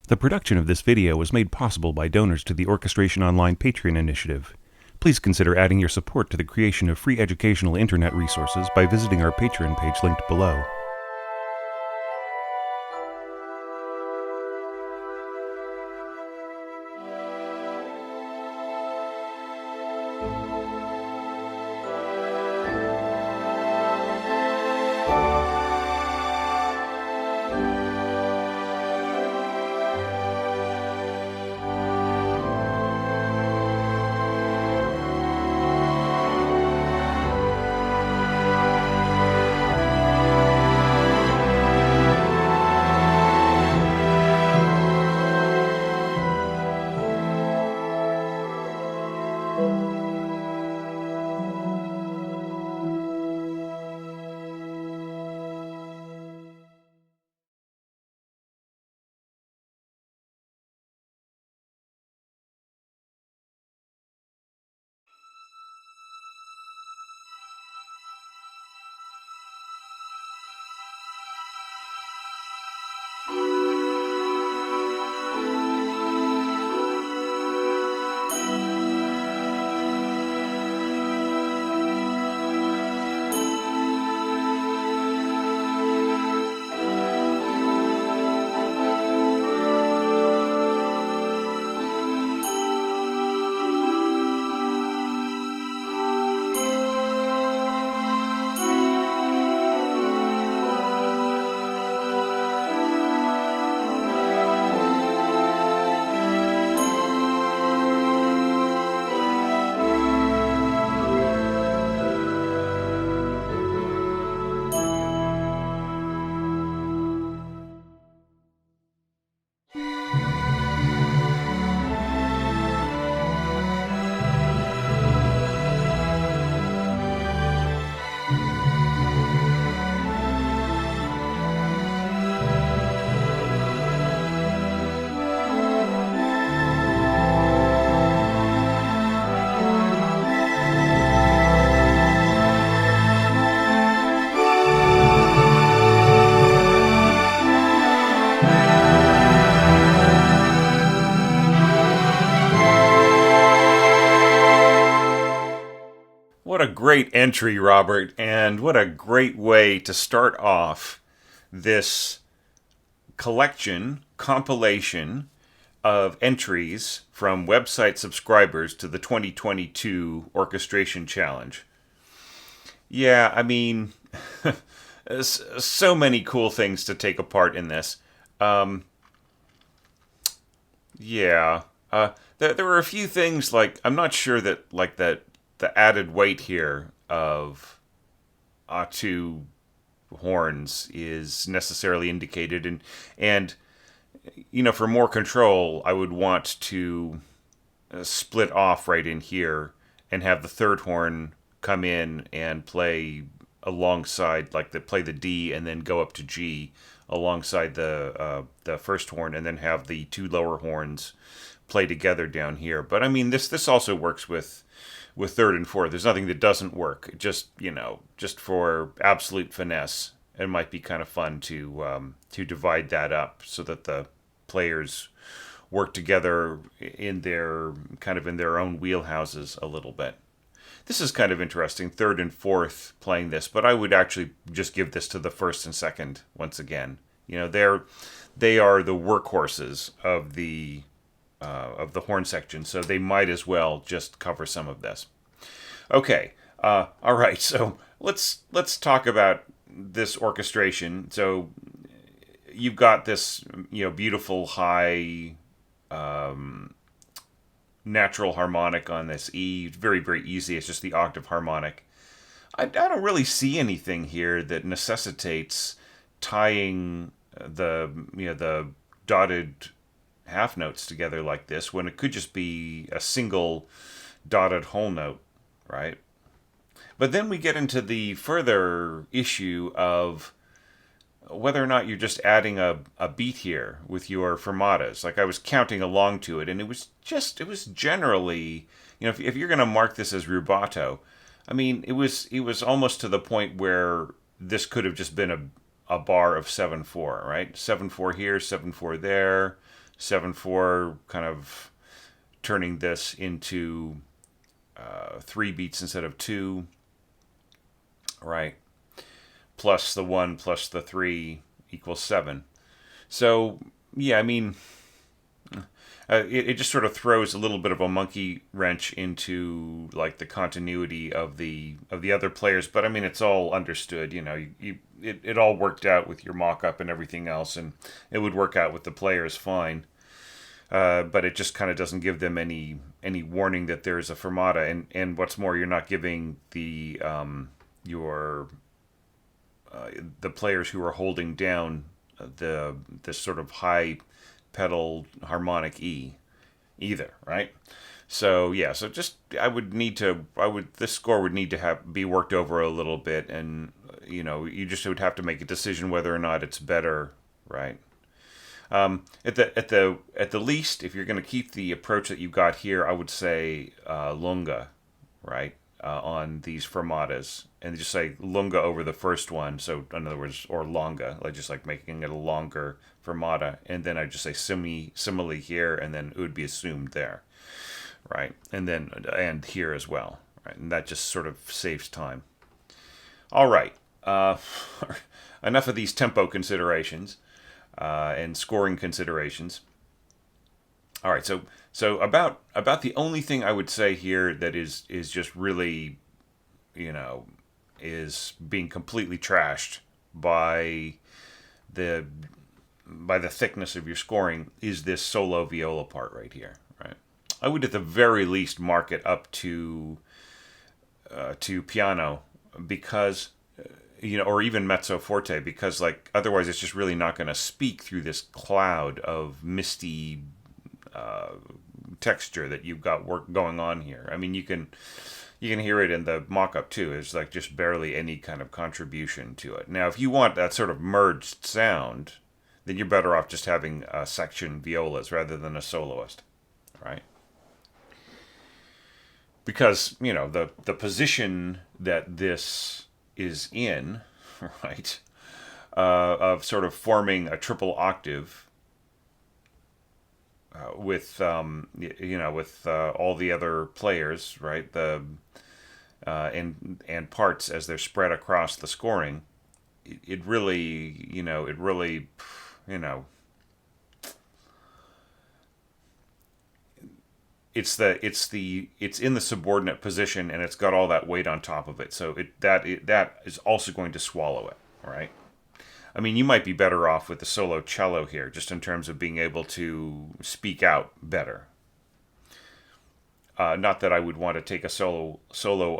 The production of this video was made possible by donors to the Orchestration Online Patreon initiative. Please consider adding your support to the creation of free educational internet resources by visiting our Patreon page linked below. What a great entry, Robert, and what a great way to start off this compilation of entries from website subscribers to the 2022 Orchestration Challenge. Yeah, I mean, so many cool things to take apart in this. Yeah, there were a few things like I'm not sure that the added weight here of two horns is necessarily indicated, and for more control, I would want to split off right in here and have the third horn come in and play alongside, play the D and then go up to G alongside the first horn, and then have the two lower horns play together down here. But I mean, this also works with third and fourth. There's nothing that doesn't work. Just for absolute finesse, it might be kind of fun to divide that up so that the players work together in their own wheelhouses a little bit. This is kind of interesting, third and fourth playing this, but I would actually just give this to the first and second once again. They are the workhorses of the horn section, so they might as well just cover some of this. Okay, all right. So let's talk about this orchestration. So you've got this beautiful high natural harmonic on this E. Very, very easy. It's just the octave harmonic. I don't really see anything here that necessitates tying the dotted half notes together like this when it could just be a single dotted whole note, right? But then we get into the further issue of whether or not you're just adding a beat here with your fermatas. Like I was counting along to it, and it was generally, if you're going to mark this as rubato, I mean, it was almost to the point where this could have just been a bar of 7/4, right? 7/4 here, 7/4 there, 7/4, kind of turning this into 3 beats instead of 2, right? Plus the 1 plus the 3 equals 7. So, yeah, I mean, it just sort of throws a little bit of a monkey wrench into like the continuity of the other players, but I mean it's all understood. It all worked out with your mock-up and everything else, and it would work out with the players fine. But it just kind of doesn't give them any warning that there's a fermata, and what's more, you're not giving the players who are holding down this sort of high pedal harmonic E either, right? So yeah, so just this score would need to be worked over a little bit, and you just would have to make a decision whether or not it's better, right? At the least, if you're going to keep the approach that you got here, I would say lunga, right? On these fermatas, and just say lunga over the first one. So in other words, or longa, like just like making it a longer fermata, and then I just say simile here, and then it would be assumed there, right? And here as well, right? And that just sort of saves time. All right, enough of these tempo considerations and scoring considerations. All right, so about the only thing I would say here that is just really, is being completely trashed by the thickness of your scoring is this solo viola part right here, right? I would at the very least mark it up to piano, because or even mezzo forte, because like otherwise it's just really not going to speak through this cloud of misty texture that you've got work going on here. I mean, you can hear it in the mock-up too. It's like just barely any kind of contribution to it. Now, if you want that sort of merged sound, then you're better off just having section violas rather than a soloist, right? Because the position that this is in, right, of sort of forming a triple octave with all the other players, right? And parts as they're spread across the scoring. It really, it's in the subordinate position, and it's got all that weight on top of it. So that is also going to swallow it, right? I mean, you might be better off with the solo cello here, just in terms of being able to speak out better. Not that I would want to take a solo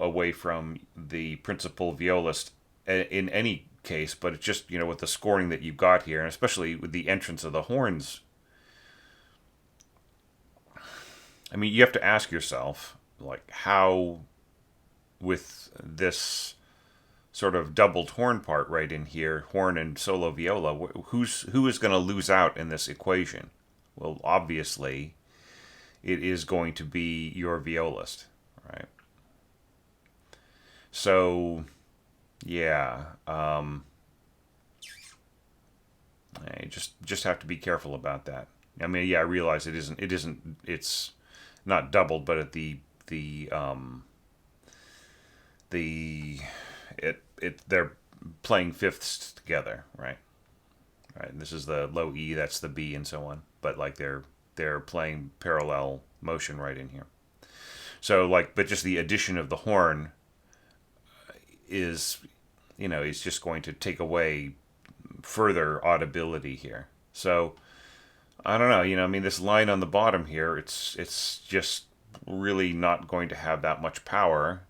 away from the principal violist in any case, but it's just, with the scoring that you've got here, and especially with the entrance of the horns. I mean, you have to ask yourself, like, how, with this sort of doubled horn part right in here, horn and solo viola, who is going to lose out in this equation? Well, obviously, it is going to be your violist, right? So, yeah, you just have to be careful about that. I mean, yeah, I realize it's not doubled, but at they're playing fifths together, right? Right. And this is the low E, that's the B, and so on. But like they're playing parallel motion right in here. So but just the addition of the horn is just going to take away further audibility here. So I don't know. I mean, this line on the bottom here, it's just really not going to have that much power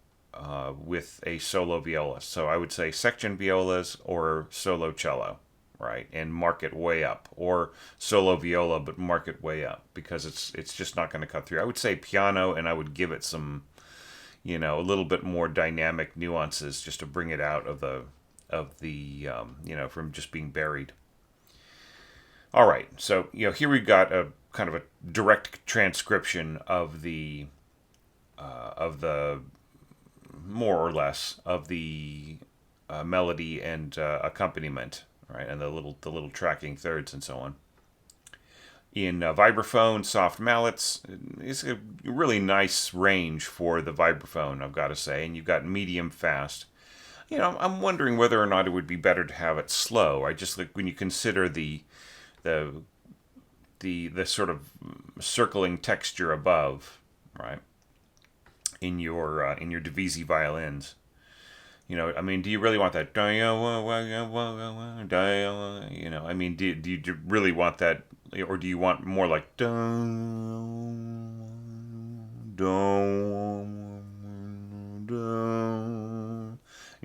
with a solo viola. So I would say section violas or solo cello, right? And mark it way up. Or solo viola, but mark it way up, because it's just not going to cut through. I would say piano, and I would give it some, a little bit more dynamic nuances just to bring it out of the from just being buried. All right, so here we've got a kind of a direct transcription of the more or less of the melody and accompaniment, right, and the little tracking thirds and so on. in vibraphone, soft mallets. It's a really nice range for the vibraphone, I've got to say. And you've got medium fast. I'm wondering whether or not it would be better to have it slow. I just like when you consider the the sort of circling texture above, right? In your Divisi violins. I mean, do you really want that? I mean, do you really want that, or do you want more like you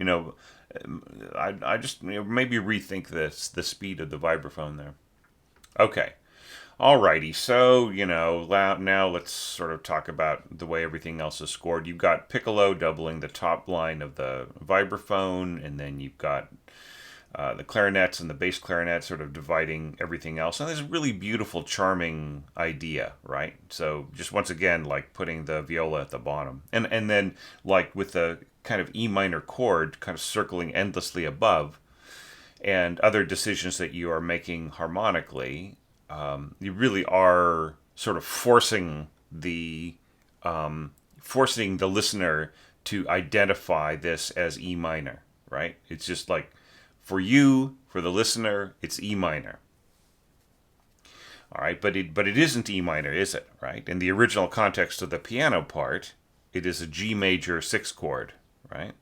know, I just maybe rethink the speed of the vibraphone there. Okay. Alrighty, so, now let's sort of talk about the way everything else is scored. You've got piccolo doubling the top line of the vibraphone, and then you've got the clarinets and the bass clarinet sort of dividing everything else. And there's a really beautiful, charming idea, right? So just once again, like putting the viola at the bottom. And then, like with the kind of E minor chord kind of circling endlessly above, and other decisions that you are making harmonically, you really are sort of forcing the listener to identify this as E minor, right? It's just like for you, for the listener, it's E minor. All right, but it isn't E minor, is it? Right? In the original context of the piano part, it is a G major 6 chord, right?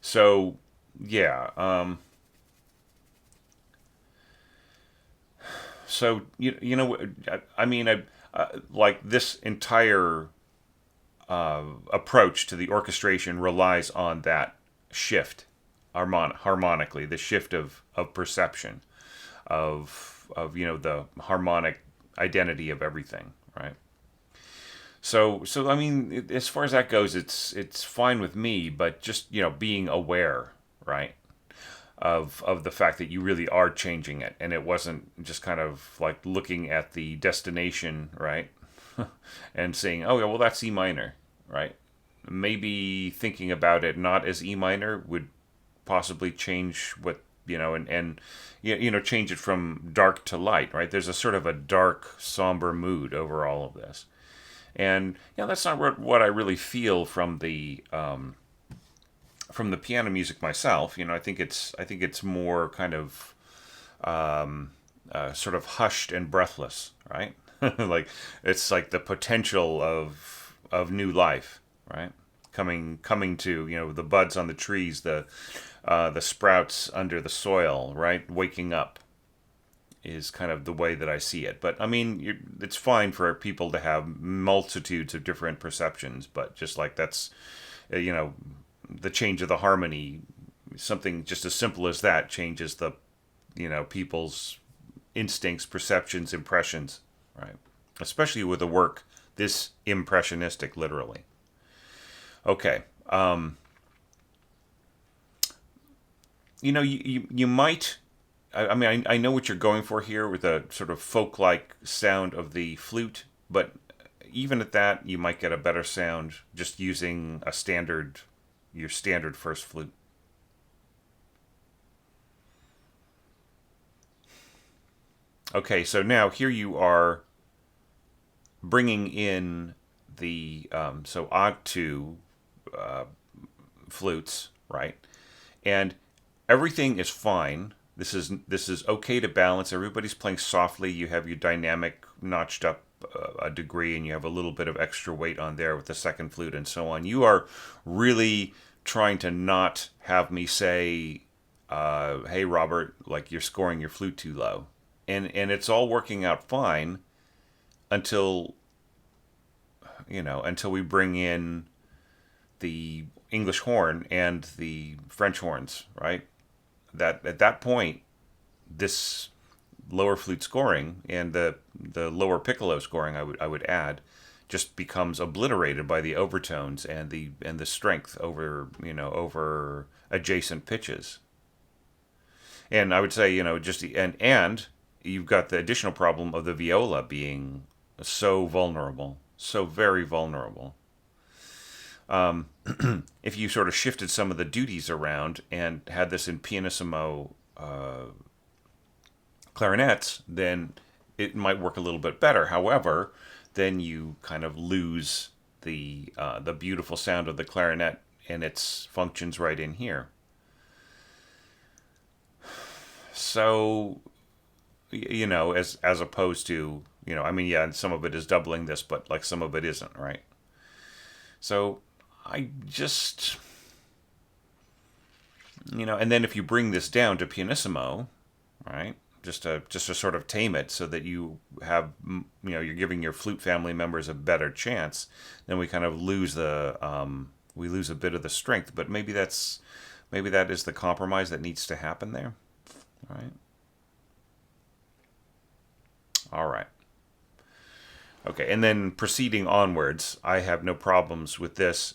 So, yeah. So I mean, like this entire approach to the orchestration relies on that shift harmonically, the shift of perception of the harmonic identity of everything, right? So I mean, as far as that goes, it's fine with me, but just being aware, right? Of the fact that you really are changing it, and it wasn't just kind of like looking at the destination, right, and saying, oh yeah, well that's E minor, right? Maybe thinking about it not as E minor would possibly change what and change it from dark to light, right? There's a sort of a dark, somber mood over all of this, and that's not what I really feel from the piano music myself. I think it's more kind of sort of hushed and breathless, right? Like it's like the potential of new life, right? Coming to the buds on the trees, the sprouts under the soil, right? Waking up is kind of the way that I see it. But I mean, it's fine for people to have multitudes of different perceptions, but just like that's the change of the harmony, something just as simple as that changes the people's instincts, perceptions, impressions, right? Especially with a work this impressionistic, literally. Okay. You might. I mean, I know what you're going for here with a sort of folk-like sound of the flute, but even at that, you might get a better sound just using your standard first flute. Okay, so now here you are bringing in the so odd two flutes, right? And everything is fine. This is okay to balance. Everybody's playing softly. You have your dynamic notched up a degree, and you have a little bit of extra weight on there with the second flute and so on. You are really trying to not have me say, "Hey, Robert, like you're scoring your flute too low," and it's all working out fine until until we bring in the English horn and the French horns, right? That at that point, this lower flute scoring and the lower piccolo scoring, I would add, just becomes obliterated by the overtones and the strength over adjacent pitches. And I would say just and you've got the additional problem of the viola being so vulnerable, so very vulnerable. If you sort of shifted some of the duties around and had this in pianissimo clarinets, then it might work a little bit better. However, then you kind of lose the beautiful sound of the clarinet and its functions right in here. So, as opposed to, I mean, yeah, and some of it is doubling this, but like some of it isn't, right? So I just, and then if you bring this down to pianissimo, right? Just to sort of tame it so that you have, you're giving your flute family members a better chance, then we kind of lose we lose a bit of the strength. But maybe that is the compromise that needs to happen there, right? All right. Okay, and then proceeding onwards, I have no problems with this.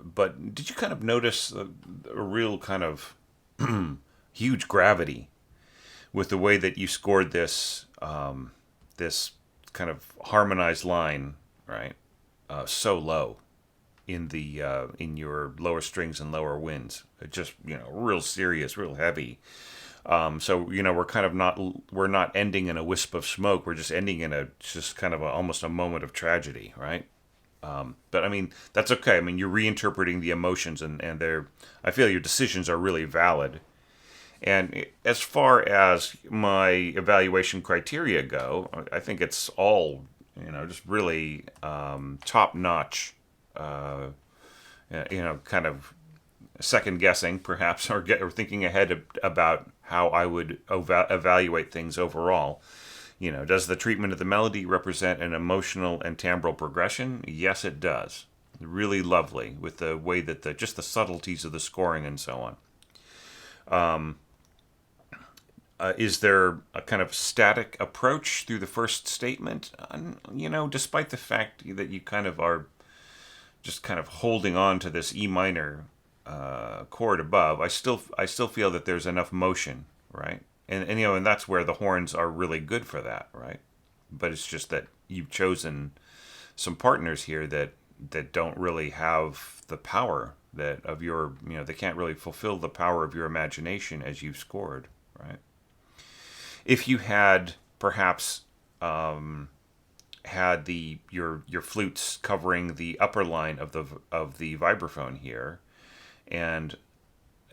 But did you kind of notice a real kind of huge gravity with the way that you scored this kind of harmonized line, right? So low in your lower strings and lower winds, just real serious, real heavy. So we're not ending in a wisp of smoke. We're just ending in just kind of almost a moment of tragedy, right? But I mean that's okay. I mean you're reinterpreting the emotions, and I feel your decisions are really valid. And as far as my evaluation criteria go, I think it's all, just really top notch, kind of second guessing perhaps, or thinking ahead about how I would evaluate things overall. Does the treatment of the melody represent an emotional and timbral progression? Yes, it does. Really lovely with the way that just the subtleties of the scoring and so on. Is there a kind of static approach through the first statement? Despite the fact that you kind of are just kind of holding on to this E minor chord above, I still feel that there's enough motion, right? And that's where the horns are really good for that, right? But it's just that you've chosen some partners here that don't really have the power that of your, they can't really fulfill the power of your imagination as you've scored, right? If you had perhaps had your flutes covering the upper line of the vibraphone here, and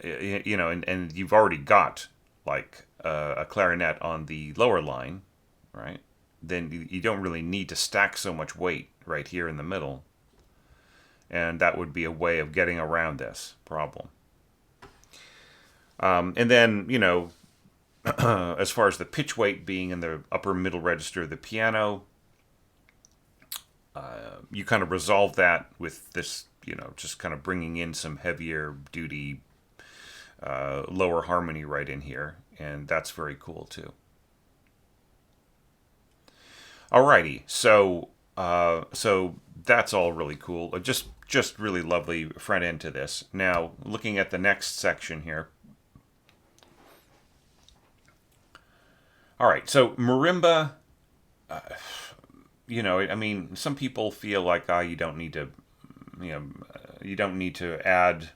and you've already got like a clarinet on the lower line, right? Then you don't really need to stack so much weight right here in the middle, and that would be a way of getting around this problem. And then as far as the pitch weight being in the upper middle register of the piano, you kind of resolve that with this, just kind of bringing in some heavier duty lower harmony right in here, and that's very cool too. Alrighty, so that's all really cool. Just really lovely front end to this. Now, looking at the next section here. All right, so marimba, I mean, some people feel like, you don't need to, you don't need to add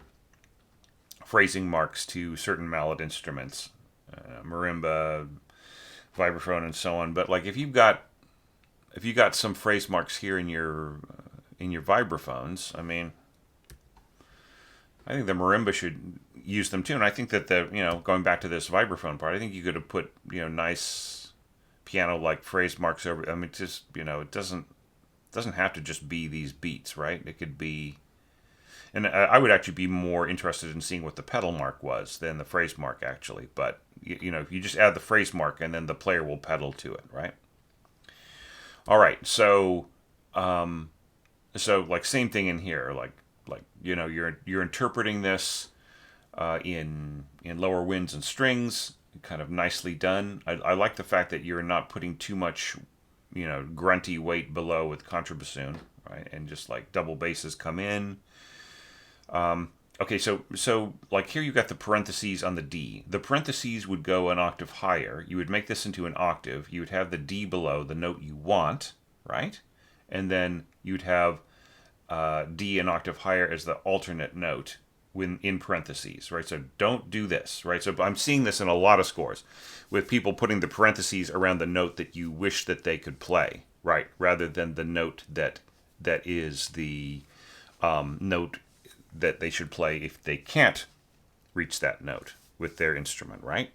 phrasing marks to certain mallet instruments, marimba, vibraphone, and so on. But like, if you got some phrase marks here in your vibraphones, I mean, I think the marimba should use them too. And I think that going back to this vibraphone part, I think you could have put, nice piano-like phrase marks over. I mean, just, it doesn't have to just be these beats, right? It could be, and I would actually be more interested in seeing what the pedal mark was than the phrase mark actually. But, you just add the phrase mark and then the player will pedal to it, right? All right. So like same thing in here, like you're interpreting this in lower winds and strings, kind of nicely done. I like the fact that you're not putting too much, grunty weight below with contrabassoon, right? And just like double basses come in. Okay, so like here you got the parentheses on the D. The parentheses would go an octave higher. You would make this into an octave. You would have the D below the note you want, right? And then you'd have D an octave higher as the alternate note when in parentheses, right? So don't do this, right? So I'm seeing this in a lot of scores with people putting the parentheses around the note that you wish that they could play, right? Rather than the note that is the note that they should play if they can't reach that note with their instrument, right?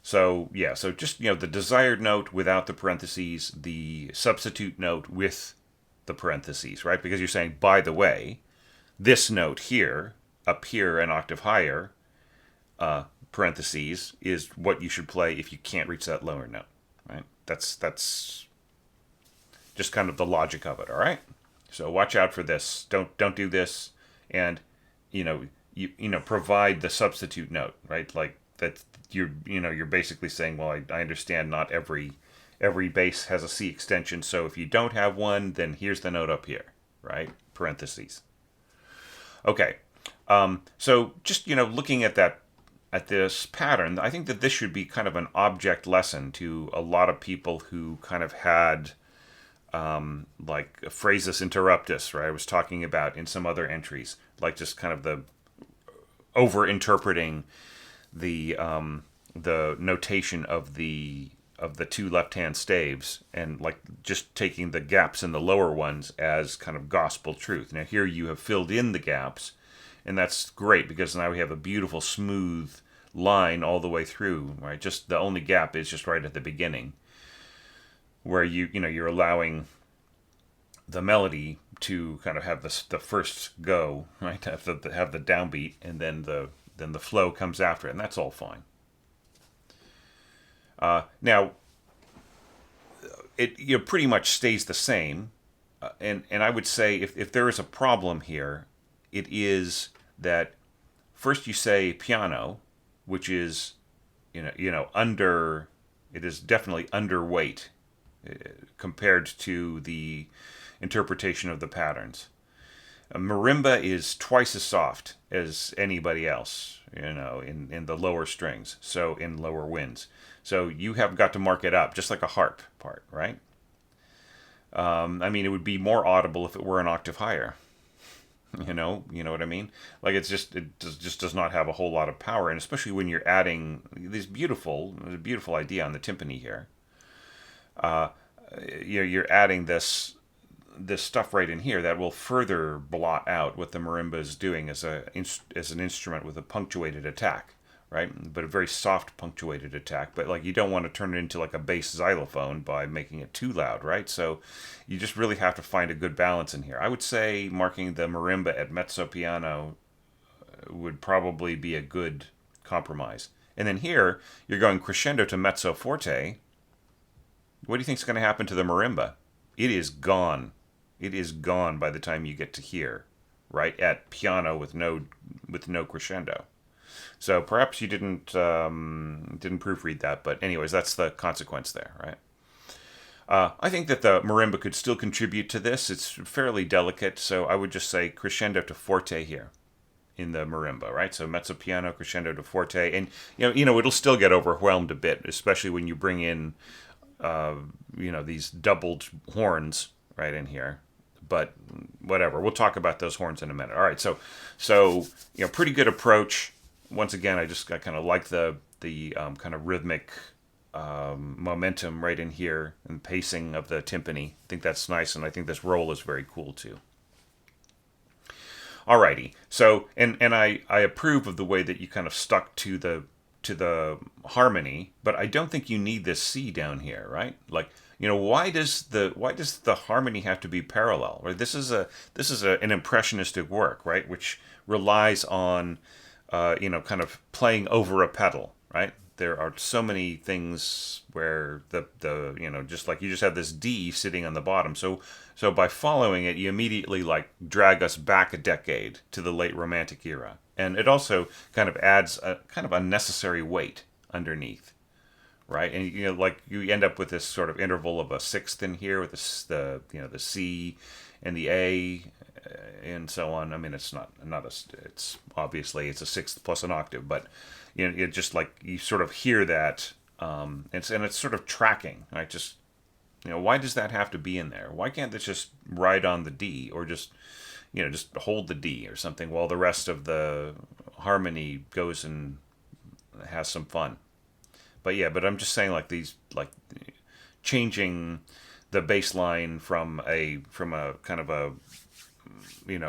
So yeah, so just the desired note without the parentheses, the substitute note with the parentheses, right? Because you're saying, by the way, this note here, up here an octave higher, parentheses, is what you should play if you can't reach that lower note, right? That's just kind of the logic of it, all right? So watch out for this. Don't do this, and you provide the substitute note, right? Like that you're basically saying, well, I understand not every bass has a C extension, so if you don't have one, then here's the note up here, right? Parentheses. Okay, so just looking at this pattern, I think that this should be kind of an object lesson to a lot of people who kind of had like phrasis interruptus, right? I was talking about in some other entries, like just kind of the over-interpreting the notation of the two left-hand staves and like just taking the gaps in the lower ones as kind of gospel truth. Now here you have filled in the gaps, and that's great because now we have a beautiful smooth line all the way through, right? Just the only gap is just right at the beginning, where you're allowing the melody to kind of have the first go, right? Have the downbeat, and then the flow comes after it, and that's all fine. Now, it pretty much stays the same, and I would say if there is a problem here, it is that first you say piano, which is under, it is definitely underweight compared to the interpretation of the patterns. A marimba is twice as soft as anybody else, in the lower strings, so in lower winds. So you have got to mark it up, just like a harp part, right? I mean, it would be more audible if it were an octave higher. You know what I mean? Like it just does not have a whole lot of power, and especially when you're adding this beautiful idea on the timpani here. You're adding this stuff right in here that will further blot out what the marimba is doing as an instrument with a punctuated attack, right? But a very soft punctuated attack. But like you don't want to turn it into like a bass xylophone by making it too loud, right? So you just really have to find a good balance in here. I would say marking the marimba at mezzo piano would probably be a good compromise. And then here you're going crescendo to mezzo forte. What do you think is going to happen to the marimba? It is gone. It is gone by the time you get to here, right? At piano with no crescendo. So perhaps you didn't proofread that, but anyways, that's the consequence there, right? I think that the marimba could still contribute to this. It's fairly delicate, so I would just say crescendo to forte here in the marimba, right? So mezzo piano, crescendo to forte, and it'll still get overwhelmed a bit, especially when you bring in these doubled horns right in here. But whatever, we'll talk about those horns in a minute. All right, so pretty good approach. Once again, I kind of like the kind of rhythmic momentum right in here and pacing of the timpani. I think that's nice, and I think this roll is very cool too. Alrighty, so and I approve of the way that you kind of stuck to the harmony, but I don't think you need this C down here, right? Like, why does the harmony have to be parallel? Right? This is an impressionistic work, right, which relies on kind of playing over a pedal, right? There are so many things where the just like you just have this D sitting on the bottom. So by following it, you immediately like drag us back a decade to the late Romantic era, and it also kind of adds a kind of unnecessary weight underneath, right? And like you end up with this sort of interval of a sixth in here with the C and the A and so on. I mean, it's it's obviously it's a sixth plus an octave, but it just like you sort of hear that, and it's sort of tracking, right? Just why does that have to be in there? Why can't this just ride on the D, or just just hold the D or something while the rest of the harmony goes and has some fun. But I'm just saying, like, these, like, changing the bass line from a kind of a,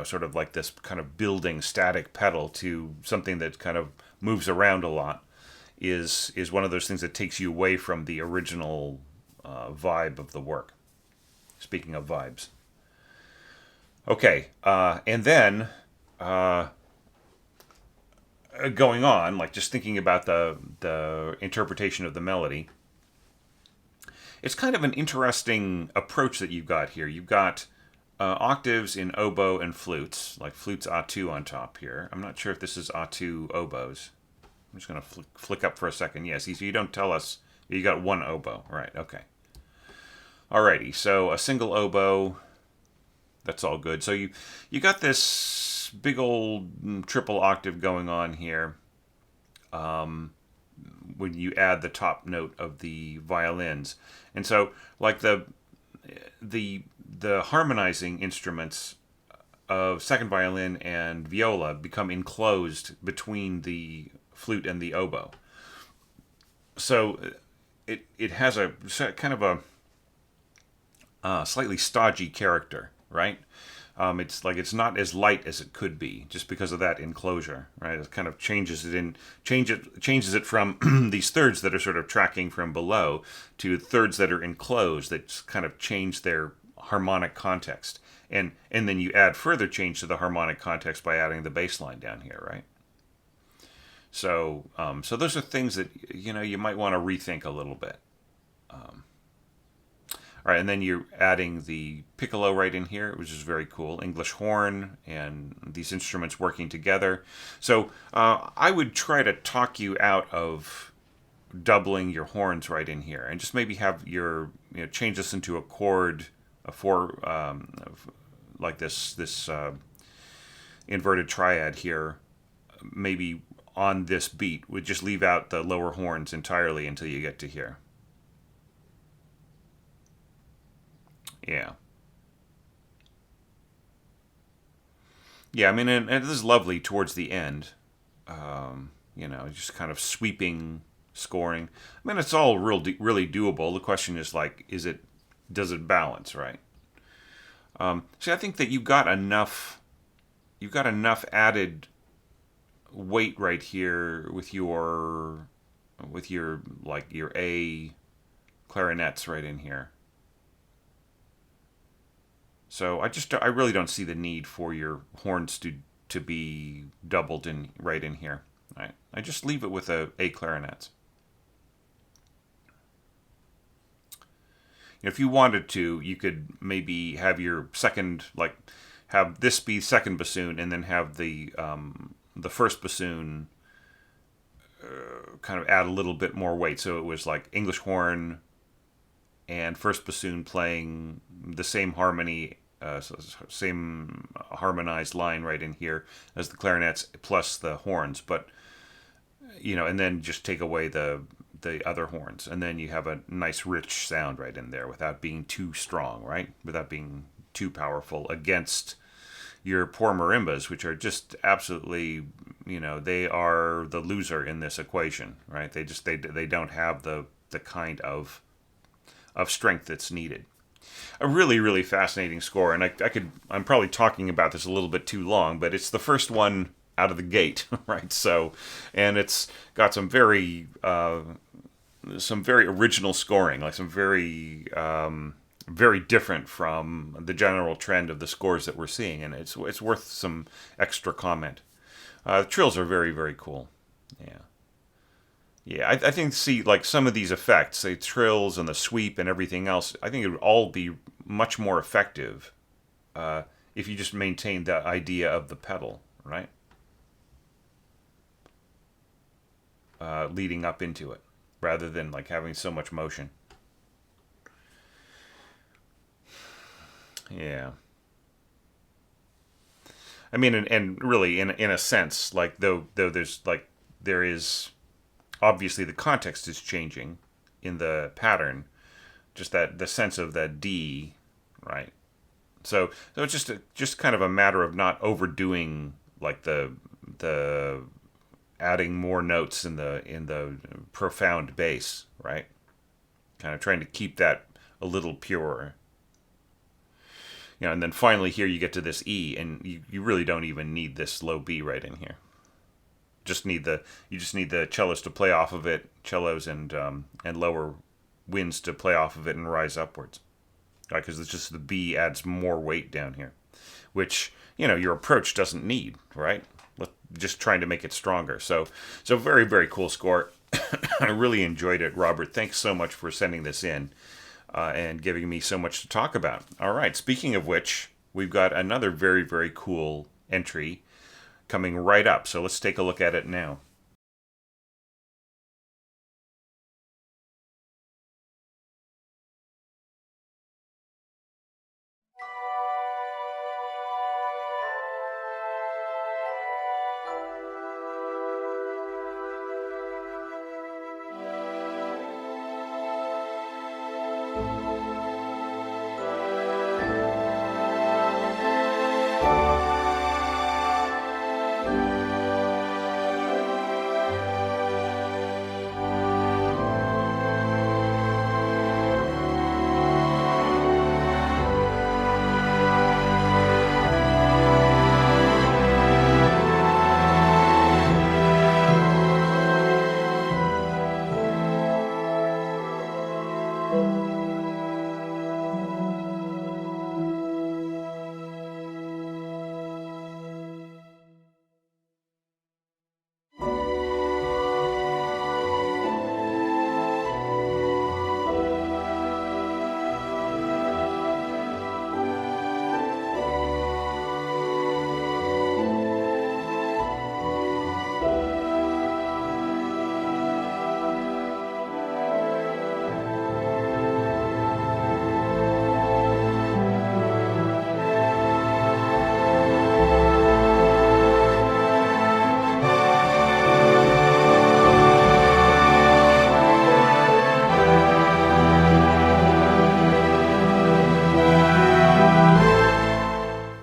sort of like this kind of building static pedal to something that kind of moves around a lot is one of those things that takes you away from the original vibe of the work. Speaking of vibes. Okay, and then going on, like, just thinking about the interpretation of the melody, it's kind of an interesting approach that you've got here. You've got octaves in oboe and flutes, like flutes A2 on top here. I'm not sure if this is A2 oboes. I'm just going to flick up for a second. Yes, so you don't tell us. You got one oboe. Right, okay. Alrighty, so a single oboe. That's all good. So you got this big old triple octave going on here. When you add the top note of the violins, and so, like, the harmonizing instruments of second violin and viola become enclosed between the flute and the oboe. So it has a kind of a slightly stodgy character, right? It's like it's not as light as it could be just because of that enclosure, right? It kind of changes it from these thirds that are sort of tracking from below to thirds that are enclosed that kind of change their harmonic context, and then you add further change to the harmonic context by adding the bass line down here, right? So those are things that you might want to rethink a little bit. All right, and then you're adding the piccolo right in here, which is very cool. English horn and these instruments working together. So I would try to talk you out of doubling your horns right in here, and just maybe have your change this into a chord, a four, like this inverted triad here. Maybe on this beat, would just leave out the lower horns entirely until you get to here. Yeah. Yeah, I mean, and this is lovely towards the end. Just kind of sweeping scoring. I mean, it's all really doable. The question is, like, does it balance, right? See, I think that you've got enough added weight right here with your like your A clarinets right in here. So I really don't see the need for your horns to be doubled right in here. Right? I just leave it with a clarinets. If you wanted to, you could maybe have your second, like, have this be second bassoon, and then have the first bassoon kind of add a little bit more weight. So it was like English horn and first bassoon playing the same harmony, same harmonized line right in here as the clarinets plus the horns, but and then just take away the other horns, and then you have a nice rich sound right in there without being too strong, right? Without being too powerful against your poor marimbas, which are just absolutely, they are the loser in this equation, right? They don't have the kind of strength that's needed. A really, really fascinating score, and I'm probably talking about this a little bit too long, but it's the first one out of the gate, right? So, and it's got some very original scoring, like some very very different from the general trend of the scores that we're seeing, and it's worth some extra comment. The trills are very, very cool. Yeah. Yeah, I think, see, like, some of these effects, the trills and the sweep and everything else, I think it would all be much more effective if you just maintained the idea of the pedal, right? Leading up into it, rather than, like, having so much motion. Yeah. I mean, and really, in a sense, like, though there is... Obviously, the context is changing in the pattern. Just that the sense of that D, right? So it's just kind of a matter of not overdoing like the adding more notes in the profound bass, right? Kind of trying to keep that a little purer. And then finally here you get to this E, and you really don't even need this low B right in here. You just need the cellos to play off of it, cellos and lower winds to play off of it and rise upwards. Right, because it's just the B adds more weight down here, which your approach doesn't need, right? Just trying to make it stronger. So very, very cool score. I really enjoyed it, Robert. Thanks so much for sending this in and giving me so much to talk about. All right, speaking of which, we've got another very, very cool entry coming right up. So let's take a look at it now.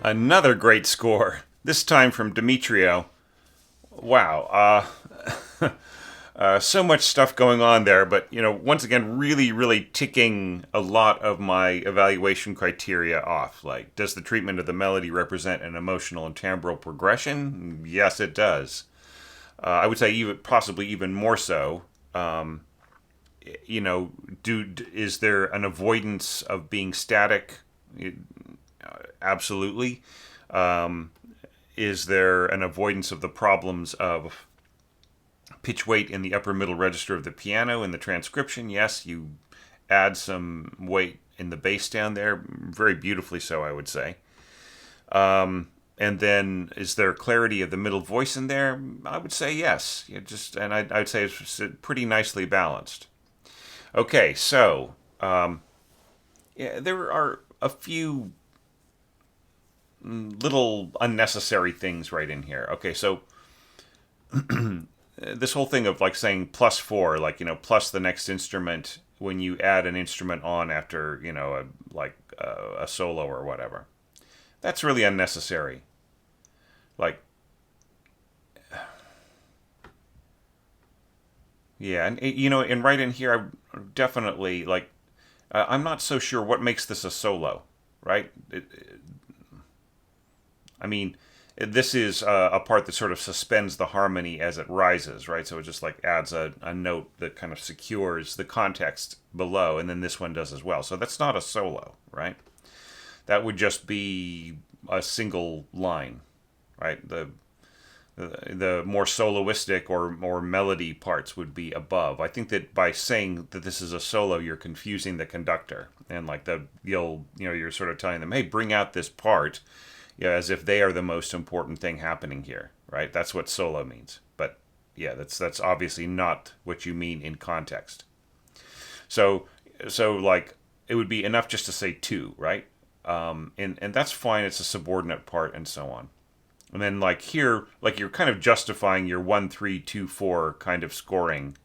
Another great score, this time from Dimitrio. Wow, so much stuff going on there, but once again, really, really ticking a lot of my evaluation criteria off. Like, does the treatment of the melody represent an emotional and timbral progression? Yes, it does. I would say possibly even more so. Is there an avoidance of being static? Absolutely. Is there an avoidance of the problems of pitch weight in the upper middle register of the piano in the transcription? Yes, you add some weight in the bass down there, very beautifully so, I would say. And then, is there clarity of the middle voice in there? I would say yes. I'd say it's pretty nicely balanced. Okay, so there are a few little unnecessary things right in here. Okay, so this whole thing of like saying +4, like plus the next instrument when you add an instrument on after a solo or whatever, that's really unnecessary. Like, yeah, and right in here, I definitely like. I'm not so sure what makes this a solo, right? I mean, this is a part that sort of suspends the harmony as it rises, right? So it just like adds a note that kind of secures the context below, and then this one does as well. So that's not a solo, right? That would just be a single line, right? The more soloistic or melody parts would be above. I think that by saying that this is a solo, you're confusing the conductor, and like you're sort of telling them, hey, bring out this part. As if they are the most important thing happening here, right? That's what solo means. But yeah, that's obviously not what you mean in context. So like it would be enough just to say 2, right? And that's fine. It's a subordinate part and so on. And then like here, like you're kind of justifying your 1, 3, 2, 4 kind of scoring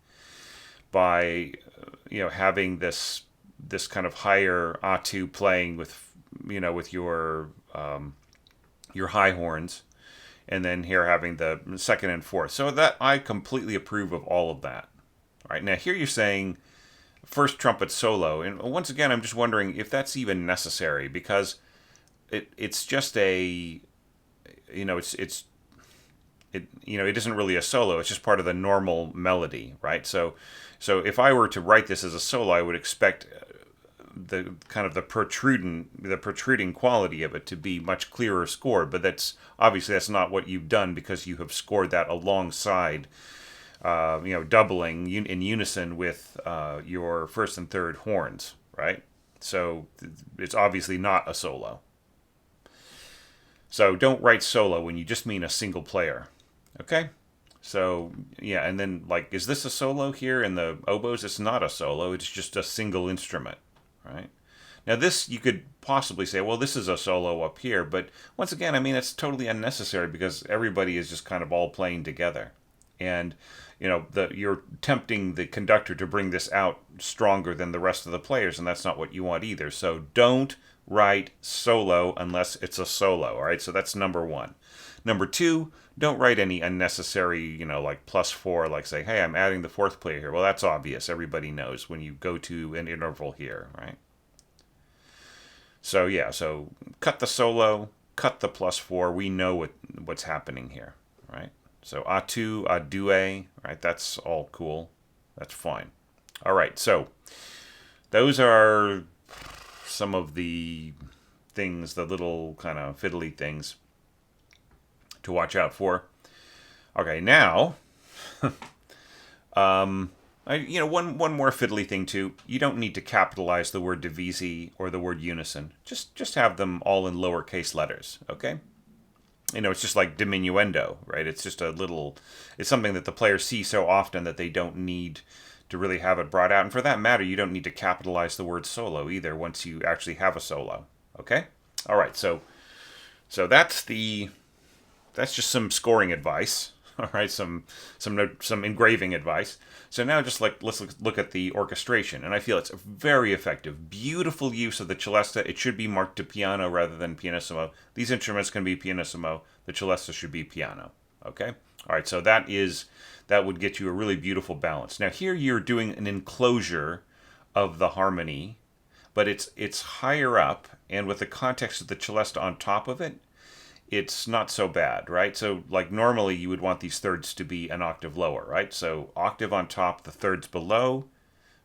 by having this kind of higher A2 playing with with your high horns, and then here having the second and fourth. So that I completely approve of all of that. All right, now here you're saying first trumpet solo, and once again, I'm just wondering if that's even necessary, because it's just a, it isn't really a solo. It's just part of the normal melody, right? So if I were to write this as a solo, I would expect the kind of the protruding quality of it to be much clearer scored. But that's not what you've done, because you have scored that alongside, doubling in unison with your first and third horns, right? So it's obviously not a solo. So don't write solo when you just mean a single player. Okay? So, yeah, and then, is this a solo here in the oboes? It's not a solo, it's just a single instrument, right? Now, this, you could possibly say, well, this is a solo up here, but once again, I mean, it's totally unnecessary, because everybody is just kind of all playing together. And, you're tempting the conductor to bring this out stronger than the rest of the players, and that's not what you want either. So don't write solo unless it's a solo, all right? So that's number one. Number two, don't write any unnecessary, +4, like say, hey, I'm adding the fourth player here. Well, that's obvious. Everybody knows when you go to an interval here, right? So, yeah, so cut the solo, cut the +4. We know what's happening here, right? So, a2, a2, right? That's all cool. That's fine. All right, so those are some of the things, the little kind of fiddly things to watch out for. Okay, now, one more fiddly thing too. You don't need to capitalize the word divisi or the word unison. Just have them all in lowercase letters. Okay. It's just like diminuendo, right? It's just it's something that the players see so often that they don't need to really have it brought out. And for that matter, you don't need to capitalize the word solo either once you actually have a solo. Okay. All right. So that's just some scoring advice. All right, some engraving advice. So now let's look at the orchestration, and I feel it's a very effective, beautiful use of the celesta. It should be marked to piano rather than pianissimo. These instruments can be pianissimo. The celesta should be piano. Okay. All right. So that would get you a really beautiful balance. Now here you're doing an enclosure of the harmony, but it's higher up, and with the context of the celesta on top of it, it's not so bad, right? So, normally you would want these thirds to be an octave lower, right? So, octave on top, the thirds below,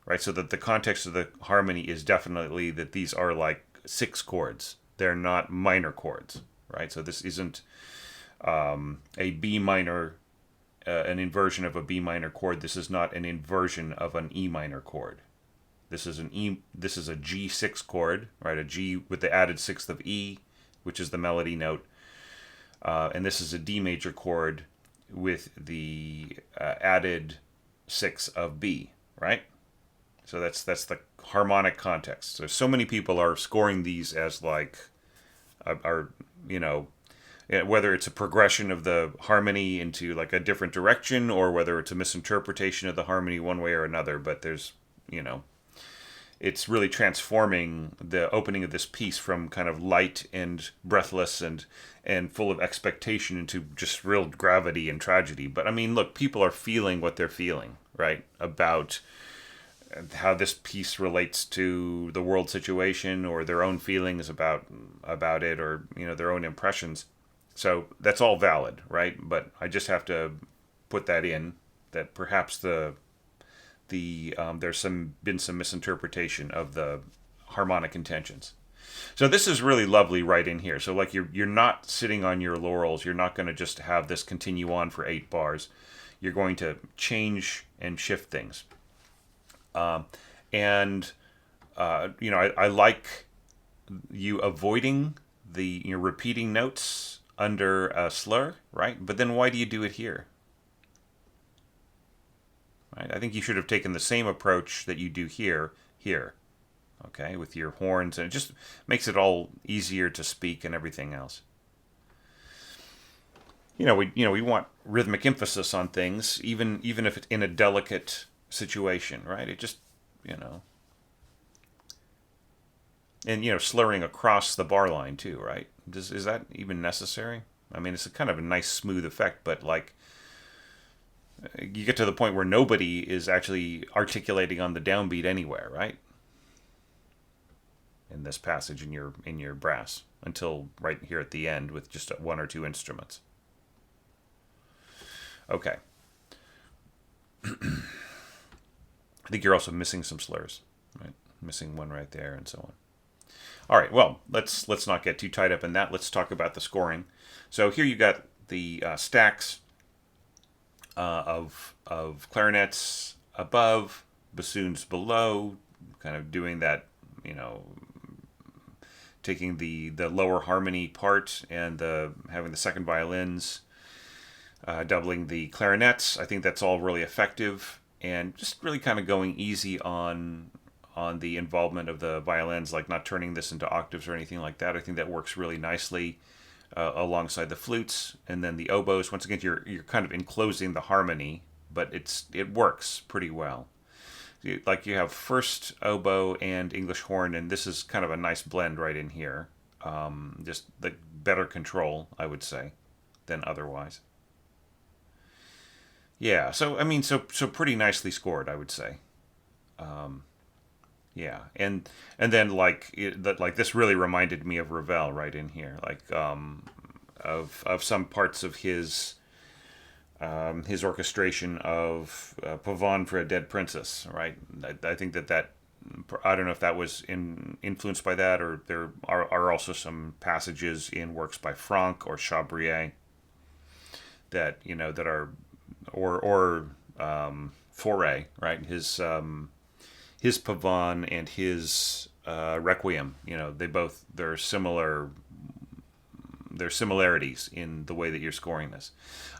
right? So that the context of the harmony is definitely that these are 6 chords. They're not minor chords, right? So this isn't a B minor, an inversion of a B minor chord. This is not an inversion of an E minor chord. This is a G6 chord, right? A G with the added sixth of E, which is the melody note. And this is a D major chord with the added 6 of B, right? So that's the harmonic context. So many people are scoring these as whether it's a progression of the harmony into a different direction, or whether it's a misinterpretation of the harmony one way or another. But there's, it's really transforming the opening of this piece from kind of light and breathless and full of expectation into just real gravity and tragedy. But I mean, look, people are feeling what they're feeling, right? About how this piece relates to the world situation, or their own feelings about it, or their own impressions. So that's all valid, right? But I just have to put that in, that perhaps there's been some misinterpretation of the harmonic intentions. So this is really lovely right in here. So you're not sitting on your laurels. You're not going to just have this continue on for 8 bars. You're going to change and shift things. I like you avoiding the repeating notes under a slur, right? But then why do you do it here? Right? I think you should have taken the same approach that you do here, okay, with your horns, and it just makes it all easier to speak and everything else. We want rhythmic emphasis on things, even if it's in a delicate situation, right? It just, And, slurring across the bar line too, right? Is that even necessary? I mean, it's a kind of a nice smooth effect, but like you get to the point where nobody is actually articulating on the downbeat anywhere, right? In this passage in your brass until right here at the end with just one or two instruments. Okay. I think you're also missing some slurs, right? Missing one right there and so on. All right, well, let's not get too tied up in that. Let's talk about the scoring. So here you got the stacks of clarinets above, bassoons below, kind of doing that, taking the lower harmony part and having the second violins, doubling the clarinets. I think that's all really effective, and just really kind of going easy on the involvement of the violins, like not turning this into octaves or anything like that. I think that works really nicely alongside the flutes, and then the oboes. Once again, you're kind of enclosing the harmony, but it works pretty well. Like you have first oboe and English horn, and this is kind of a nice blend right in here. Just the better control, I would say, than otherwise. Yeah, so I mean, so pretty nicely scored, I would say. Yeah, and then like this really reminded me of Ravel right in here, like of some parts of his orchestration of Pavane for a Dead Princess, right? I think that I don't know if that was influenced by that, or there are also some passages in works by Franck or Chabrier that that are or Fauré, right? His Pavane and his Requiem, they're similar. There's similarities in the way that you're scoring this.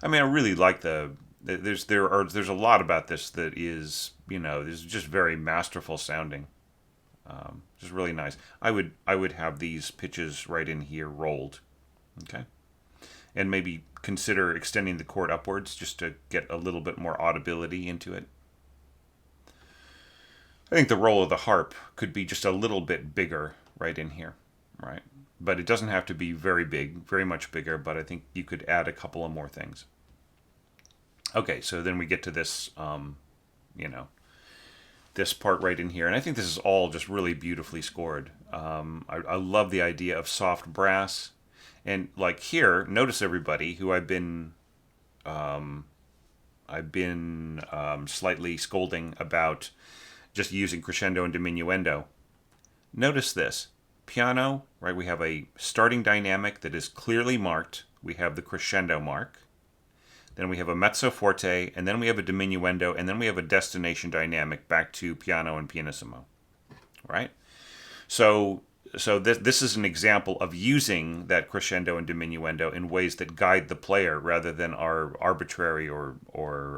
I mean, I really like there's a lot about this that is just very masterful sounding, just really nice. I would have these pitches right in here rolled, okay, and maybe consider extending the chord upwards just to get a little bit more audibility into it. I think the roll of the harp could be just a little bit bigger right in here, right? But it doesn't have to be very big, very much bigger, but I think you could add a couple of more things. Okay, so then we get to this, this part right in here. And I think this is all just really beautifully scored. I love the idea of soft brass. And like here, notice everybody who I've been slightly scolding about just using crescendo and diminuendo. Notice this. Piano, right? We have a starting dynamic that is clearly marked. We have the crescendo mark. Then we have a mezzo forte, and then we have a diminuendo, and then we have a destination dynamic back to piano and pianissimo, right? So this is an example of using that crescendo and diminuendo in ways that guide the player rather than are arbitrary or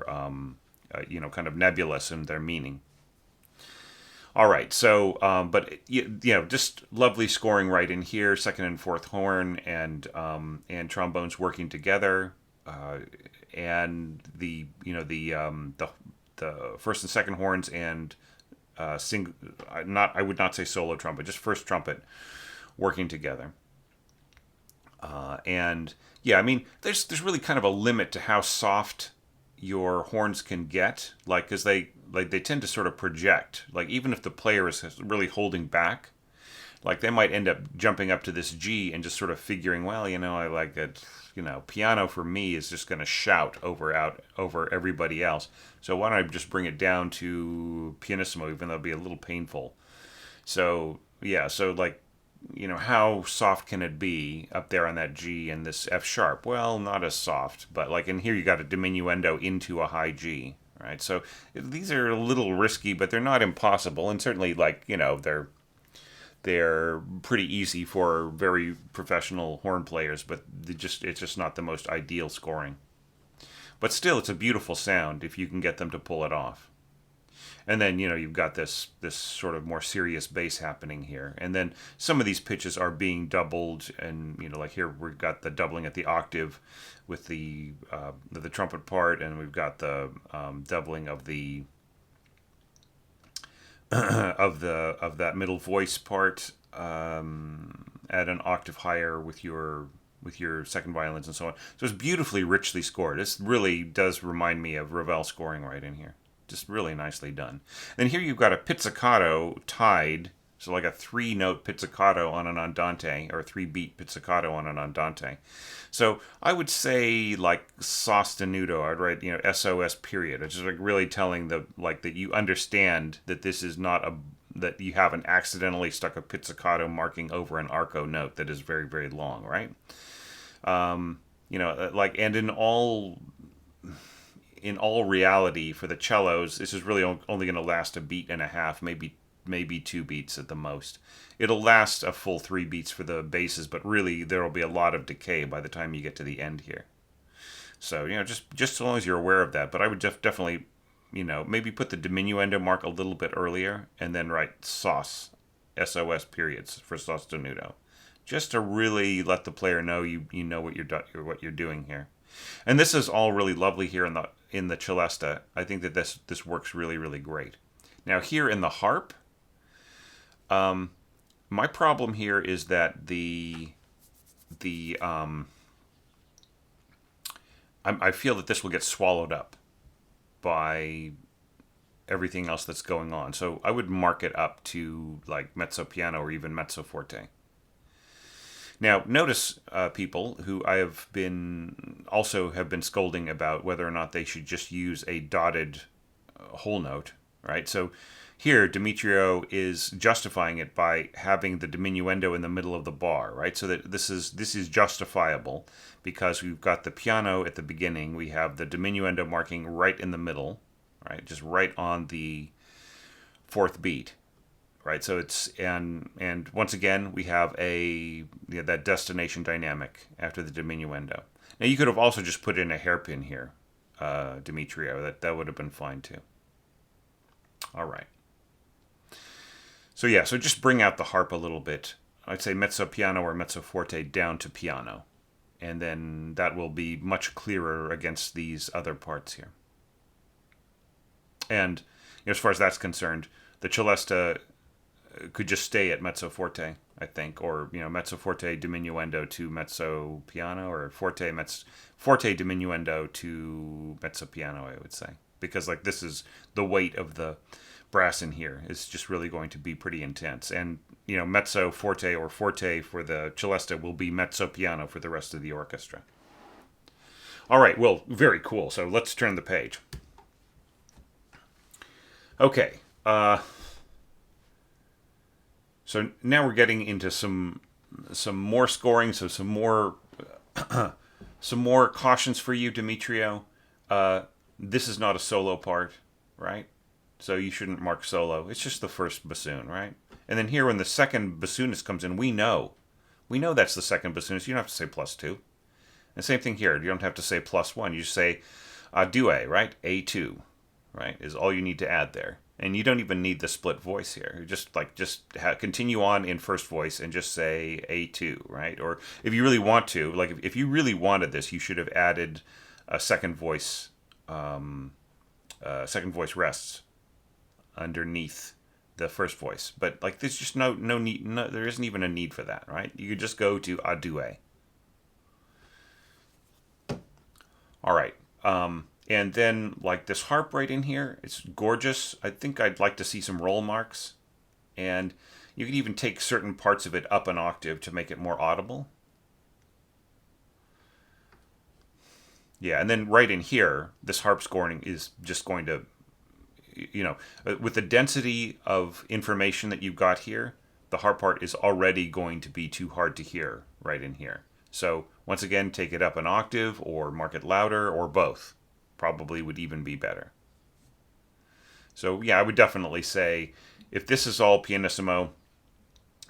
kind of nebulous in their meaning. All right, so but just lovely scoring right in here. Second and fourth horn and trombones working together, and the first and second horns and I would not say solo trumpet, just first trumpet working together. And yeah, I mean, there's really kind of a limit to how soft your horns can get, like, because they tend to sort of project. Like, even if the player is really holding back, like, they might end up jumping up to this G and just sort of figuring, well, I like it. Piano for me is just going to shout over everybody else. So why don't I just bring it down to pianissimo, even though it'll be a little painful. So yeah, so like, how soft can it be up there on that G and this F sharp? Well, not as soft, but like in here you got a diminuendo into a high G, right? So these are a little risky, but they're not impossible, and certainly like they're pretty easy for very professional horn players, but it's just not the most ideal scoring. But still, it's a beautiful sound if you can get them to pull it off. And then, you've got this sort of more serious bass happening here. And then some of these pitches are being doubled. And, like here we've got the doubling at the octave with the trumpet part. And we've got the doubling of the of that middle voice part at an octave higher with your second violins and so on. So it's beautifully, richly scored. This really does remind me of Ravel scoring right in here. Just really nicely done. Then here you've got a pizzicato tied, so like a 3-note pizzicato on an andante, or a 3-beat pizzicato on an andante. So I would say like sostenuto. I'd write SOS period. It's just like really telling that you understand that this is not that you haven't accidentally stuck a pizzicato marking over an arco note that is very, very long, right? And in all reality, for the cellos, this is really only going to last a beat and a half, maybe 2 beats at the most. It'll last a full 3 beats for the basses, but really there will be a lot of decay by the time you get to the end here. So just as long as you're aware of that. But I would definitely maybe put the diminuendo mark a little bit earlier, and then write SOS periods for sostenuto, just to really let the player know you know what you're doing here. And this is all really lovely here in the celesta. I think that this works really, really great. Now here in the harp, my problem here is that I feel that this will get swallowed up by everything else that's going on. So I would mark it up to like mezzo piano or even mezzo forte. Now, notice people who I have been scolding about whether or not they should just use a dotted whole note, right? So here, Dimitrio is justifying it by having the diminuendo in the middle of the bar, right? So that this is justifiable because we've got the piano at the beginning, we have the diminuendo marking right in the middle, right? Just right on the 4th beat. Right, so it's and once again we have that destination dynamic after the diminuendo. Now you could have also just put in a hairpin here, Dimitrio. That would have been fine too. All right. So so just bring out the harp a little bit. I'd say mezzo piano or mezzo forte down to piano, and then that will be much clearer against these other parts here. And as far as that's concerned, the celesta could just stay at mezzo forte, I think, or mezzo forte diminuendo to mezzo piano, or forte diminuendo to mezzo piano, I would say, because like this is the weight of the brass in here is just really going to be pretty intense, and mezzo forte or forte for the celesta will be mezzo piano for the rest of the orchestra. All right, well, very cool. So let's turn the page. Okay. So now we're getting into some more scoring, so some more cautions for you, Dimitrio. This is not a solo part, right? So you shouldn't mark solo. It's just the first bassoon, right? And then here when the second bassoonist comes in, we know that's the second bassoonist. You don't have to say +2. And same thing here. You don't have to say +1. You just say due, right? A2, right? Is all you need to add there. And you don't even need the split voice here. Just continue on in first voice and just say A2, right? Or if you really want to, like if you really wanted this, you should have added a second voice rests underneath the first voice. But like there's just no need. There isn't even a need for that, right? You could just go to a due. All right. And then, like this harp right in here, it's gorgeous. I think I'd like to see some roll marks. And you can even take certain parts of it up an octave to make it more audible. Yeah, and then right in here, this harp scoring is just going to, with the density of information that you've got here, the harp part is already going to be too hard to hear right in here. So, once again, take it up an octave or mark it louder or both. Probably would even be better. So I would definitely say if this is all pianissimo,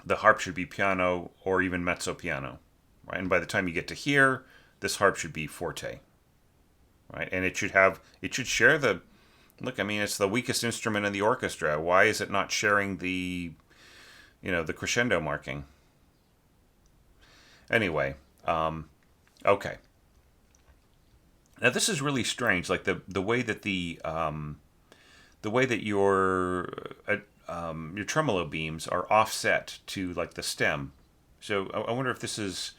the harp should be piano or even mezzo piano, right? And by the time you get to here, this harp should be forte, right? And it should share the, it's the weakest instrument in the orchestra. Why is it not sharing the crescendo marking? Anyway, okay. Now this is really strange, like the way that your your tremolo beams are offset to like the stem. So I wonder if this is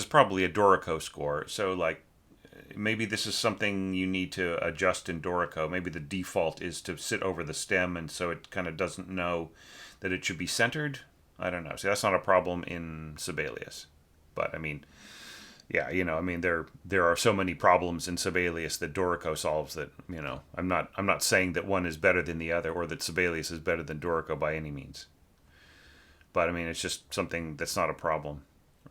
probably a Dorico score. So like maybe this is something you need to adjust in Dorico. Maybe the default is to sit over the stem, and so it kind of doesn't know that it should be centered. I don't know. See, that's not a problem in Sibelius, but I mean, yeah, I mean, there are so many problems in Sibelius that Dorico solves that, I'm not saying that one is better than the other or that Sibelius is better than Dorico by any means. But I mean, it's just something that's not a problem.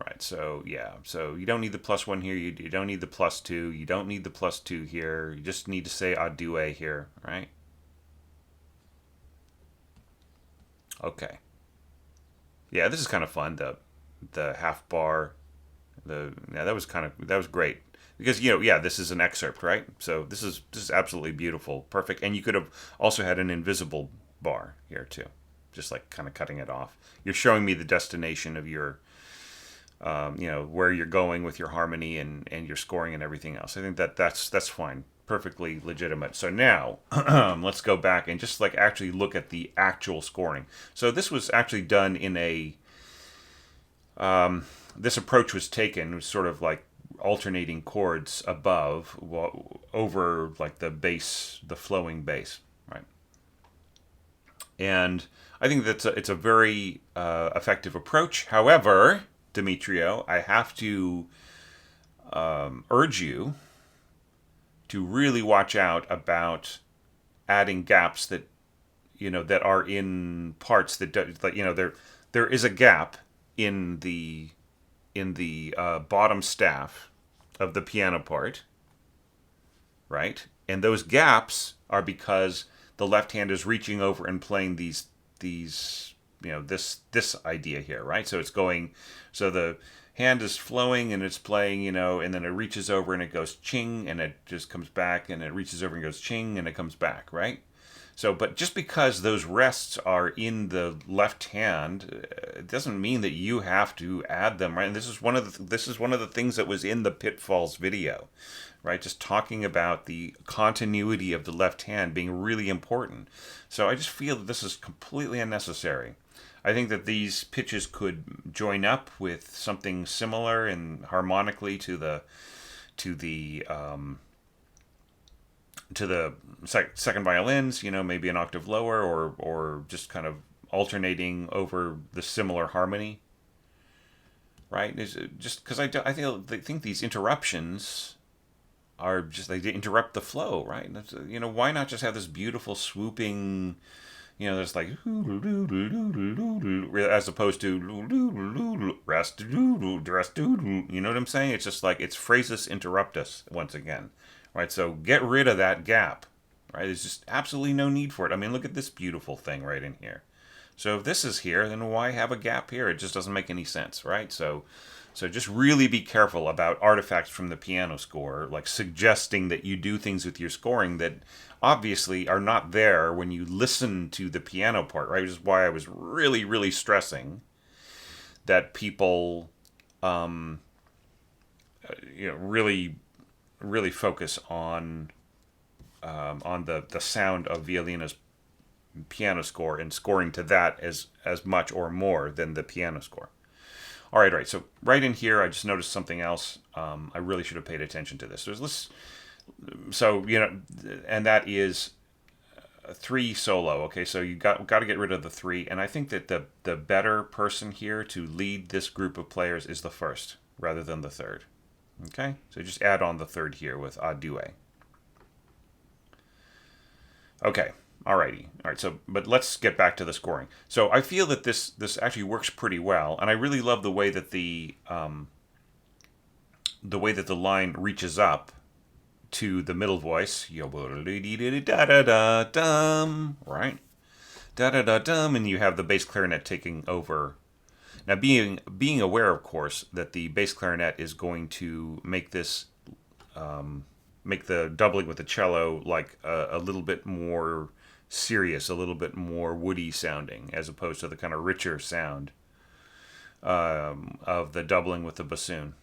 Right, so yeah, so you don't need the +1 here, you don't need the +2, you don't need the +2 here, you just need to say adue here, right? Okay. Yeah, this is kind of fun, the half bar, that was great. Because yeah, this is an excerpt, right? So this is absolutely beautiful, perfect. And you could have also had an invisible bar here too, just like kind of cutting it off. You're showing me the destination of your where you're going with your harmony and your scoring and everything else. I think that's fine, perfectly legitimate. So now let's go back and just like actually look at the actual scoring. So this was actually done in a this approach was taken, was sort of like alternating chords above over like the bass, the flowing bass, right? And I think it's a very effective approach. However, Dimitrio, I have to urge you to really watch out about adding gaps that that are in parts there is a gap in the bottom staff of the piano part, right? And those gaps are because the left hand is reaching over and playing these this idea here, right? So it's going, so the hand is flowing and it's playing, and then it reaches over and it goes ching and it just comes back, and it reaches over and goes ching and it comes back, right? So, but just because those rests are in the left hand, it doesn't mean that you have to add them, right? And this is one of the things that was in the Pitfalls video, right? Just talking about the continuity of the left hand being really important. So I just feel that this is completely unnecessary. I think that these pitches could join up with something similar and harmonically to the second violins, maybe an octave lower, or just kind of alternating over the similar harmony, right? Is just because I think these interruptions are just, they interrupt the flow, right? Why not just have this beautiful swooping, there's like as opposed to rest, you know what I'm saying? It's just like it's phrases interruptus once again. Right, so get rid of that gap. Right, there's just absolutely no need for it. I mean, look at this beautiful thing right in here. So if this is here, then why have a gap here? It just doesn't make any sense, right? So just really be careful about artifacts from the piano score, like suggesting that you do things with your scoring that obviously are not there when you listen to the piano part, right? Which is why I was really, really stressing that people, really focus on the sound of Violina's piano score and scoring to that as much or more than the piano score. All right. So right in here, I just noticed something else. I really should have paid attention to this. There's this, so and that is a 3 solo. Okay, so you got to get rid of the 3, and I think that the better person here to lead this group of players is the first rather than the third. Okay, so just add on the third here with adue. Okay, alrighty. All right, so, but let's get back to the scoring. So I feel that this actually works pretty well, and I really love the way that the line reaches up to the middle voice, right? Da-da-da-dum, and you have the bass clarinet taking over. Now, being aware, of course, that the bass clarinet is going to make this, make the doubling with the cello like a little bit more serious, a little bit more woody sounding, as opposed to the kind of richer sound of the doubling with the bassoon.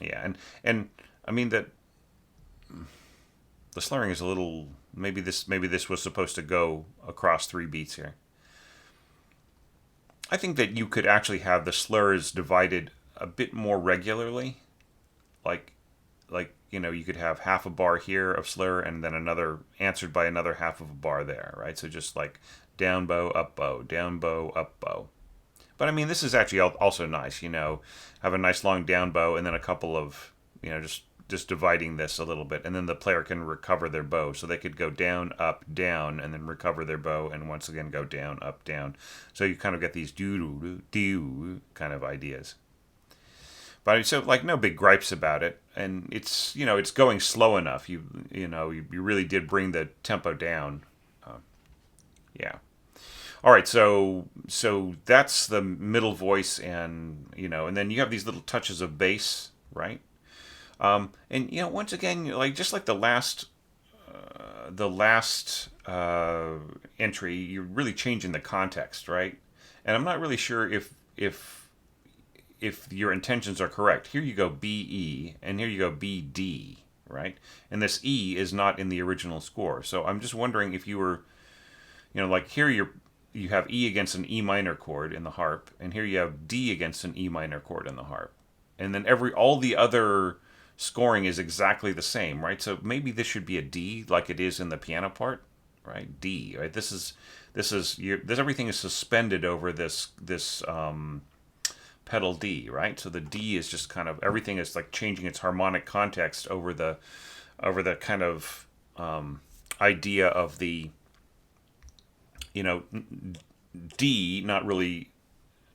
Yeah, and I mean that the slurring is a little Maybe this was supposed to go across 3 beats here. I think that you could actually have the slurs divided a bit more regularly, like you could have half a bar here of slur and then another answered by another half of a bar there, right? So just like down bow, up bow, down bow, up bow. But I mean, this is actually also nice, have a nice long down bow and then a couple of, just dividing this a little bit, and then the player can recover their bow, so they could go down, up, down, and then recover their bow, and once again go down, up, down. So you kind of get these do kind of ideas. But so like no big gripes about it, and it's going slow enough. You really did bring the tempo down. Yeah. All right, so that's the middle voice, and then you have these little touches of bass, right? And once again, like just like the last entry, you're really changing the context, right? And I'm not really sure if your intentions are correct. Here you go BE, and here you go BD, right? And this E is not in the original score. So I'm just wondering if you were, like here you have E against an E minor chord in the harp, and here you have D against an E minor chord in the harp. And then all the other scoring is exactly the same, right? So maybe this should be a D like it is in the piano part, right? D, right? This everything is suspended over this pedal D, right? So the D is just kind of everything is like changing its harmonic context over the kind of idea of the D not really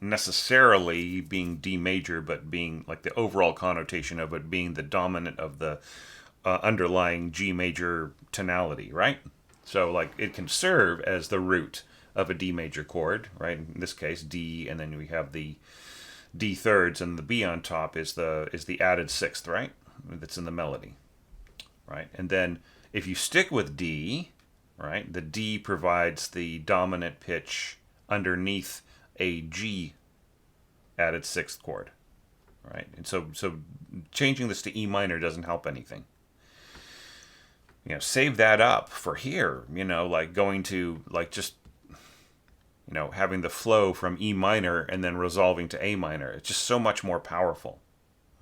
necessarily being D major, but being like the overall connotation of it being the dominant of the underlying G major tonality, right? So like it can serve as the root of a D major chord, right? In this case, D, and then we have the D thirds, and the B on top is the added sixth, right? That's in the melody, right? And then if you stick with D, right, the D provides the dominant pitch underneath a G added sixth chord, right? And so changing this to E minor doesn't help anything. Save that up for here, like going to like just having the flow from E minor and then resolving to A minor. It's just so much more powerful,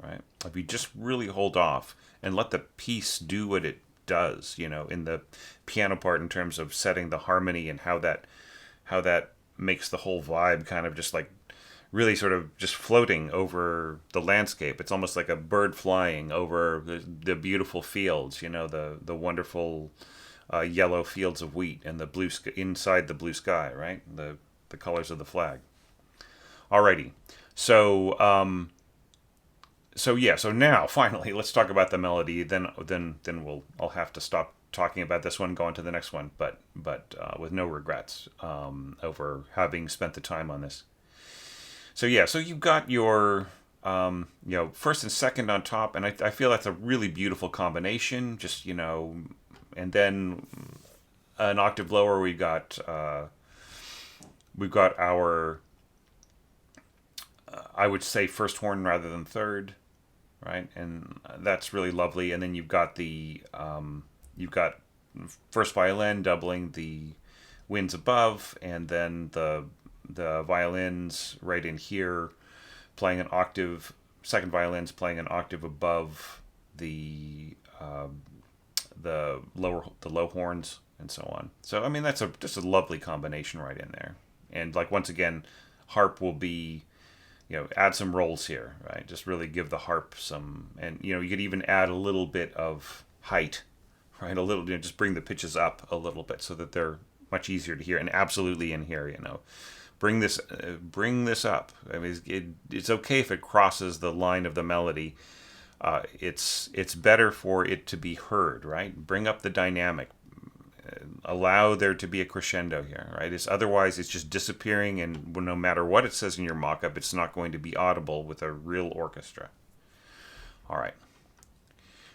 right? If you just really hold off and let the piece do what it does, in the piano part in terms of setting the harmony and how that makes the whole vibe kind of just like really sort of just floating over the landscape. It's almost like a bird flying over the beautiful fields, the wonderful yellow fields of wheat and the blue sky, inside the blue sky, right? The colors of the flag. Alrighty, so now finally let's talk about the melody. Then I'll have to stop talking about this one, go on to the next one, but with no regrets over having spent the time on this. So you've got your first and second on top, and I feel that's a really beautiful combination. Just and then an octave lower, we've got our I would say first horn rather than third, right? And that's really lovely. And then you've got first violin doubling the winds above, and then the violins right in here playing an octave. Second violin's playing an octave above the low horns and so on. So I mean that's just a lovely combination right in there. And like once again, harp will be add some rolls here, right? Just really give the harp some, and you could even add a little bit of height, right? A little, just bring the pitches up a little bit so that they're much easier to hear. And absolutely in here, bring this up. I mean, it's okay if it crosses the line of the melody. It's better for it to be heard, right? Bring up the dynamic. Allow there to be a crescendo here, right? Otherwise it's just disappearing, and no matter what it says in your mock-up, it's not going to be audible with a real orchestra. All right.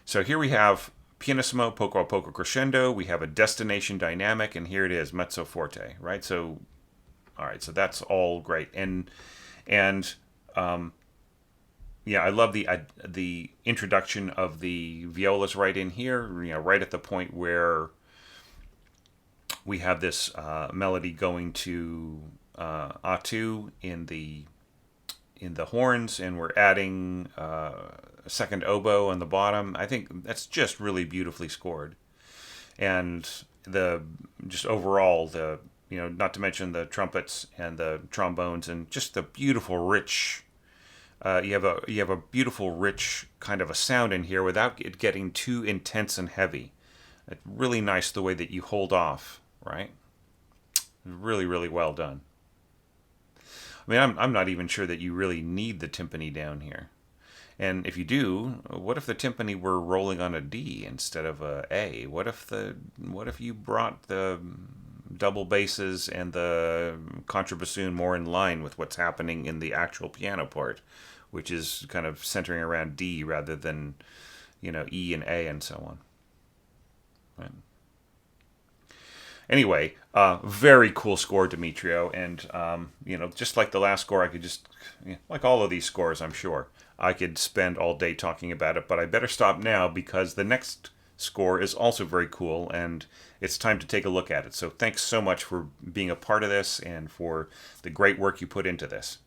So here we have pianissimo, poco a poco crescendo. We have a destination dynamic, and here it is, mezzo forte, right? So, all right, so that's all great, and I love the introduction of the violas right in here, right at the point where we have this melody going to A2 in the horns, and we're adding a second oboe on the bottom. I think that's just really beautifully scored, and the just overall the not to mention the trumpets and the trombones and just the beautiful rich. You have a beautiful rich kind of a sound in here without it getting too intense and heavy. It's really nice the way that you hold off, right? Really, really well done. I mean, I'm not even sure that you really need the timpani down here. And if you do, what if the timpani were rolling on a D instead of a A? What if you brought the double basses and the contrabassoon more in line with what's happening in the actual piano part, which is kind of centering around D rather than, E and A and so on. Right. Anyway, very cool score, Dimitrio, and just like the last score, I could just, like all of these scores, I'm sure, I could spend all day talking about it, but I better stop now because the next score is also very cool, and it's time to take a look at it. So thanks so much for being a part of this and for the great work you put into this.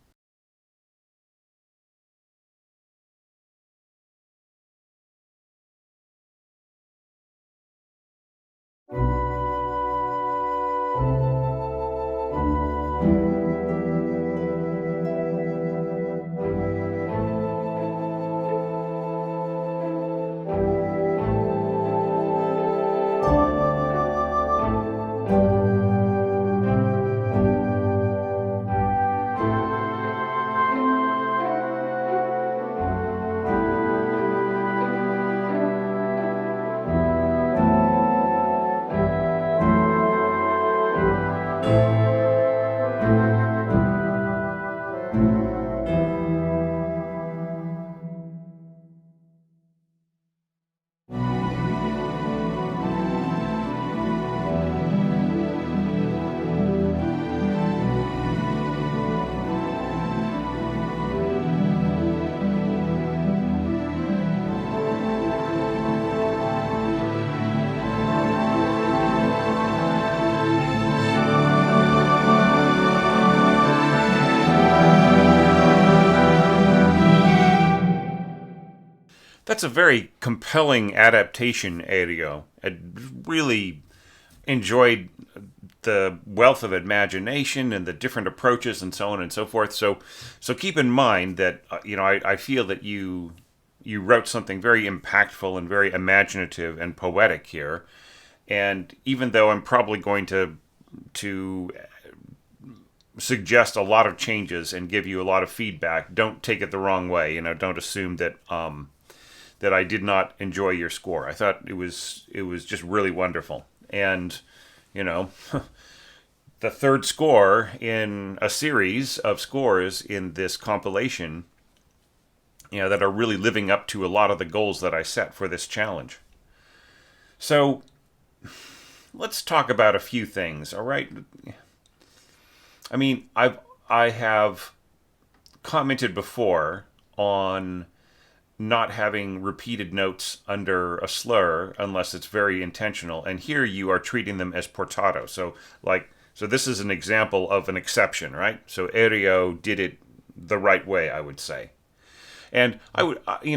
That's a very compelling adaptation, Ariel. I really enjoyed the wealth of imagination and the different approaches and so on and so forth. So keep in mind that I feel that you wrote something very impactful and very imaginative and poetic here. And even though I'm probably going to suggest a lot of changes and give you a lot of feedback, don't take it the wrong way. Don't assume that that I did not enjoy your score. I thought it was just really wonderful. And the third score in a series of scores in this compilation, that are really living up to a lot of the goals that I set for this challenge. So let's talk about a few things, all right? I mean, I have commented before on not having repeated notes under a slur unless it's very intentional, and here you are treating them as portato. So this is an example of an exception, right? So Ariel did it the right way, I would say. And I would, you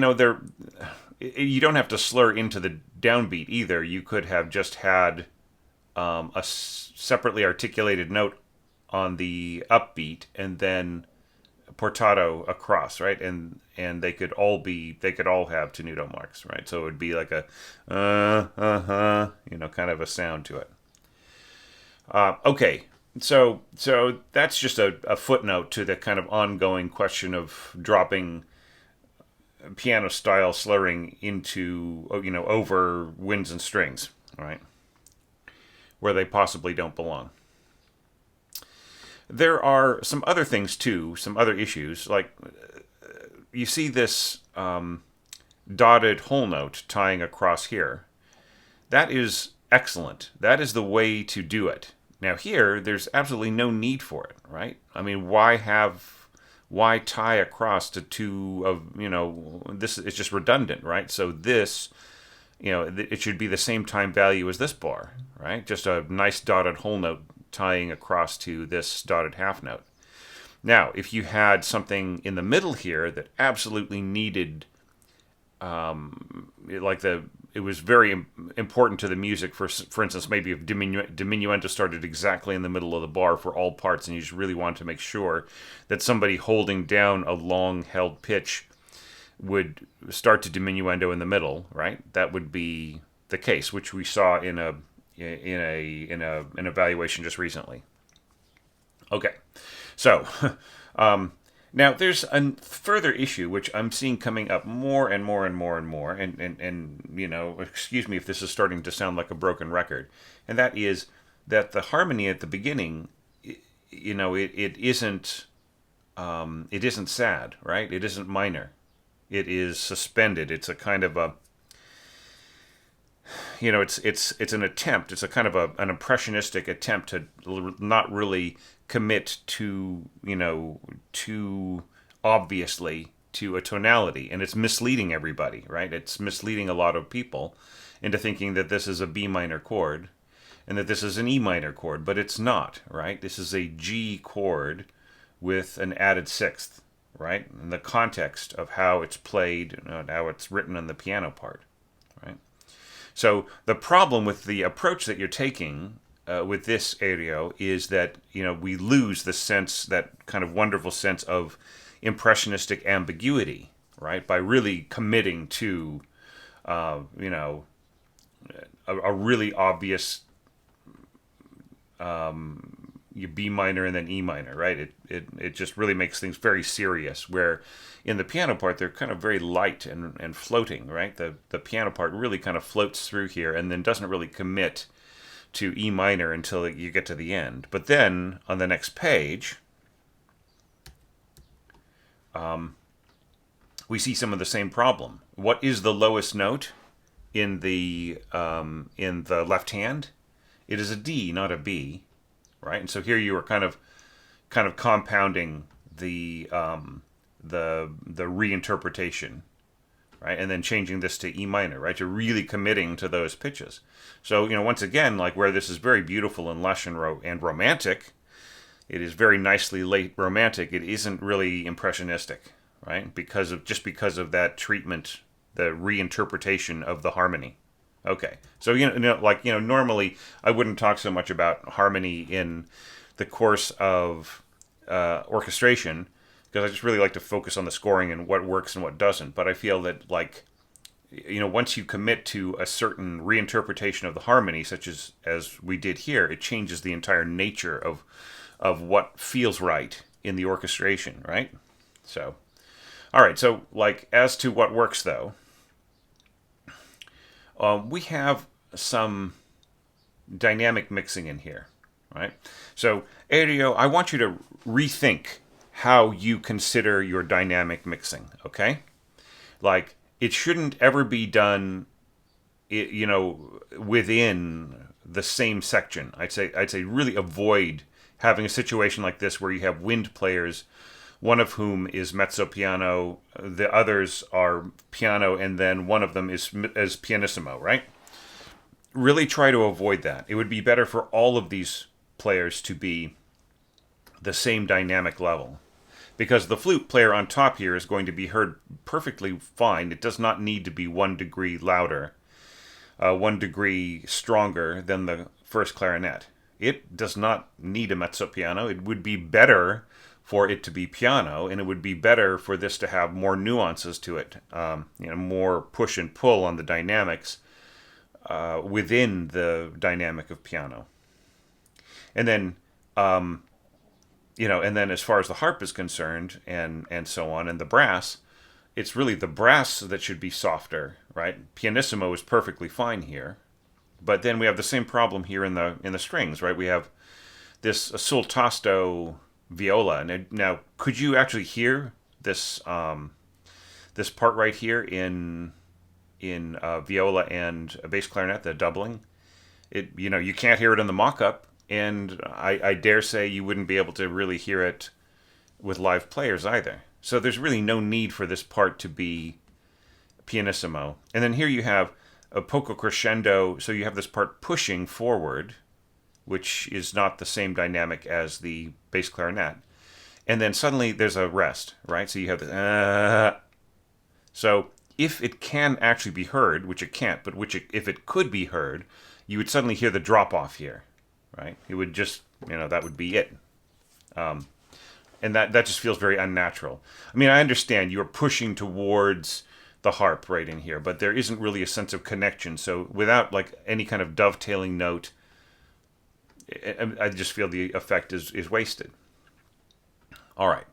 don't have to slur into the downbeat either. You could have just had a separately articulated note on the upbeat and then portato across, right? And they could all have tenuto marks, right? So it would be like a kind of a sound to it. Okay, so that's just a footnote to the kind of ongoing question of dropping piano style slurring into over winds and strings, right, where they possibly don't belong. There are some other things too, some other issues, like you see this dotted whole note tying across here. That is excellent. That is the way to do it. Now here, there's absolutely no need for it, right? I mean, why tie across to two of, this is just redundant, right? So this it should be the same time value as this bar, right? Just a nice dotted whole note tying across to this dotted half note. Now, if you had something in the middle here that absolutely needed, it was very important to the music. For instance, maybe if diminuendo started exactly in the middle of the bar for all parts, and you just really wanted to make sure that somebody holding down a long held pitch would start to diminuendo in the middle, right? That would be the case, which we saw in an evaluation just recently. Okay, so now there's a further issue which I'm seeing coming up more and more and more and more, and excuse me if this is starting to sound like a broken record, and that is that the harmony at the beginning, it isn't sad, right? It isn't minor. It is suspended. It's a kind of a, it's an attempt. It's a kind of an impressionistic attempt to not really commit to, too obviously to a tonality, and it's misleading everybody, right? It's misleading a lot of people into thinking that this is a B minor chord and that this is an E minor chord, but it's not, right? This is a G chord with an added sixth, right? In the context of how it's played, how it's written on the piano part, right? So the problem with the approach that you're taking with this Ariel is that we lose the sense, that kind of wonderful sense of impressionistic ambiguity, right? By really committing to a really obvious B minor and then E minor, right? It just really makes things very serious, where in the piano part they're kind of very light and floating, right? The piano part really kind of floats through here and then doesn't really commit to E minor until you get to the end. But then on the next page, we see some of the same problem. What is the lowest note in the left hand? It is a D, not a B, right? And so here you are kind of compounding the reinterpretation, right? And then changing this to E minor, right? You're really committing to those pitches. So, once again, like where this is very beautiful and lush and romantic, it is very nicely late romantic. It isn't really impressionistic, right? Because of that treatment, the reinterpretation of the harmony. Okay, so normally I wouldn't talk so much about harmony in the course of orchestration, because I just really like to focus on the scoring and what works and what doesn't. But I feel that once you commit to a certain reinterpretation of the harmony, such as we did here, it changes the entire nature of what feels right in the orchestration, right? So, all right. So, as to what works though. We have some dynamic mixing in here, right? So, Ariel, I want you to rethink how you consider your dynamic mixing, okay? It shouldn't ever be done, within the same section. I'd say really avoid having a situation like this where you have wind players, one of whom is mezzo piano, the others are piano, and then one of them is pianissimo, right? Really try to avoid that. It would be better for all of these players to be the same dynamic level, because the flute player on top here is going to be heard perfectly fine. It does not need to be 1 degree louder, 1 degree stronger than the first clarinet. It does not need a mezzo piano. It would be better for it to be piano, and it would be better for this to have more nuances to it, more push and pull on the dynamics within the dynamic of piano. And then, and then as far as the harp is concerned, and so on, and the brass, it's really the brass that should be softer, right? Pianissimo is perfectly fine here, but then we have the same problem here in the strings, right? We have this sul tasto viola. Now, could you actually hear this this part right here in viola and a bass clarinet, the doubling? You can't hear it in the mock-up, and I dare say you wouldn't be able to really hear it with live players either. So there's really no need for this part to be pianissimo. And then here you have a poco crescendo, so you have this part pushing forward, which is not the same dynamic as the bass clarinet. And then suddenly there's a rest, right? So you have the so if it can actually be heard, which it can't, but if it could be heard, you would suddenly hear the drop off here, right? It would just, that would be it. And that just feels very unnatural. I mean, I understand you're pushing towards the harp right in here, but there isn't really a sense of connection. So without like any kind of dovetailing note, I just feel the effect is wasted. All right.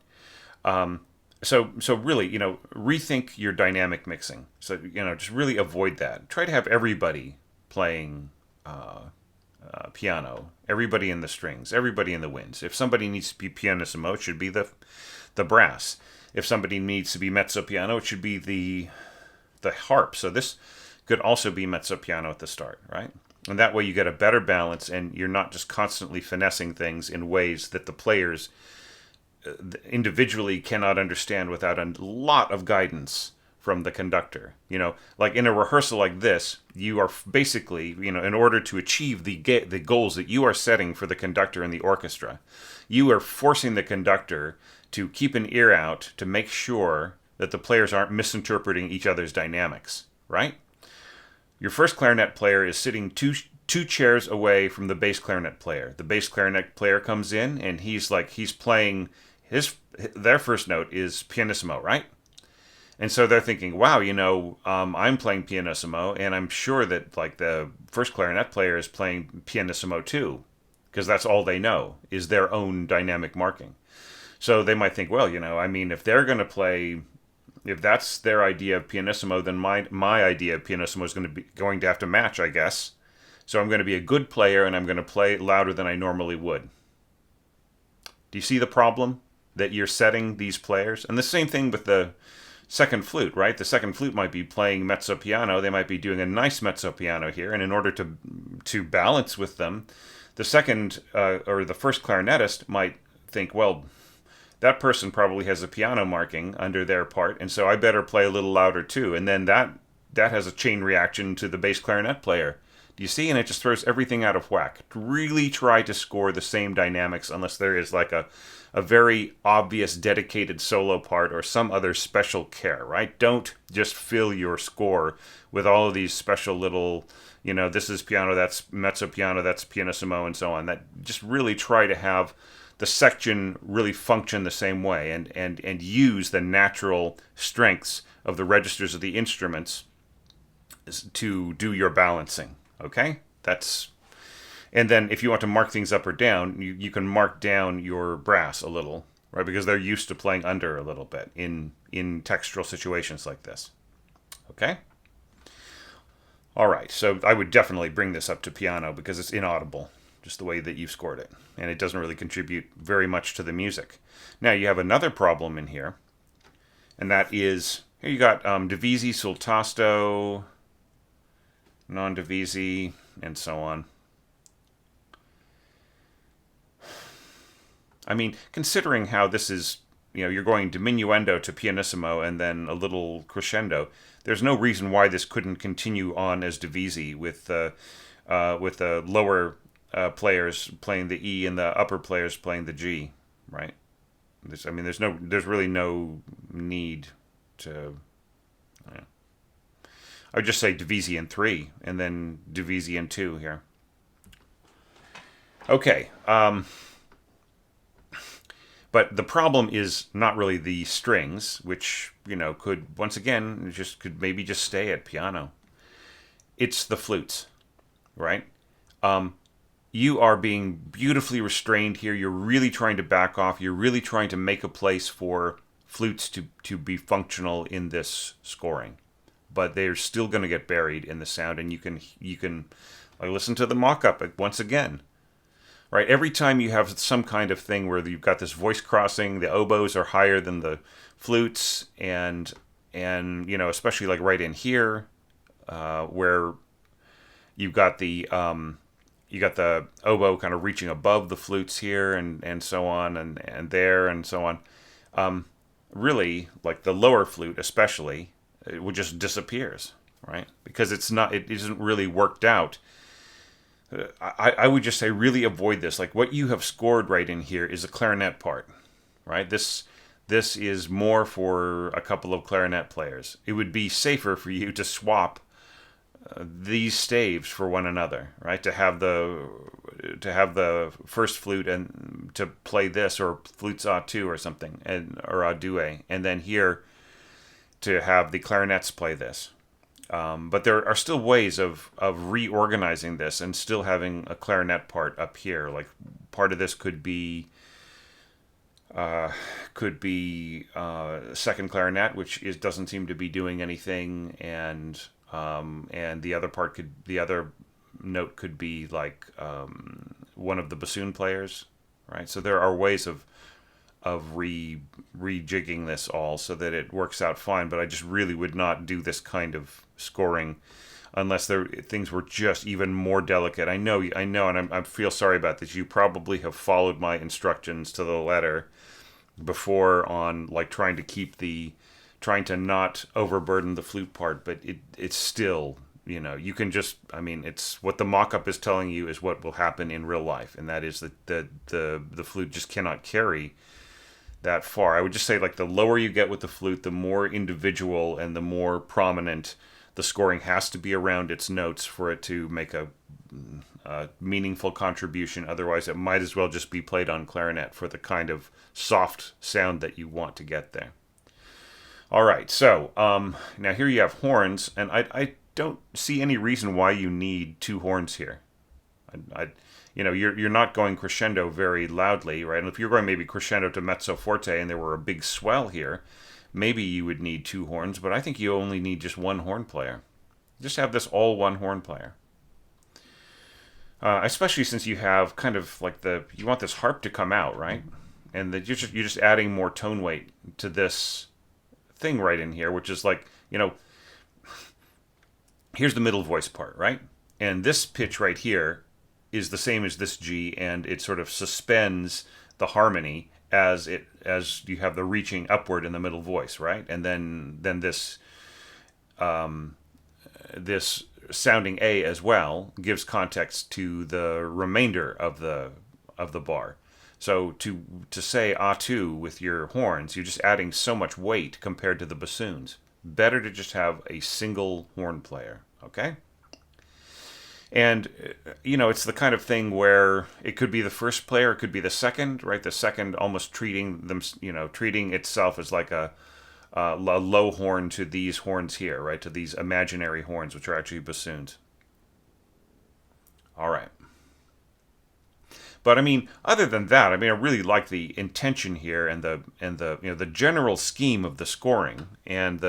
So really, rethink your dynamic mixing. So, just really avoid that. Try to have everybody playing piano, everybody in the strings, everybody in the winds. If somebody needs to be pianissimo, it should be the brass. If somebody needs to be mezzo piano, it should be the harp. So this could also be mezzo piano at the start, right? And that way you get a better balance, and you're not just constantly finessing things in ways that the players individually cannot understand without a lot of guidance from the conductor. Like in a rehearsal like this, you are basically, in order to achieve the goals that you are setting for the conductor and the orchestra, you are forcing the conductor to keep an ear out to make sure that the players aren't misinterpreting each other's dynamics, right? Your first clarinet player is sitting two chairs away from the bass clarinet player. The bass clarinet player comes in, and he's playing their first note is pianissimo, right? And so they're thinking, wow, I'm playing pianissimo, and I'm sure that like the first clarinet player is playing pianissimo too, because that's all they know is their own dynamic marking. So they might think, well, if they're going to play, if that's their idea of pianissimo, then my idea of pianissimo is going to have to match, I guess. So I'm going to be a good player, and I'm going to play louder than I normally would. Do you see the problem that you're setting these players? And the same thing with the second flute, right? The second flute might be playing mezzo piano. They might be doing a nice mezzo piano here, and in order to balance with them, the second or the first clarinetist might think, well, that person probably has a piano marking under their part, and so I better play a little louder too. And then that has a chain reaction to the bass clarinet player. Do you see? And it just throws everything out of whack. Really try to score the same dynamics unless there is like a very obvious dedicated solo part or some other special care, right? Don't just fill your score with all of these special little, this is piano, that's mezzo piano, that's pianissimo, and so on. That just really try to have the section really function the same way and use the natural strengths of the registers of the instruments to do your balancing. Okay? And then if you want to mark things up or down, you can mark down your brass a little, right? Because they're used to playing under a little bit in textural situations like this. Okay? All right, so I would definitely bring this up to piano because it's inaudible, just the way that you've scored it. And it doesn't really contribute very much to the music. Now, you have another problem in here, and that is, here you got divisi, sul tasto, non-divisi, and so on. I mean, considering how this is, you're going diminuendo to pianissimo and then a little crescendo, there's no reason why this couldn't continue on as divisi with the lower players playing the E and the upper players playing the G, right? There's really no need to. I would just say divisi in 3 and then divisi in 2 here. Okay. But the problem is not really the strings, which, could maybe just stay at piano. It's the flutes, right? You are being beautifully restrained here. You're really trying to back off. You're really trying to make a place for flutes to be functional in this scoring. But they're still going to get buried in the sound, and you can listen to the mock-up once again. Right, every time you have some kind of thing where you've got this voice crossing, the oboes are higher than the flutes, and especially like right in here, where you've got the oboe kind of reaching above the flutes here, and so on, and there, and so on. Really, like the lower flute especially, it just disappears, right? Because it isn't really worked out. I would just say really avoid this. Like what you have scored right in here is a clarinet part, right? This is more for a couple of clarinet players. It would be safer for you to swap these staves for one another, right? To have the first flute and to play this, or flutes a two or something, or a duet, and then here to have the clarinets play this. But there are still ways of reorganizing this and still having a clarinet part up here. Like part of this could be second clarinet, which doesn't seem to be doing anything, and the other note could be like one of the bassoon players, right? So there are ways of rejigging this all so that it works out fine. But I just really would not do this kind of scoring unless things were just even more delicate. I know, and I feel sorry about this. You probably have followed my instructions to the letter before on like trying to not overburden the flute part, but it's still, you can just, it's what the mock-up is telling you is what will happen in real life, and that is that the flute just cannot carry that far. I would just say, like, the lower you get with the flute, the more individual and the more prominent the scoring has to be around its notes for it to make a meaningful contribution. Otherwise, it might as well just be played on clarinet for the kind of soft sound that you want to get there. All right, so now here you have horns, and I don't see any reason why you need two horns here. You're not going crescendo very loudly, right? And if you're going maybe crescendo to mezzo forte and there were a big swell here, maybe you would need two horns, but I think you only need just one horn player. Just have this all one horn player. Especially since you have kind of like you want this harp to come out, right? And you're just adding more tone weight to this thing right in here, which is like, here's the middle voice part, right? And this pitch right here is the same as this G, and it sort of suspends the harmony as you have the reaching upward in the middle voice, right? And then this this sounding A as well gives context to the remainder of the bar. So to say A2 with your horns, you're just adding so much weight compared to the bassoons. Better to just have a single horn player, okay? And, it's the kind of thing where it could be the first player, it could be the second, right? The second almost treating itself as like a low horn to these horns here, right? To these imaginary horns, which are actually bassoons. All right. But other than that, I really like the intention here and the general scheme of the scoring, and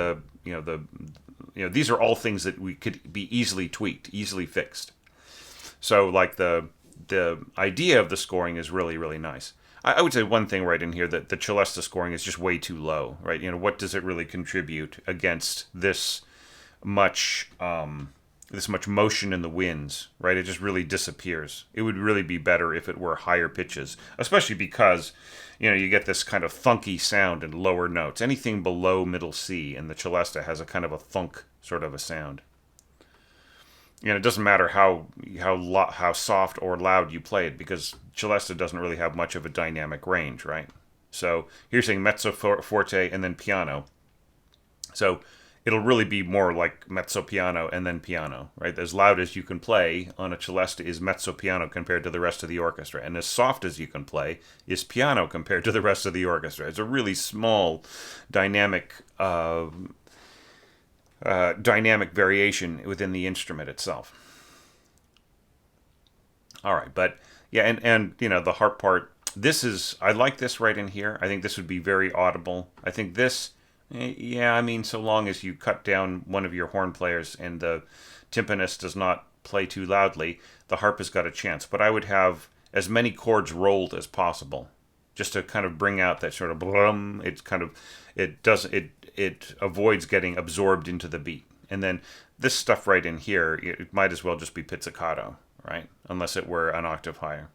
these are all things that we could be easily tweaked, easily fixed. So like the idea of the scoring is really, really nice. I would say one thing right in here, that the celesta scoring is just way too low, right? What does it really contribute against this much motion in the winds, right? It just really disappears. It would really be better if it were higher pitches, especially because, you get this kind of thunky sound in lower notes. Anything below middle C in the celesta has a kind of a thunk sort of a sound. It doesn't matter how soft or loud you play it, because celesta doesn't really have much of a dynamic range, right? So here's saying mezzo forte and then piano. So it'll really be more like mezzo piano and then piano, right? As loud as you can play on a celesta is mezzo piano compared to the rest of the orchestra, and as soft as you can play is piano compared to the rest of the orchestra. It's a really small dynamic variation within the instrument itself. All right, but yeah, and the harp part. I like this right in here. I think this would be very audible. I think this. Yeah, so long as you cut down one of your horn players and the timpanist does not play too loudly, the harp has got a chance. But I would have as many chords rolled as possible, just to kind of bring out that sort of blum. It avoids getting absorbed into the beat. And then this stuff right in here, it might as well just be pizzicato, right? Unless it were an octave higher.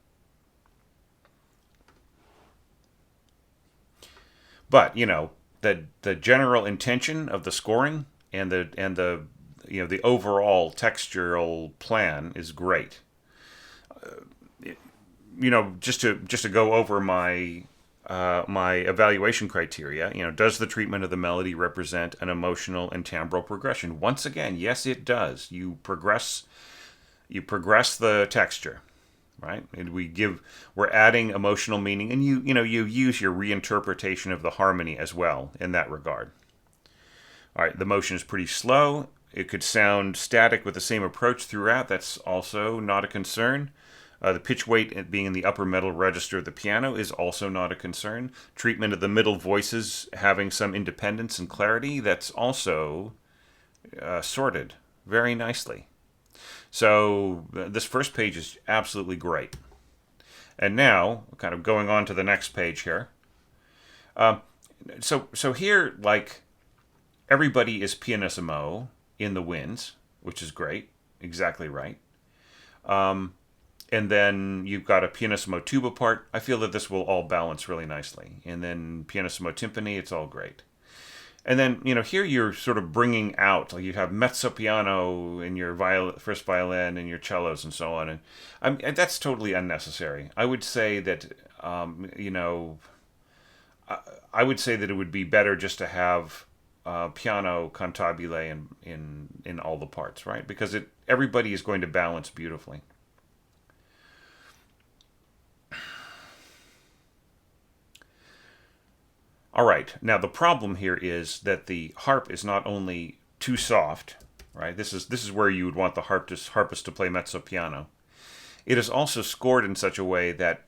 But the general intention of the scoring and the the overall textural plan is great. Just to go over my evaluation criteria, does the treatment of the melody represent an emotional and timbral progression? Once again, yes, it does. You progress the texture, right? And we're adding emotional meaning, and you use your reinterpretation of the harmony as well in that regard. All right, the motion is pretty slow. It could sound static with the same approach throughout. That's also not a concern. The pitch weight being in the upper middle register of the piano is also not a concern. Treatment of the middle voices having some independence and clarity, that's also sorted very nicely. So this first page is absolutely great. And now, kind of going on to the next page here. So here, like, everybody is pianissimo in the winds, which is great. Exactly right. And then you've got a pianissimo tuba part. I feel that this will all balance really nicely. And then pianissimo timpani, it's all great. And then, here you're sort of bringing out, like you have mezzo piano in your first violin and your cellos and so on. And that's totally unnecessary. I would say that, I would say that it would be better just to have piano cantabile in all the parts, right? Because everybody is going to balance beautifully. All right, now the problem here is that the harp is not only too soft, right? This is where you would want the harpist to play mezzo piano. It is also scored in such a way that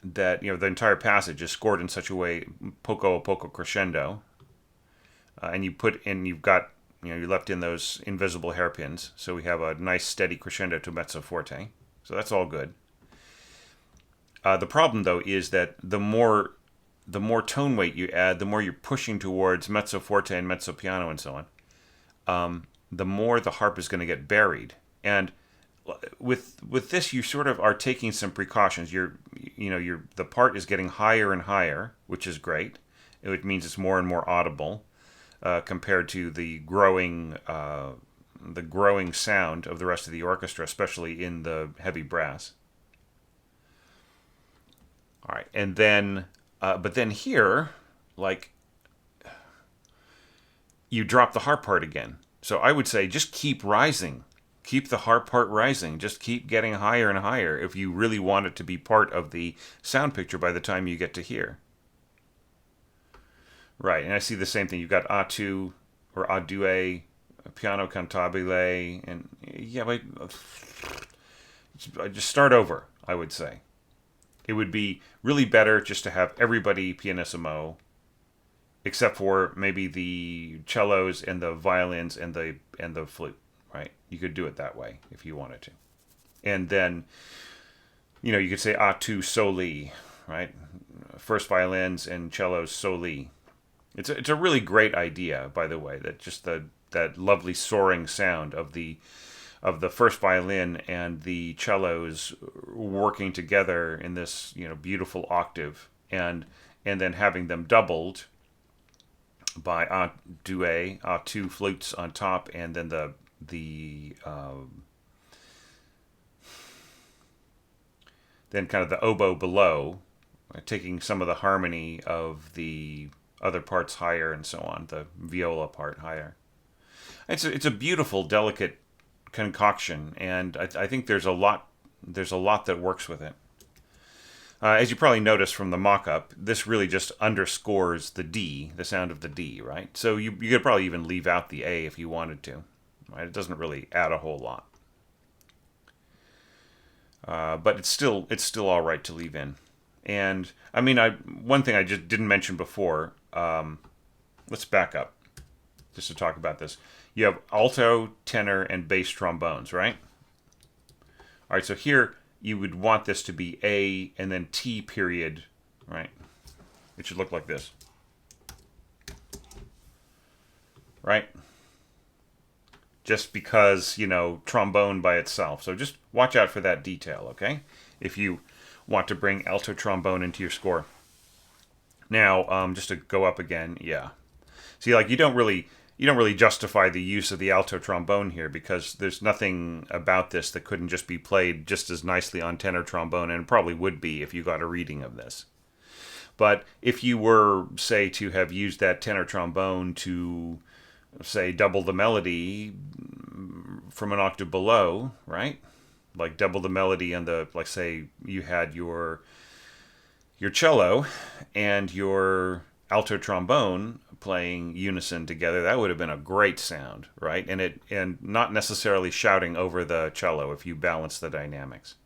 the entire passage is scored in such a way poco a poco crescendo, and you've got you left in those invisible hairpins, so we have a nice steady crescendo to mezzo forte. So that's all good. The problem though is that the more tone weight you add, the more you're pushing towards mezzo forte and mezzo piano and so on, the more the harp is going to get buried. And with this, you sort of are taking some precautions. The part is getting higher and higher, which is great. It means it's more and more audible compared to the growing sound of the rest of the orchestra, especially in the heavy brass. All right, and then. But then here, like, you drop the harp part again. So I would say just keep rising. Keep the harp part rising. Just keep getting higher and higher if you really want it to be part of the sound picture by the time you get to here. Right, and I see the same thing. You've got A2 or A2, piano cantabile, and yeah, but just start over, I would say. It would be really better just to have everybody pianissimo, except for maybe the cellos and the violins and the flute, right? You could do it that way if you wanted to. And then, you could say A2 soli, right? First violins and cellos soli. It's a really great idea, by the way, that just that lovely soaring sound of the first violin and the cellos working together in this beautiful octave, and then having them doubled by A2 flutes on top, and then then kind of the oboe below, taking some of the harmony of the other parts higher and so on, the viola part higher. It's a beautiful, delicate concoction, and I think there's a lot that works with it. As you probably noticed from the mock-up, this really just underscores the D, the sound of the D, right? So you could probably even leave out the A if you wanted to, right? It doesn't really add a whole lot, but it's still all right to leave in. And I mean, one thing I just didn't mention before. Let's back up just to talk about this. You have alto, tenor, and bass trombones, right? All right, so here you would want this to be A and then T period, right? It should look like this, right? Just because, trombone by itself. So just watch out for that detail, okay? If you want to bring alto trombone into your score. Now, just to go up again, yeah. See, like, you don't really you don't really justify the use of the alto trombone here, because there's nothing about this that couldn't just be played just as nicely on tenor trombone, and it probably would be if you got a reading of this. But if you were, say, to have used that tenor trombone to, say, double the melody from an octave below, right? Like double the melody and the, like, say you had your cello and your alto trombone playing unison together, that would have been a great sound, right? And not necessarily shouting over the cello if you balance the dynamics.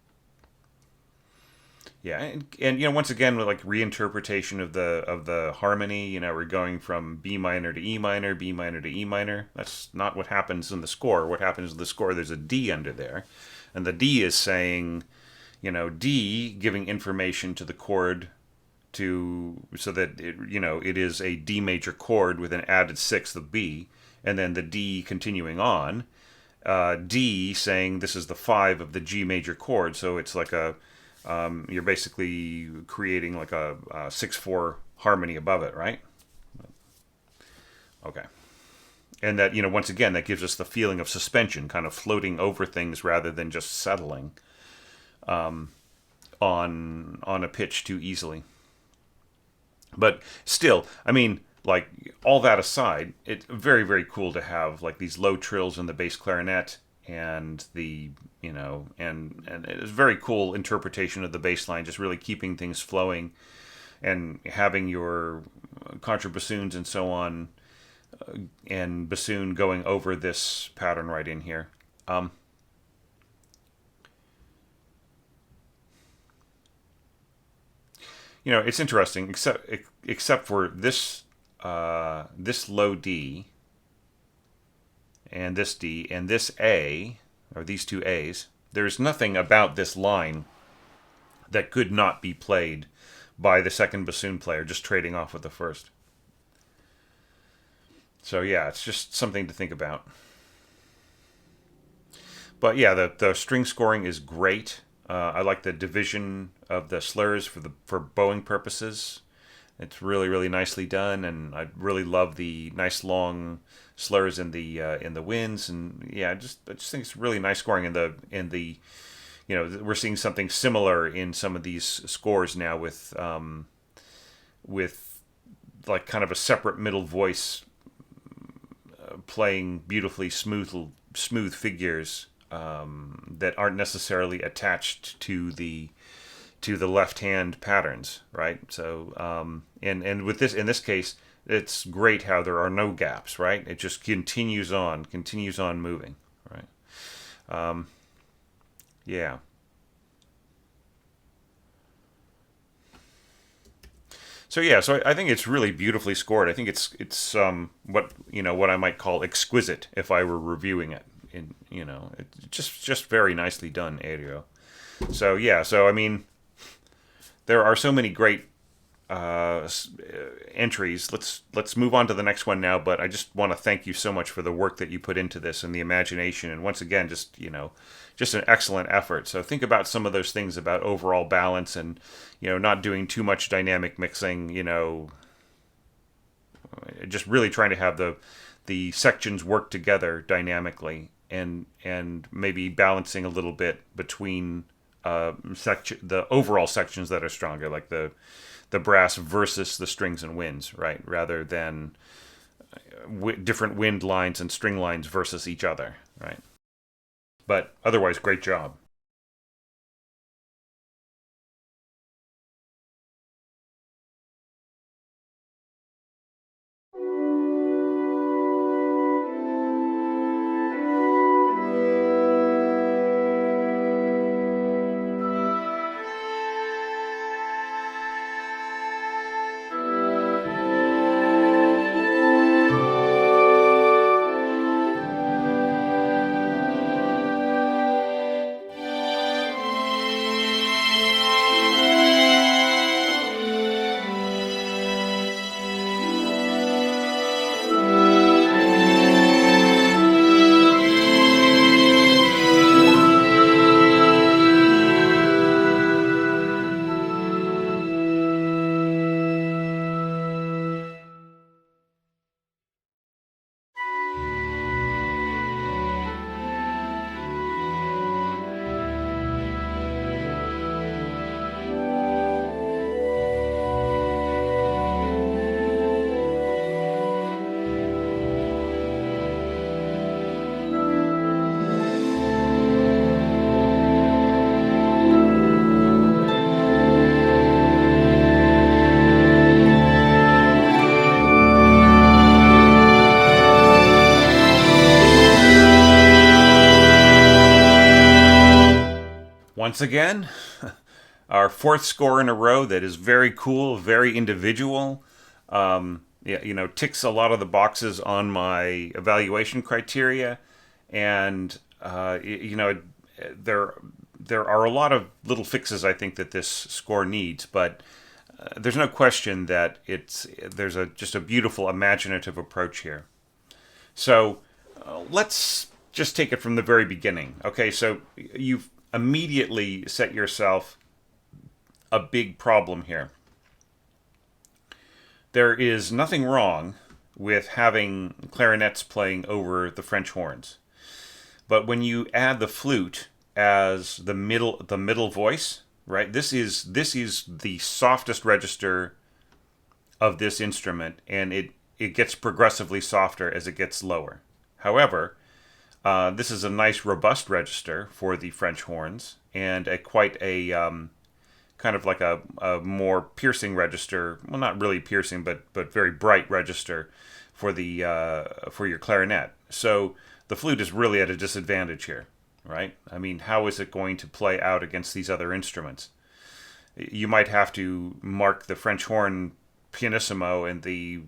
Yeah, and once again, with like reinterpretation of the harmony, we're going from B minor to E minor, B minor to E minor. That's not what happens in the score. What happens in the score? There's a D under there, and the D is saying, D giving information to the chord so that it is a D major chord with an added sixth of B, and then the D continuing on. D saying this is the 5 of the G major chord, so it's like you're basically creating like a 6/4 harmony above it, right? Okay. And that, once again, that gives us the feeling of suspension, kind of floating over things rather than just settling on a pitch too easily. But still, I mean, like, all that aside, it's very, very cool to have like these low trills in the bass clarinet, and the and it's a very cool interpretation of the bass line, just really keeping things flowing, and having your contrabassoons and so on, and bassoon going over this pattern right in here. It's interesting, except for this this low D and this D and this A, or these two A's. There's nothing about this line that could not be played by the second bassoon player, just trading off with the first. So yeah, it's just something to think about. But yeah, the string scoring is great. I like the division of the slurs for bowing purposes. It's really, really nicely done, and I really love the nice long slurs in the winds, and yeah, I just think it's really nice scoring in the we're seeing something similar in some of these scores now with like kind of a separate middle voice playing beautifully smooth figures that aren't necessarily attached to the left hand patterns, right? So and with this, in this case, it's great how there are no gaps, right? It just continues on moving, right? Yeah. So yeah, so I think it's really beautifully scored. I think it's what I might call exquisite if I were reviewing it. It's just very nicely done, Ariel. So yeah, so I mean, there are so many great entries. Let's move on to the next one now. But I just want to thank you so much for the work that you put into this and the imagination. And once again, just an excellent effort. So think about some of those things about overall balance and not doing too much dynamic mixing. Just really trying to have the sections work together dynamically, and maybe balancing a little bit between the overall sections that are stronger, like the brass versus the strings and winds, right? Rather than different wind lines and string lines versus each other, right? But otherwise, great job. once again, our fourth score in a row that is very cool, very individual. Yeah, ticks a lot of the boxes on my evaluation criteria, and there there are a lot of little fixes I think that this score needs, but there's no question that there's just a beautiful imaginative approach here. So let's just take it from the very beginning. Okay, so you've immediately set yourself a big problem here. There is nothing wrong with having clarinets playing over the French horns. But when you add the flute as the middle voice, right? This is the softest register of this instrument, and it gets progressively softer as it gets lower. However, this is a nice robust register for the French horns, and quite a kind of like a more piercing register. Well, not really piercing, but very bright register for your clarinet. So the flute is really at a disadvantage here, right? I mean, how is it going to play out against these other instruments? You might have to mark the French horn pianissimo and the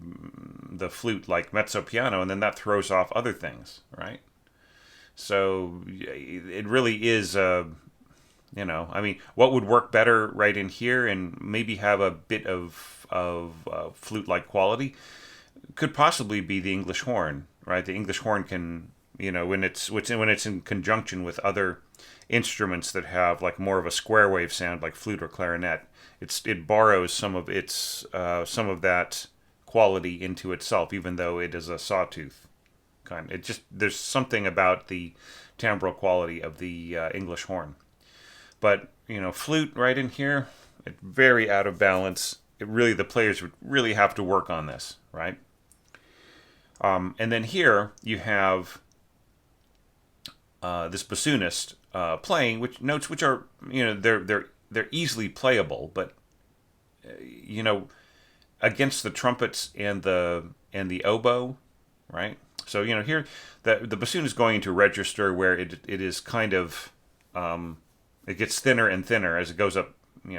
flute like mezzo piano, and then that throws off other things, right? So it really is I mean, what would work better right in here and maybe have a bit of flute-like quality could possibly be the English horn, right? The English horn can, when it's in conjunction with other instruments that have like more of a square wave sound, like flute or clarinet, it borrows some of that quality into itself, even though it is a sawtooth kind. There's something about the timbral quality of the English horn. But, flute right in here, it's very out of balance. The players would really have to work on this, right? And then here you have this bassoonist playing, notes which are, they're easily playable, but against the trumpets and the oboe, right? So here the bassoon is going into register where it is kind of it gets thinner and thinner as it goes up.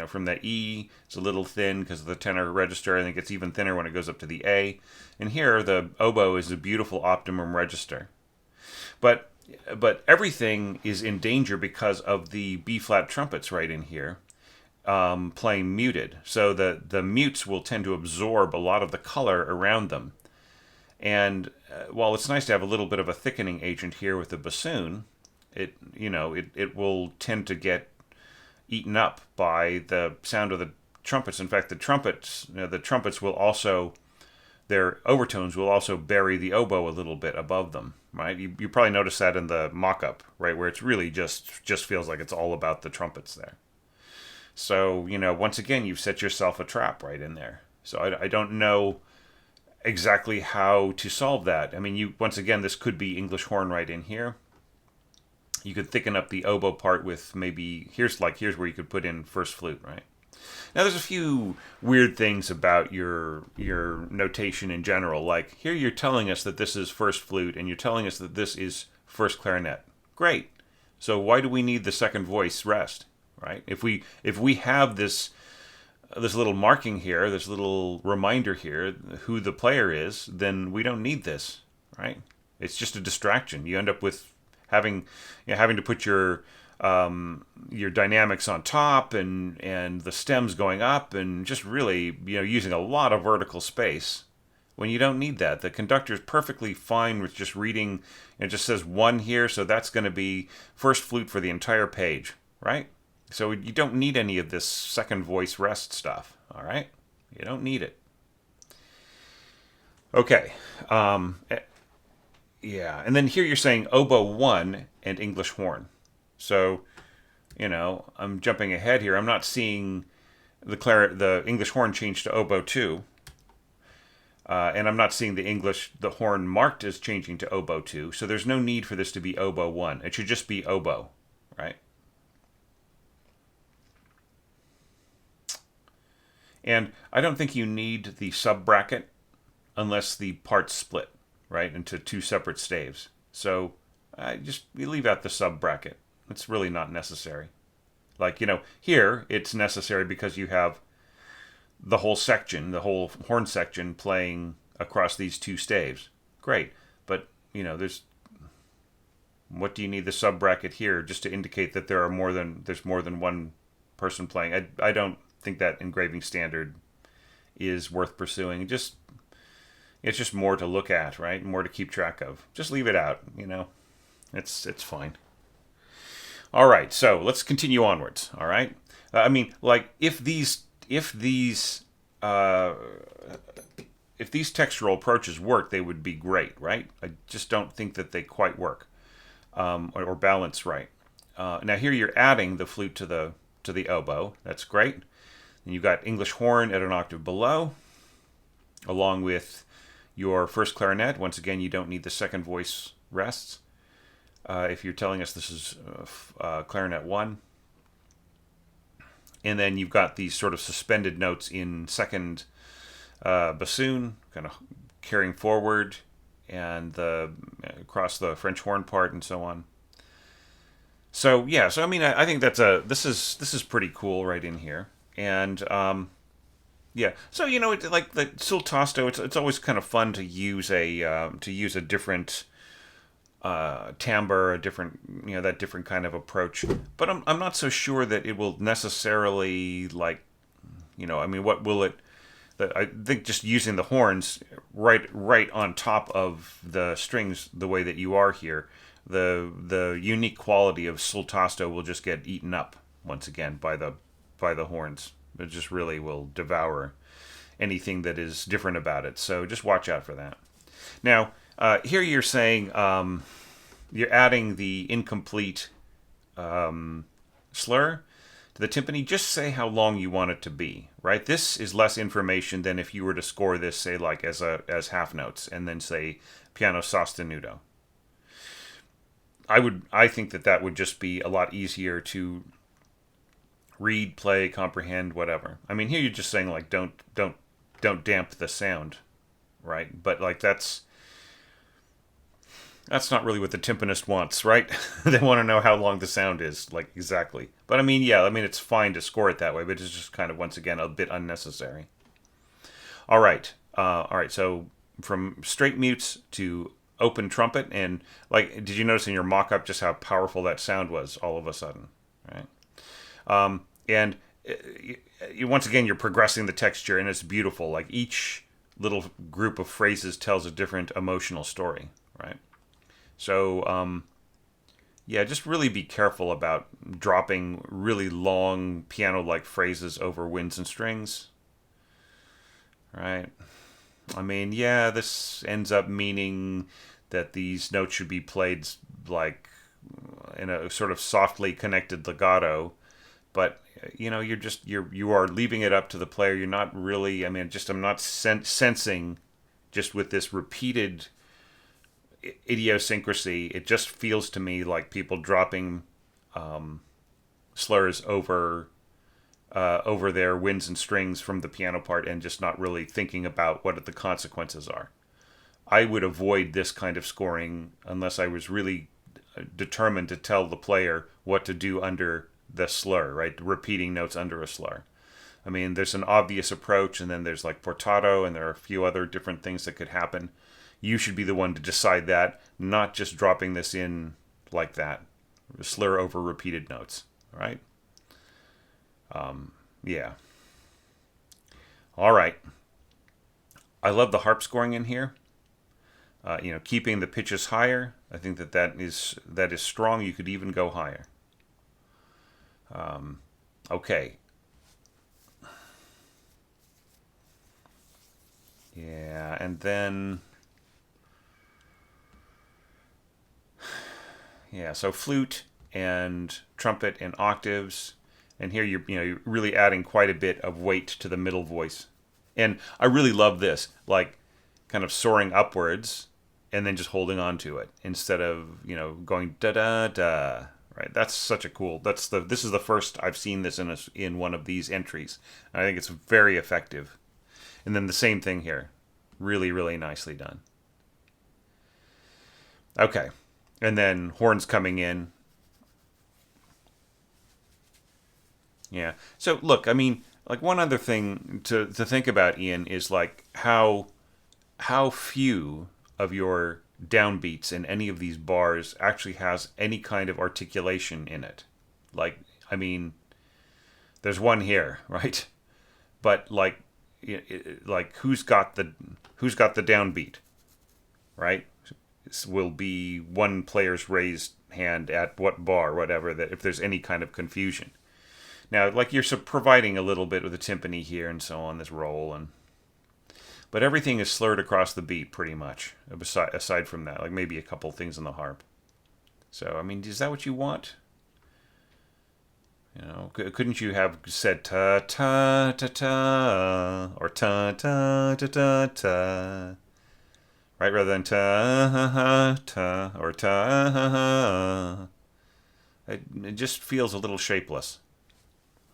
From the E, it's a little thin because of the tenor register, and it gets even thinner when it goes up to the A. And here the oboe is a beautiful optimum register, but everything is in danger because of the B flat trumpets right in here. Playing muted, so the mutes will tend to absorb a lot of the color around them. And while it's nice to have a little bit of a thickening agent here with the bassoon, it will tend to get eaten up by the sound of the trumpets. In fact, the trumpets will also, their overtones will also bury the oboe a little bit above them, right? You probably noticed that in the mock-up, right, where it's really just feels like it's all about the trumpets there. So, once again, you've set yourself a trap right in there. So I don't know exactly how to solve that. I mean, once again, this could be English horn right in here. You could thicken up the oboe part with maybe, here's where you could put in first flute, right? Now, there's a few weird things about your notation in general. Like, here you're telling us that this is first flute, and you're telling us that this is first clarinet. Great. So why do we need the second voice rest, right? If we have this little marking here, this little reminder here, who the player is, then we don't need this, right? It's just a distraction. You end up with having to put your dynamics on top and the stems going up and just really using a lot of vertical space when you don't need that. The conductor is perfectly fine with just reading. It just says 1 here, so that's going to be first flute for the entire page, right? So you don't need any of this second voice rest stuff, all right? You don't need it. Okay. Yeah, and then here you're saying oboe 1 and English horn. So, I'm jumping ahead here. I'm not seeing the English horn change to oboe 2. And I'm not seeing the horn marked as changing to oboe 2. So there's no need for this to be oboe 1. It should just be oboe, right? And I don't think you need the sub bracket unless the parts split, right, into 2 separate staves. So you leave out the sub bracket. It's really not necessary. Like, here it's necessary because you have the whole section, the whole horn section playing across these two staves. Great. But, there's what do you need the sub bracket here just to indicate that there's more than one person playing? I don't think that engraving standard is worth pursuing. It's just more to look at, right? More to keep track of. Just leave it out, It's fine. All right, so let's continue onwards. All right, if these textural approaches work, they would be great, right? I just don't think that they quite work or balance right. Now here you're adding the flute to the oboe. That's great. And you've got English horn at an octave below, along with your first clarinet. Once again, you don't need the second voice rests. If you're telling us this is clarinet 1. And then you've got these sort of suspended notes in second bassoon, kind of carrying forward, and across the French horn part, and so on. So yeah, I think this is pretty cool right in here, and yeah. So like the sul tasto, it's always kind of fun to use a different timbre, a different that different kind of approach. But I'm not so sure that it will necessarily what will it? I think just using the horns right on top of the strings the way that you are here, the unique quality of sul tasto will just get eaten up once again by the horns. It just really will devour anything that is different about it. So just watch out for that. Now, here you're saying you're adding the incomplete slur to the timpani. Just say how long you want it to be, right? This is less information than if you were to score this, say, like as half notes, and then say piano sostenuto. I think that would just be a lot easier to read, play, comprehend, whatever. Here you're just saying like don't damp the sound, right? But like that's not really what the timpanist wants, right? They want to know how long the sound is, like exactly. But it's fine to score it that way, but it's just kind of once again a bit unnecessary. All right. So from straight mutes to open trumpet, and like, did you notice in your mock-up just how powerful that sound was all of a sudden, right? And once again, you're progressing the texture, and it's beautiful. Like each little group of phrases tells a different emotional story, right? So, just really be careful about dropping really long piano-like phrases over winds and strings, right? This ends up meaning that these notes should be played like in a sort of softly connected legato, but you are leaving it up to the player. You're not really. I'm not sensing just with this repeated idiosyncrasy. It just feels to me like people dropping slurs over their winds and strings from the piano part and just not really thinking about what the consequences are. I would avoid this kind of scoring unless I was really determined to tell the player what to do under the slur, right? Repeating notes under a slur. There's an obvious approach, and then there's like portato, and there are a few other different things that could happen. You should be the one to decide that, not just dropping this in like that. Slur over repeated notes, right? Yeah. All right. I love the harp scoring in here. Keeping the pitches higher. I think that is strong. You could even go higher. Okay. Yeah, and then so flute and trumpet and octaves, and here you're really adding quite a bit of weight to the middle voice. And I really love this, like kind of soaring upwards and then just holding on to it instead of, going da da da. Right? That's such a cool. This is the first I've seen this in one of these entries. I think it's very effective. And then the same thing here. Really, really nicely done. Okay. And then horns coming in. Yeah. So look, I mean, like one other thing to think about, Ian, is like how few of your downbeats in any of these bars actually has any kind of articulation in it. Like, I mean, there's one here, right? But like who's got the downbeat, right? This will be one player's raised hand at what bar, whatever. That if there's any kind of confusion. Now, like you're providing a little bit with the timpani here and so on, this roll, but everything is slurred across the beat pretty much. Aside from that, like maybe a couple things on the harp. So, I mean, is that what you want? You know, couldn't you have said ta ta ta ta or ta ta ta ta ta, right? Rather than ta ha ha ta or ta ha ha. It just feels a little shapeless.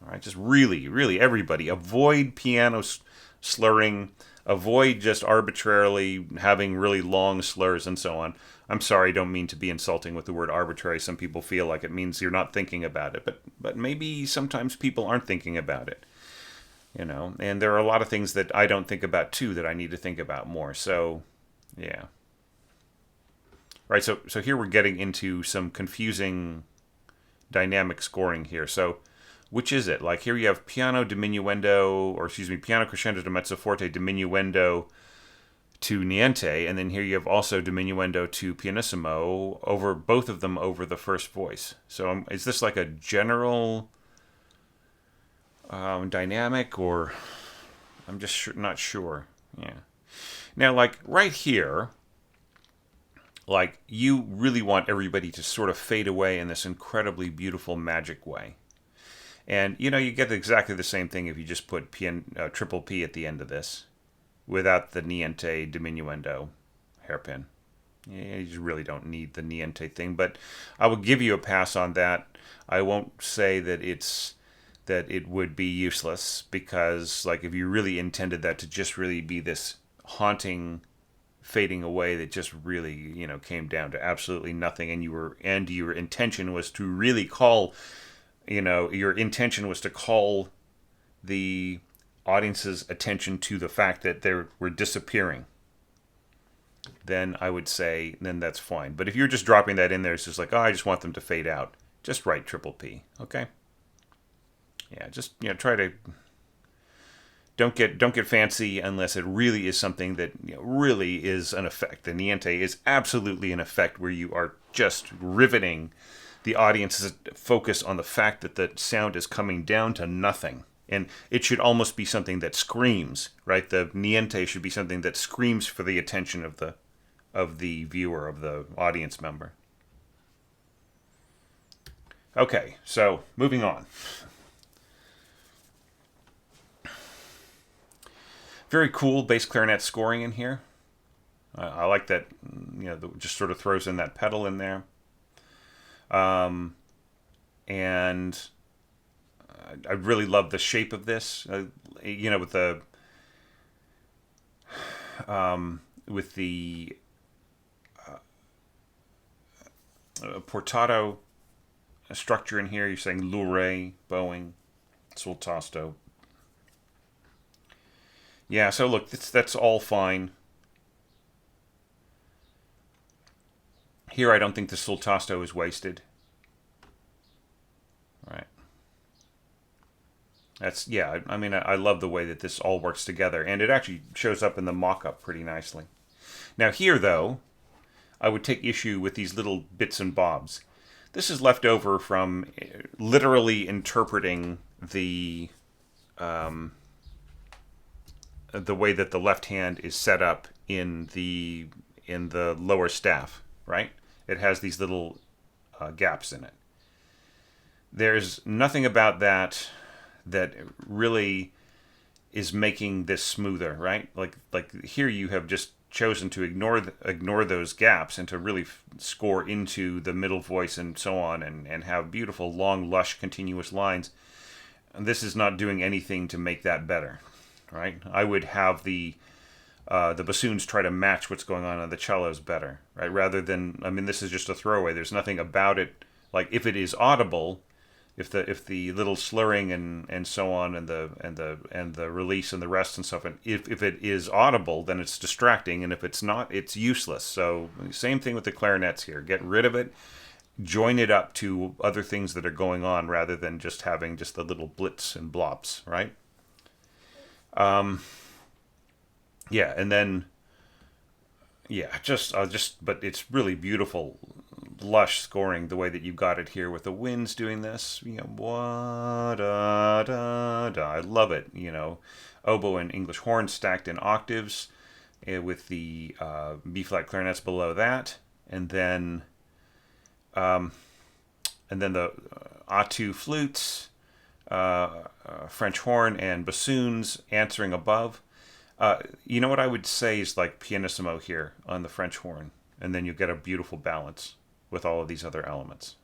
All right, just really, really, everybody avoid piano slurring. Avoid just arbitrarily having really long slurs and so on. I'm sorry, I don't mean to be insulting with the word arbitrary. Some people feel like it means you're not thinking about it, but maybe sometimes people aren't thinking about it. You know, and there are a lot of things that I don't think about too that I need to think about more. So, yeah. Right, so here we're getting into some confusing dynamic scoring here. So, which is it? Like here you have piano diminuendo, or excuse me, piano crescendo to mezzo forte diminuendo to niente, and then here you have also diminuendo to pianissimo over both of them over the first voice. So is this like a general dynamic, or I'm just not sure. Yeah. Now, like right here, like you really want everybody to sort of fade away in this incredibly beautiful magic way. And, you know, you get exactly the same thing if you just put triple P at the end of this without the niente diminuendo hairpin. Yeah, you really don't need the niente thing, but I will give you a pass on that. I won't say that it would be useless, because like if you really intended that to just really be this haunting fading away that just really, you know, came down to absolutely nothing, and your intention was to really call, you know, your intention was to call the audience's attention to the fact that they were disappearing, then I would say then that's fine. But if you're just dropping that in there, it's just like, oh, I just want them to fade out, just write triple P, okay? Yeah, just, you know, try to don't get fancy unless it really is something that, you know, really is an effect. The niente is absolutely an effect where you are just riveting the audience's focus on the fact that the sound is coming down to nothing. And it should almost be something that screams, right? The niente should be something that screams for the attention of the viewer, of the audience member. Okay, so moving on. Very cool bass clarinet scoring in here. I like that, you know, just sort of throws in that pedal in there. And I really love the shape of this. You know, with the portato structure in here. You're saying Lure, bowing, sul tasto. Yeah, so look, that's all fine. Here, I don't think the sul tasto is wasted. Right. That's, yeah, I mean, I love the way that this all works together, and it actually shows up in the mock-up pretty nicely. Now here, though, I would take issue with these little bits and bobs. This is left over from literally interpreting the way that the left hand is set up in the lower staff, right? It has these little gaps in it. There's nothing about that really is making this smoother, right? Like here you have just chosen to ignore those gaps and to really score into the middle voice and so on, and have beautiful, long, lush, continuous lines. And this is not doing anything to make that better, right? I would have the bassoons try to match what's going on the cellos better, right? Rather than, I mean, this is just a throwaway. There's nothing about it. Like, if it is audible, if the little slurring and so on and the release and the rest and stuff, and if it is audible, then it's distracting, and if it's not, it's useless. So same thing with the clarinets here. Get rid of it, join it up to other things that are going on rather than just having just the little blitz and blops, right? Yeah, and then yeah, but it's really beautiful, lush scoring the way that you got it here with the winds doing this. You know, wah, da, da, da. I love it. You know, oboe and English horn stacked in octaves, with the B flat clarinets below that, and then the A2 flutes, French horn, and bassoons answering above. You know what I would say is like pianissimo here on the French horn, and then you get a beautiful balance with all of these other elements.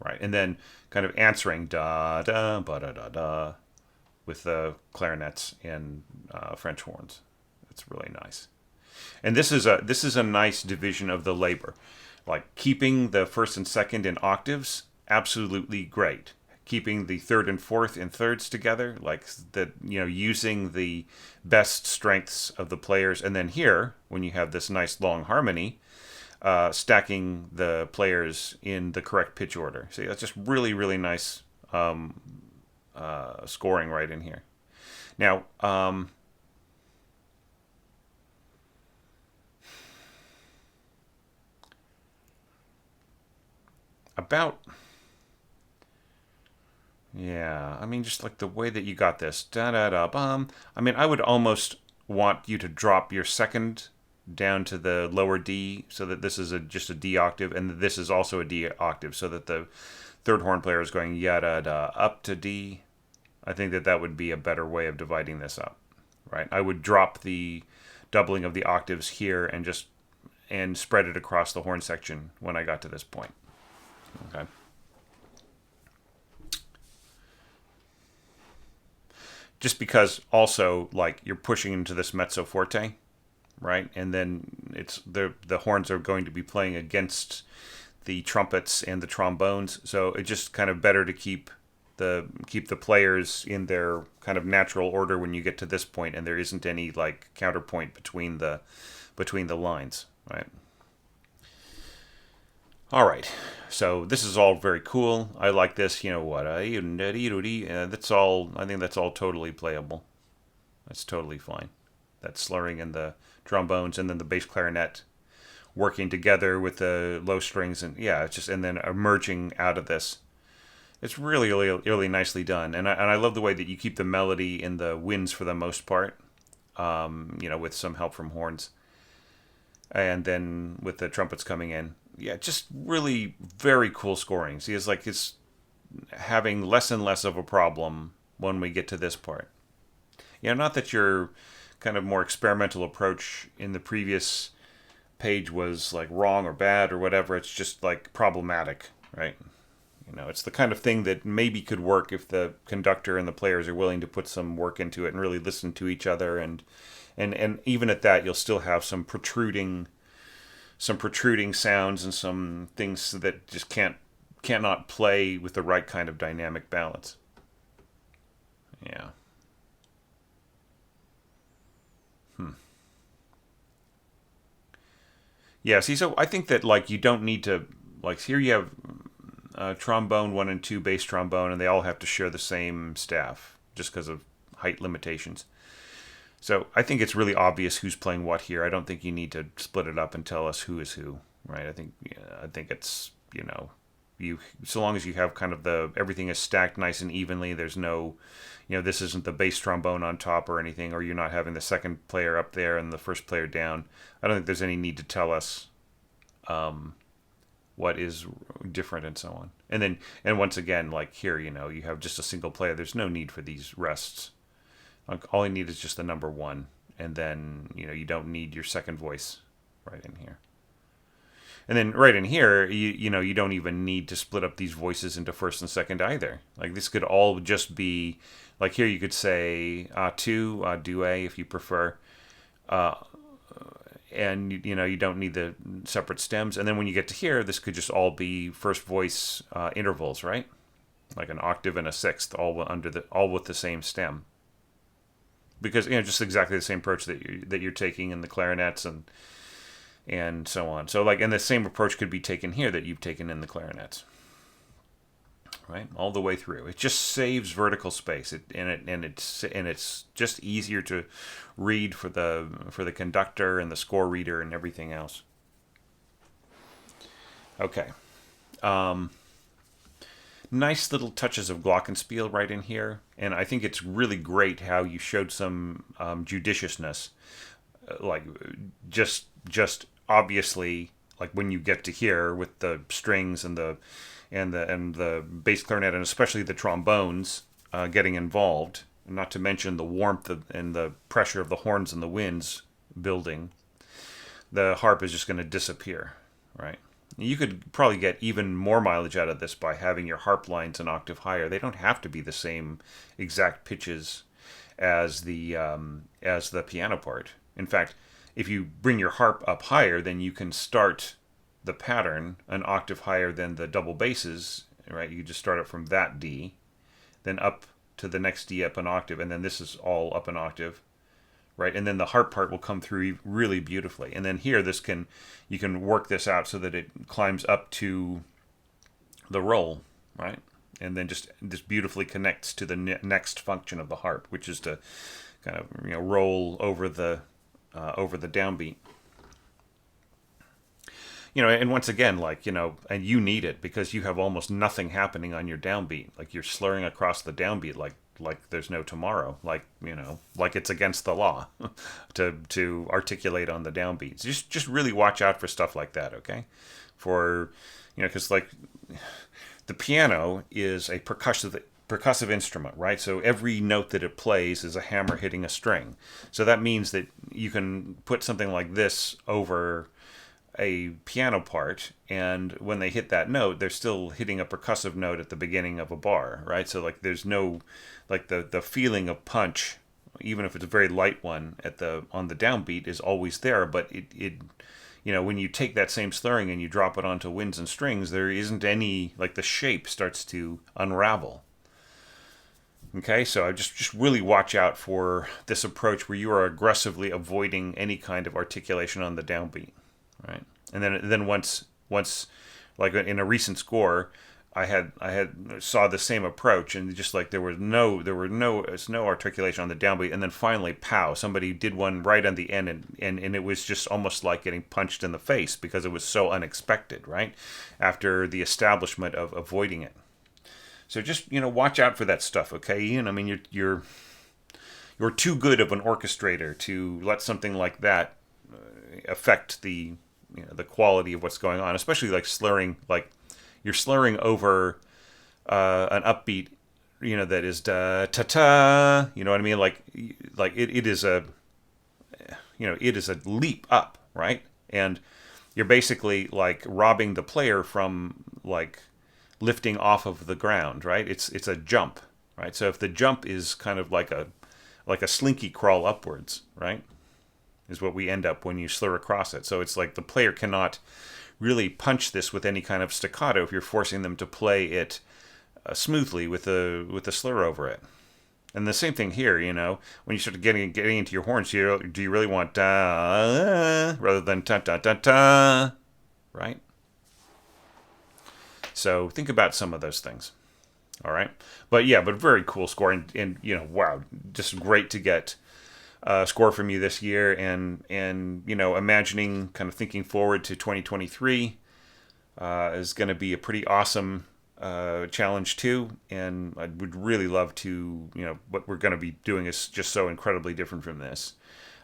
Right, and then kind of answering da da ba da da da with the clarinets and French horns. It's really nice. And this is a nice division of the labor. Like keeping the first and second in octaves, absolutely great. Keeping the third and fourth in thirds together, like the using the best strengths of the players, and then here when you have this nice long harmony, stacking the players in the correct pitch order. See, that's just really really nice scoring right in here. Now, about yeah, I mean, just like the way that you got this da da da bum. I mean, I would almost want you to drop your second down to the lower D, so that this is just a D octave, and this is also a D octave, so that the third horn player is going yada da up to D. I think that would be a better way of dividing this up, right? I would drop the doubling of the octaves here and spread it across the horn section when I got to this point. Okay. Just because also like you're pushing into this mezzo forte, right? And then it's the horns are going to be playing against the trumpets and the trombones, so it's just kind of better to keep the players in their kind of natural order when you get to this point, and there isn't any like counterpoint between the lines, right? All right, so this is all very cool. I like this. You know what? That's all. I think that's all totally playable. That's totally fine. That slurring and the trombones, and then the bass clarinet working together with the low strings, and yeah, it's just and then emerging out of this. It's really, really, really nicely done, and I love the way that you keep the melody in the winds for the most part. With some help from horns, and then with the trumpets coming in. Yeah, just really very cool scoring. See, it's having less and less of a problem when we get to this part. Not that your kind of more experimental approach in the previous page was like wrong or bad or whatever. It's just like problematic, right? It's the kind of thing that maybe could work if the conductor and the players are willing to put some work into it and really listen to each other, and even at that, you'll still have some protruding sounds and some things that just cannot play with the right kind of dynamic balance. Yeah. Yeah, see, so I think that like you don't need to like here you have trombone 1 and 2, bass trombone, and they all have to share the same staff just because of height limitations. So I think it's really obvious who's playing what here. I don't think you need to split it up and tell us who is who, right? I think it's you so long as you have kind of everything is stacked nice and evenly. There's no, this isn't the bass trombone on top or anything, or you're not having the second player up there and the first player down. I don't think there's any need to tell us what is different and so on. And once again, like here, you have just a single player. There's no need for these rests. All you need is just the number 1, and then you don't need your second voice right in here. And then right in here, you don't even need to split up these voices into first and second either. Like this could all just be like here you could say A2, A2 if you prefer, and you don't need the separate stems. And then when you get to here, this could just all be first voice intervals, right? Like an octave and a sixth, all with the same stem. Because just exactly the same approach that you're taking in the clarinets and so on. So and the same approach could be taken here that you've taken in the clarinets, right? All the way through. It just saves vertical space, and it's just easier to read for the conductor and the score reader and everything else. Okay. Nice little touches of glockenspiel right in here, and I think it's really great how you showed some judiciousness, like just obviously, like when you get to here with the strings and the bass clarinet and especially the trombones getting involved, not to mention the warmth and the pressure of the horns and the winds building, the harp is just going to disappear, right? You could probably get even more mileage out of this by having your harp lines an octave higher. They don't have to be the same exact pitches as the piano part. In fact, if you bring your harp up higher, then you can start the pattern an octave higher than the double basses, right? You just start it from that D, then up to the next D up an octave, and then this is all up an octave, right? And then the harp part will come through really beautifully. And then here, you can work this out so that it climbs up to the roll, right? And then just beautifully connects to the next function of the harp, which is to kind of roll over the downbeat. And once again, and you need it because you have almost nothing happening on your downbeat. Like you're slurring across the downbeat like there's no tomorrow. Like it's against the law to articulate on the downbeats. Just really watch out for stuff like that, okay? For because the piano is a percussive instrument, right? So every note that it plays is a hammer hitting a string. So that means that you can put something like this over a piano part, and when they hit that note, they're still hitting a percussive note at the beginning of a bar, right? So there's no the feeling of punch, even if it's a very light one on the downbeat, is always there. But it when you take that same slurring and you drop it onto winds and strings, there isn't any the shape starts to unravel. Okay, so I just really watch out for this approach where you are aggressively avoiding any kind of articulation on the downbeat. Right, and then once in a recent score, I saw the same approach, and just it's no articulation on the downbeat, and then finally, pow! Somebody did one right on the end, and it was just almost like getting punched in the face because it was so unexpected, right? After the establishment of avoiding it, so just watch out for that stuff, okay, Ian? I mean, you're too good of an orchestrator to let something like that affect the quality of what's going on, especially slurring, you're slurring over an upbeat, that is da ta ta, you know what I mean? It is a leap up, right? And you're basically robbing the player from lifting off of the ground, right? It's a jump, right? So if the jump is kind of like a slinky crawl upwards, right? Is what we end up when you slur across it. So it's the player cannot really punch this with any kind of staccato if you're forcing them to play it smoothly with a slur over it. And the same thing here, when you start getting into your horns, do you really want da rather than ta ta ta ta, right? So think about some of those things. All right, but very cool score, and wow, just great to get score from you this year, and imagining, kind of thinking forward to 2023 is going to be a pretty awesome challenge too, and I would really love to, what we're going to be doing is just so incredibly different from this,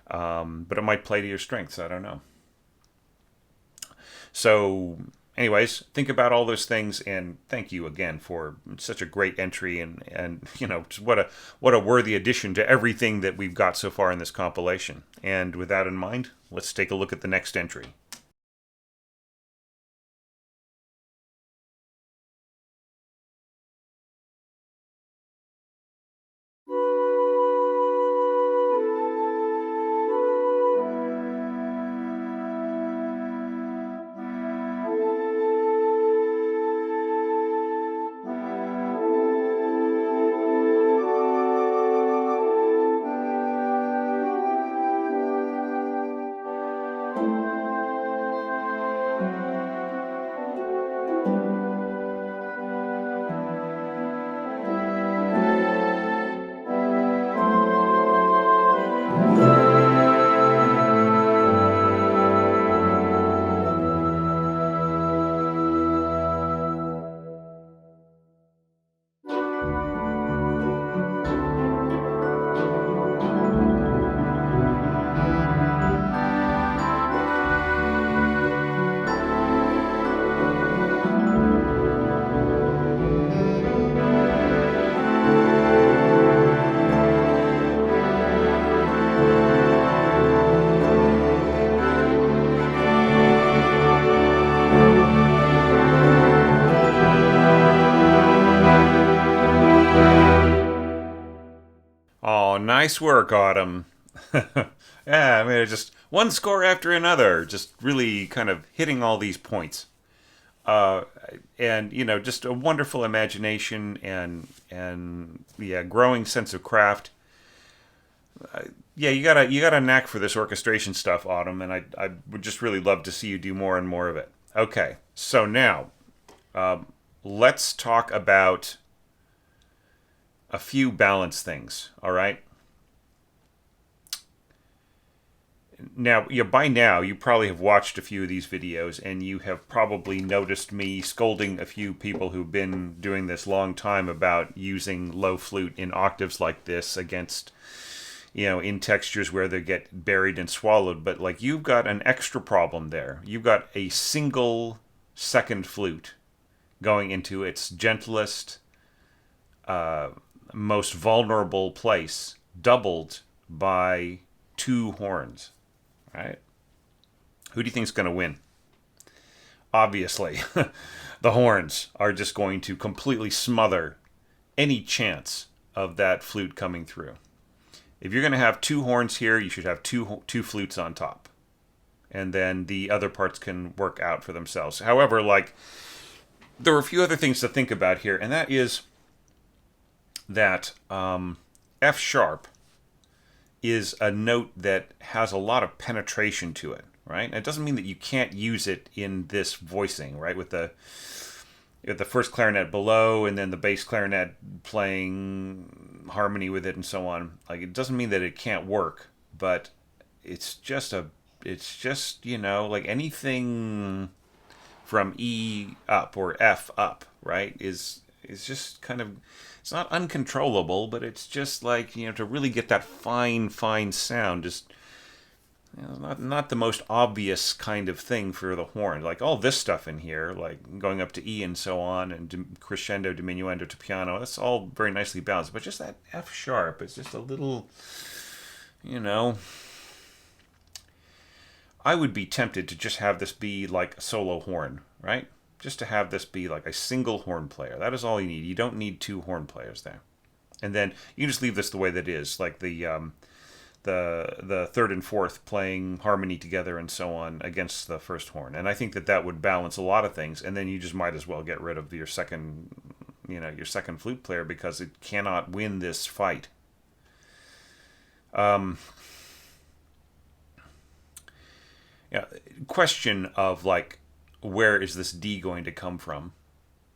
but it might play to your strengths, I don't know. So anyways, think about all those things, and thank you again for such a great entry, and what a worthy addition to everything that we've got so far in this compilation. And with that in mind, let's take a look at the next entry. Nice work, Autumn. Yeah, I mean, just one score after another, just really kind of hitting all these points. Uh, and just a wonderful imagination and yeah, growing sense of craft. Yeah, you got a knack for this orchestration stuff, Autumn, and I would just really love to see you do more and more of it. Okay, so now let's talk about a few balance things. All right. Now, by now, you probably have watched a few of these videos, and you have probably noticed me scolding a few people who've been doing this long time about using low flute in octaves like this against, in textures where they get buried and swallowed. But like, you've got an extra problem there. You've got a single second flute going into its gentlest, most vulnerable place, doubled by two horns. Right? Who do you think is going to win? Obviously, the horns are just going to completely smother any chance of that flute coming through. If you're going to have two horns here, you should have two flutes on top. And then the other parts can work out for themselves. However, there are a few other things to think about here, and that is that F sharp is a note that has a lot of penetration to it, right? And it doesn't mean that you can't use it in this voicing, right? With the first clarinet below and then the bass clarinet playing harmony with it and so on. Like, it doesn't mean that it can't work, but it's just like anything from E up or F up, right? Is just kind of, it's not uncontrollable, but it's just like, to really get that fine sound, just not the most obvious kind of thing for the horn. Like all this stuff in here, like going up to E and so on, and crescendo, diminuendo to piano, that's all very nicely balanced. But just that F sharp, it's just a little, I would be tempted to just have this be like a solo horn, right? Just to have this be like a single horn player. That is all you need. You don't need two horn players there. And then you just leave this the way that it is, like the third and fourth playing harmony together and so on against the first horn. And I think that would balance a lot of things. And then you just might as well get rid of your second flute player, because it cannot win this fight. Question of like, where is this D going to come from,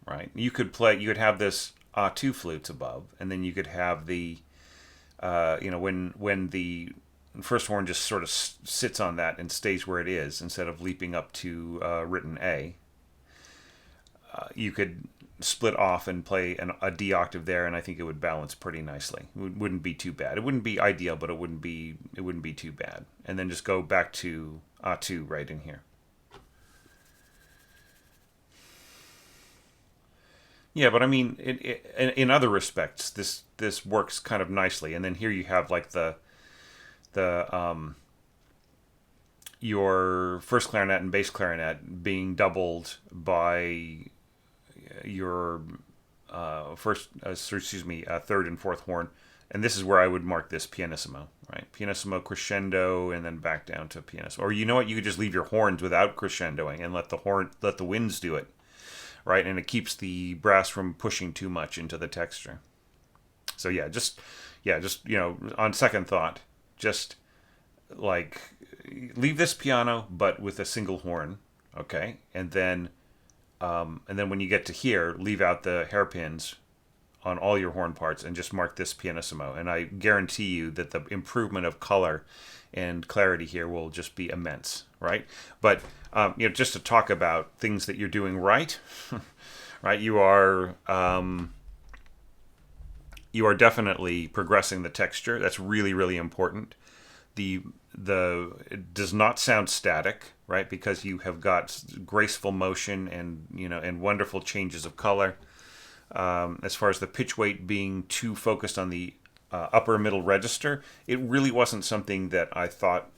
right? You could have this two flutes above, and then you could have the, when the first horn just sort of sits on that and stays where it is instead of leaping up to written A. You could split off and play a D octave there, and I think it would balance pretty nicely. It wouldn't be too bad. It wouldn't be ideal, but it wouldn't be too bad. And then just go back to A2 right in here. Yeah, but I mean, in other respects, this works kind of nicely. And then here you have like your first clarinet and bass clarinet being doubled by your third and fourth horn. And this is where I would mark this pianissimo, right? Pianissimo, crescendo, and then back down to pianissimo. Or you know what? You could just leave your horns without crescendoing and let the winds do it. Right, and it keeps the brass from pushing too much into the texture. So just on second thought, just like leave this piano, but with a single horn, okay, and then when you get to here, leave out the hairpins on all your horn parts and just mark this pianissimo. And I guarantee you that the improvement of color and clarity here will just be immense, right? But just to talk about things that you're doing right, right? You are definitely progressing the texture. That's really, really important. It does not sound static, right? Because you have got graceful motion and wonderful changes of color. As far as the pitch weight being too focused on the upper middle register, it really wasn't something that I thought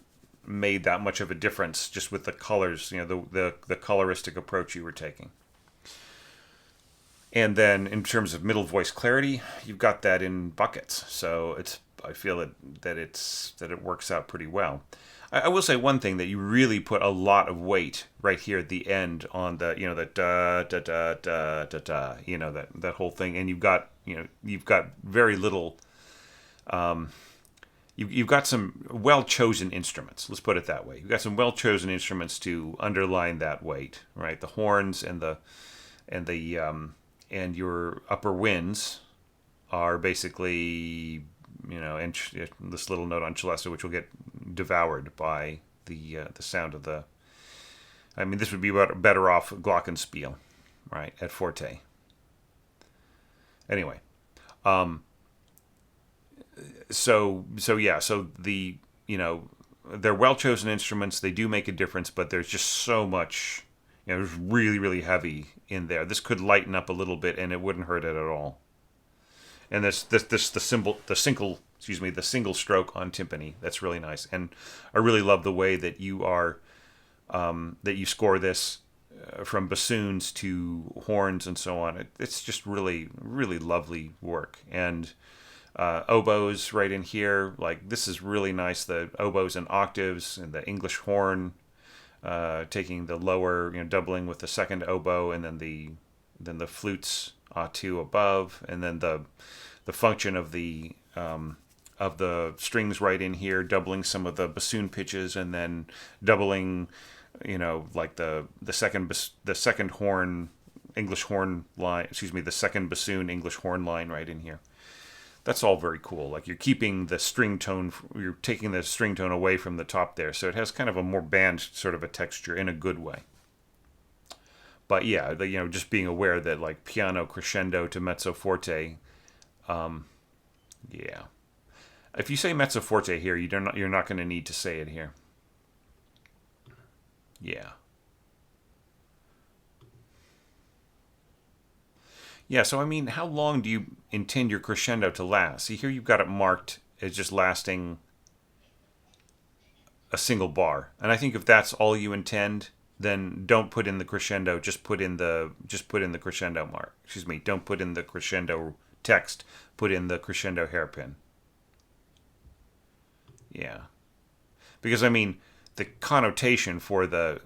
made that much of a difference, just with the colors, the coloristic approach you were taking. And then in terms of middle voice clarity, you've got that in buckets. So it's I feel that it works out pretty well. I will say one thing, that you really put a lot of weight right here at the end on the the da da da da da da, that whole thing, and you've got very little. You've got some well chosen instruments. Let's put it that way. You've got some well chosen instruments to underline that weight, right? The horns and and your upper winds are basically, and this little note on celesta, which will get devoured by the sound of the. I mean, this would be better off glockenspiel, right, at forte. Anyway, so the they're well chosen instruments. They do make a difference, but there's just so much. It's really really heavy in there. This could lighten up a little bit, and it wouldn't hurt it at all. And the single stroke on timpani. That's really nice, and I really love the way that you score this from bassoons to horns and so on. It's just really really lovely work, and oboes right in here. Like, this is really nice. The oboes and octaves, and the English horn taking the lower, doubling with the second oboe, and then the flutes two above, and then the function of the strings right in here, doubling some of the bassoon pitches, and then doubling, like the second horn English horn line. Excuse me, the second bassoon English horn line right in here. That's all very cool. Like, you're keeping the string tone, you're taking the string tone away from the top there, so it has kind of a more band sort of a texture in a good way. But yeah, just being aware that, like, piano crescendo to mezzo forte, yeah. If you say mezzo forte here, you're not going to need to say it here. Yeah. Yeah, so I mean, how long do you intend your crescendo to last? See, here you've got it marked as just lasting a single bar. And I think if that's all you intend, then don't put in the crescendo, just put in the crescendo mark. Excuse me, don't put in the crescendo text, put in the crescendo hairpin. Yeah. Because I mean, the connotation for the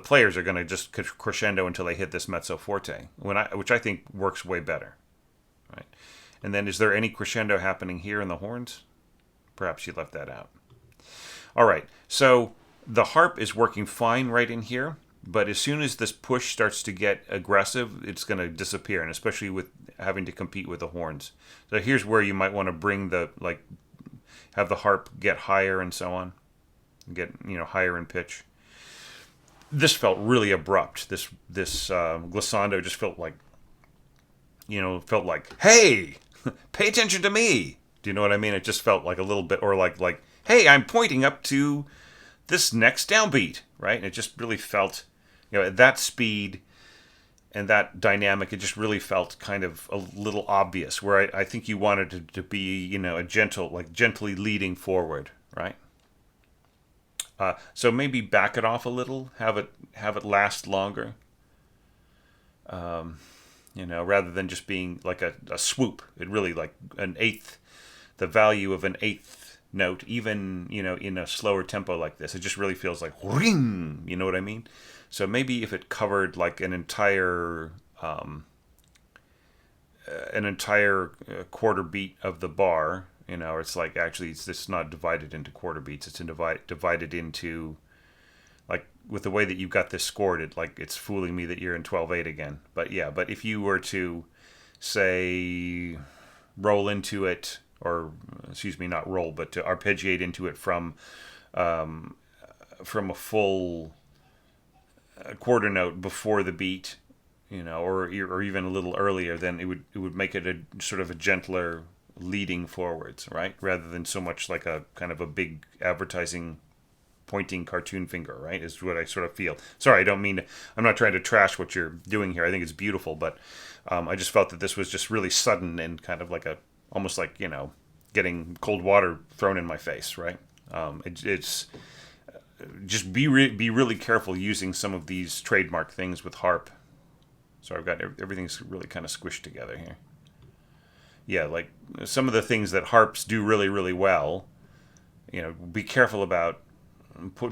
players are going to just crescendo until they hit this mezzo forte, which I think works way better, right? And then, is there any crescendo happening here in the horns? Perhaps you left that out. All right, so the harp is working fine right in here, but as soon as this push starts to get aggressive, it's going to disappear, and especially with having to compete with the horns. So here's where you might want to have the harp get higher and so on, get higher in pitch. This felt really abrupt. This glissando just felt like, hey, pay attention to me. Do you know what I mean? It just felt like a little bit, or like, hey, I'm pointing up to this next downbeat, right? And it just really felt, at that speed and that dynamic, it just really felt kind of a little obvious. Where I think you wanted it to be, a gently leading forward, right? So maybe back it off a little, have it last longer, rather than just being like a swoop. It really, like an eighth, the value of an eighth note, even in a slower tempo like this, it just really feels like ring. You know what I mean? So maybe if it covered like an entire quarter beat of the bar. It's like, actually, it's not divided into quarter beats. It's divided into, like, with the way that you've got this scored, it's fooling me that you're in 12/8 again. But yeah, but if you were to, say, roll into it, or excuse me, not roll, but to arpeggiate into it from a full quarter note before the beat, or even a little earlier, then it would make it a sort of a gentler leading forwards, right? Rather than so much like a kind of a big advertising pointing cartoon finger, right? Is what I sort of feel. Sorry, I'm not trying to trash what you're doing here. I think it's beautiful, but I just felt that this was just really sudden and kind of like almost like, getting cold water thrown in my face, right? It's just be really careful using some of these trademark things with harp. So I've got everything's really kind of squished together here. yeah, like some of the things that harps do really, really well, be careful about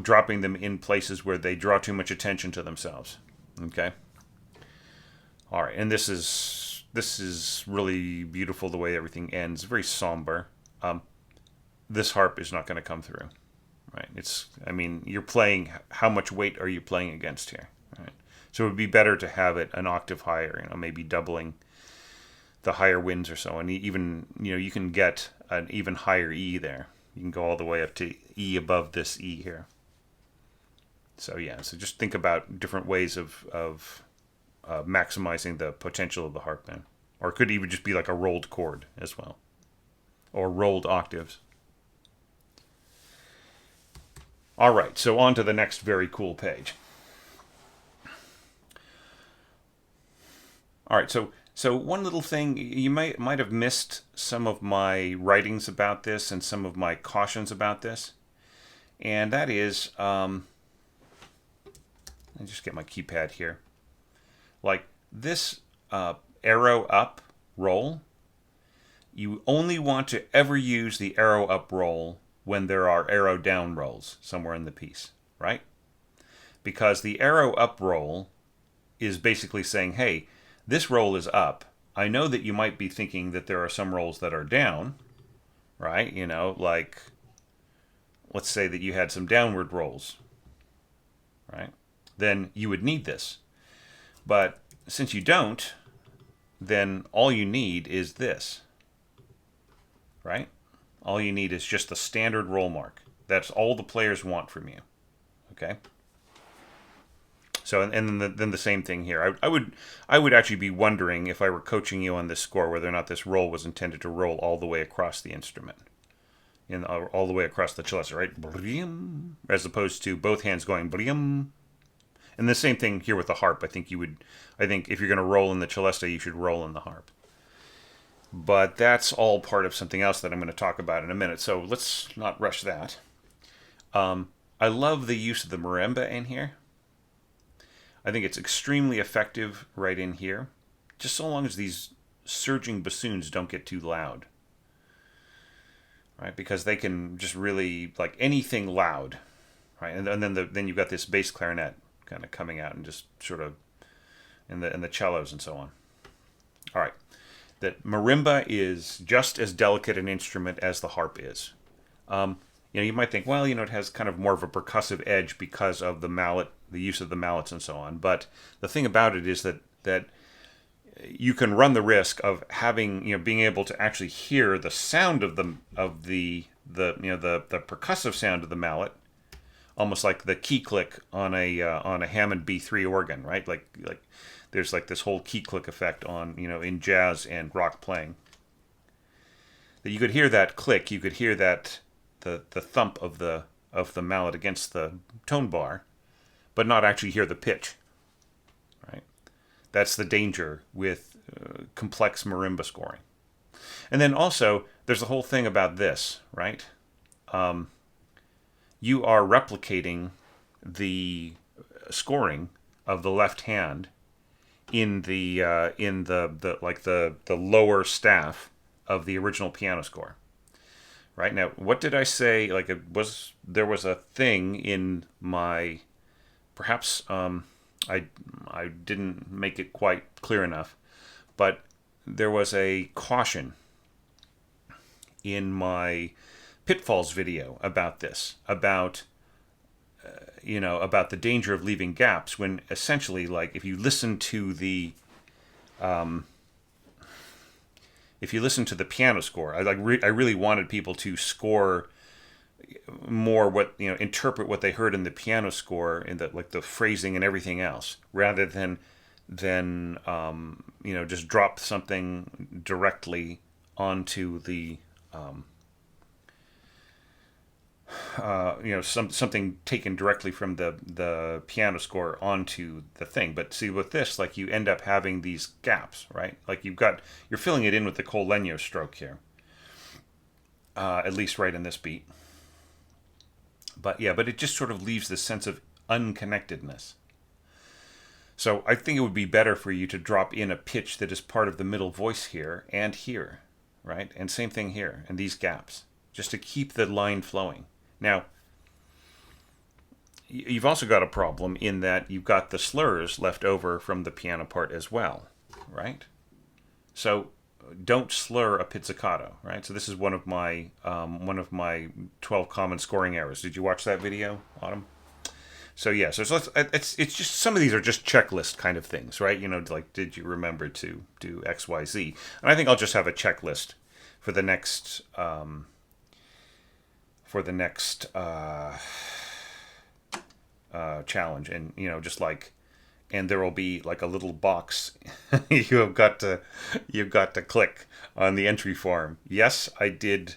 dropping them in places where they draw too much attention to themselves. Okay. All right, and this is really beautiful the way everything ends. Very somber. This harp is not going to come through, right? You're playing. How much weight are you playing against here? Right. So it would be better to have it an octave higher. Maybe doubling the higher winds or so, and even you can get an even higher E there. You can go all the way up to E above this E here. So yeah, so just think about different ways of maximizing the potential of the harp then. Or it could even just be like a rolled chord as well. Or rolled octaves. All right, so on to the next very cool page. All right, so one little thing, you might have missed some of my writings about this and some of my cautions about this. And that is, let me just get my keypad here. Like this arrow up roll, you only want to ever use the arrow up roll when there are arrow down rolls somewhere in the piece, right? Because the arrow up roll is basically saying, hey, this roll is up. I know that you might be thinking that there are some rolls that are down, right? Like, let's say that you had some downward rolls, right? Then you would need this. But since you don't, then all you need is this, right? All you need is just the standard roll mark. That's all the players want from you, okay? So, and then the same thing here. I would actually be wondering if I were coaching you on this score whether or not this roll was intended to roll all the way across the instrument, all the way across the celesta, right? As opposed to both hands going blim. And the same thing here with the harp. I think if you're going to roll in the celesta, you should roll in the harp. But that's all part of something else that I'm going to talk about in a minute. So let's not rush that. I love the use of the marimba in here. I think it's extremely effective right in here, just so long as these surging bassoons don't get too loud, right? Because they can just really, like anything loud, right? And then you've got this bass clarinet kind of coming out and just sort of in the cellos and so on. All right, that marimba is just as delicate an instrument as the harp is. You might think, well, it has kind of more of a percussive edge because of the mallet, the use of the mallets and so on. But the thing about it is that you can run the risk of having, being able to actually hear the sound of the percussive sound of the mallet, almost like the key click on a Hammond B3 organ, right? Like there's like this whole key click effect on, in jazz and rock playing. That you could hear that click, you could hear that the thump of the mallet against the tone bar, but not actually hear the pitch, right? That's the danger with complex marimba scoring. And then also, there's the whole thing about this, right? You are replicating the scoring of the left hand in the lower staff of the original piano score. Right now, what did I say? Like there was a thing in my, perhaps I didn't make it quite clear enough, but there was a caution in my pitfalls video about this, about the danger of leaving gaps when essentially, like, if you listen to the piano score, I really wanted people to score more interpret what they heard in the piano score in the phrasing and everything else, rather than just drop something directly onto the something taken directly from the piano score onto the thing. But see, with this, like, you end up having these gaps, right? Like you're filling it in with the Col Legno stroke here, at least right in this beat. But it just sort of leaves this sense of unconnectedness. So I think it would be better for you to drop in a pitch that is part of the middle voice here and here, right? And same thing here, and these gaps, just to keep the line flowing. Now, you've also got a problem in that you've got the slurs left over from the piano part as well, right? So don't slur a pizzicato, right? So this is one of my 12 common scoring errors. Did you watch that video, Autumn? So yeah, so it's just some of these are just checklist kind of things, right? Like did you remember to do X, Y, Z? And I think I'll just have a checklist for the next challenge, and just like, and there will be like a little box you've got to click on the entry form. Yes, I did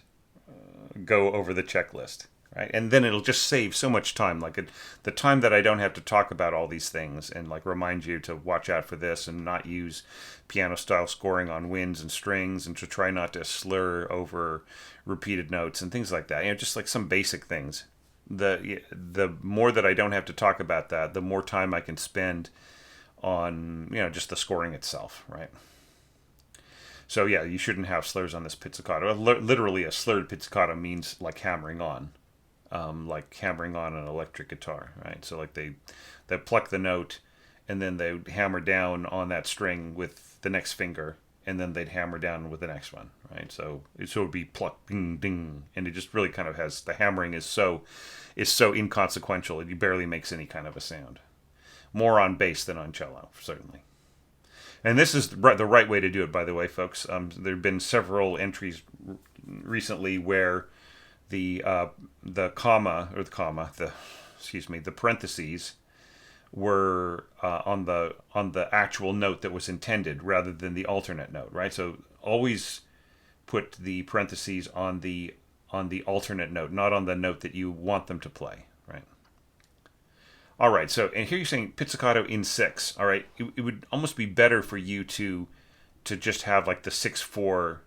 go over the checklist, right? And then it'll just save so much time, like the time that I don't have to talk about all these things and like remind you to watch out for this and not use piano style scoring on winds and strings, and to try not to slur over repeated notes and things like that. Just like some basic things. The more that I don't have to talk about that, the more time I can spend on just the scoring itself, right? So yeah, you shouldn't have slurs on this pizzicato. Literally, a slurred pizzicato means like hammering on an electric guitar, right? So like they pluck the note, and then they hammer down on that string with the next finger, and then they'd hammer down with the next one, right? So it would be pluck, ding, ding, and it just really kind of has, the hammering is so inconsequential, it barely makes any kind of a sound. More on bass than on cello, certainly. And this is the right way to do it, by the way, folks. There have been several entries recently where the parentheses were on the actual note that was intended rather than the alternate note, right? So always put the parentheses on the alternate note, not on the note that you want them to play, right? All right, so, and here you're saying pizzicato in 6. All right, it would almost be better for you to just have like the 6/4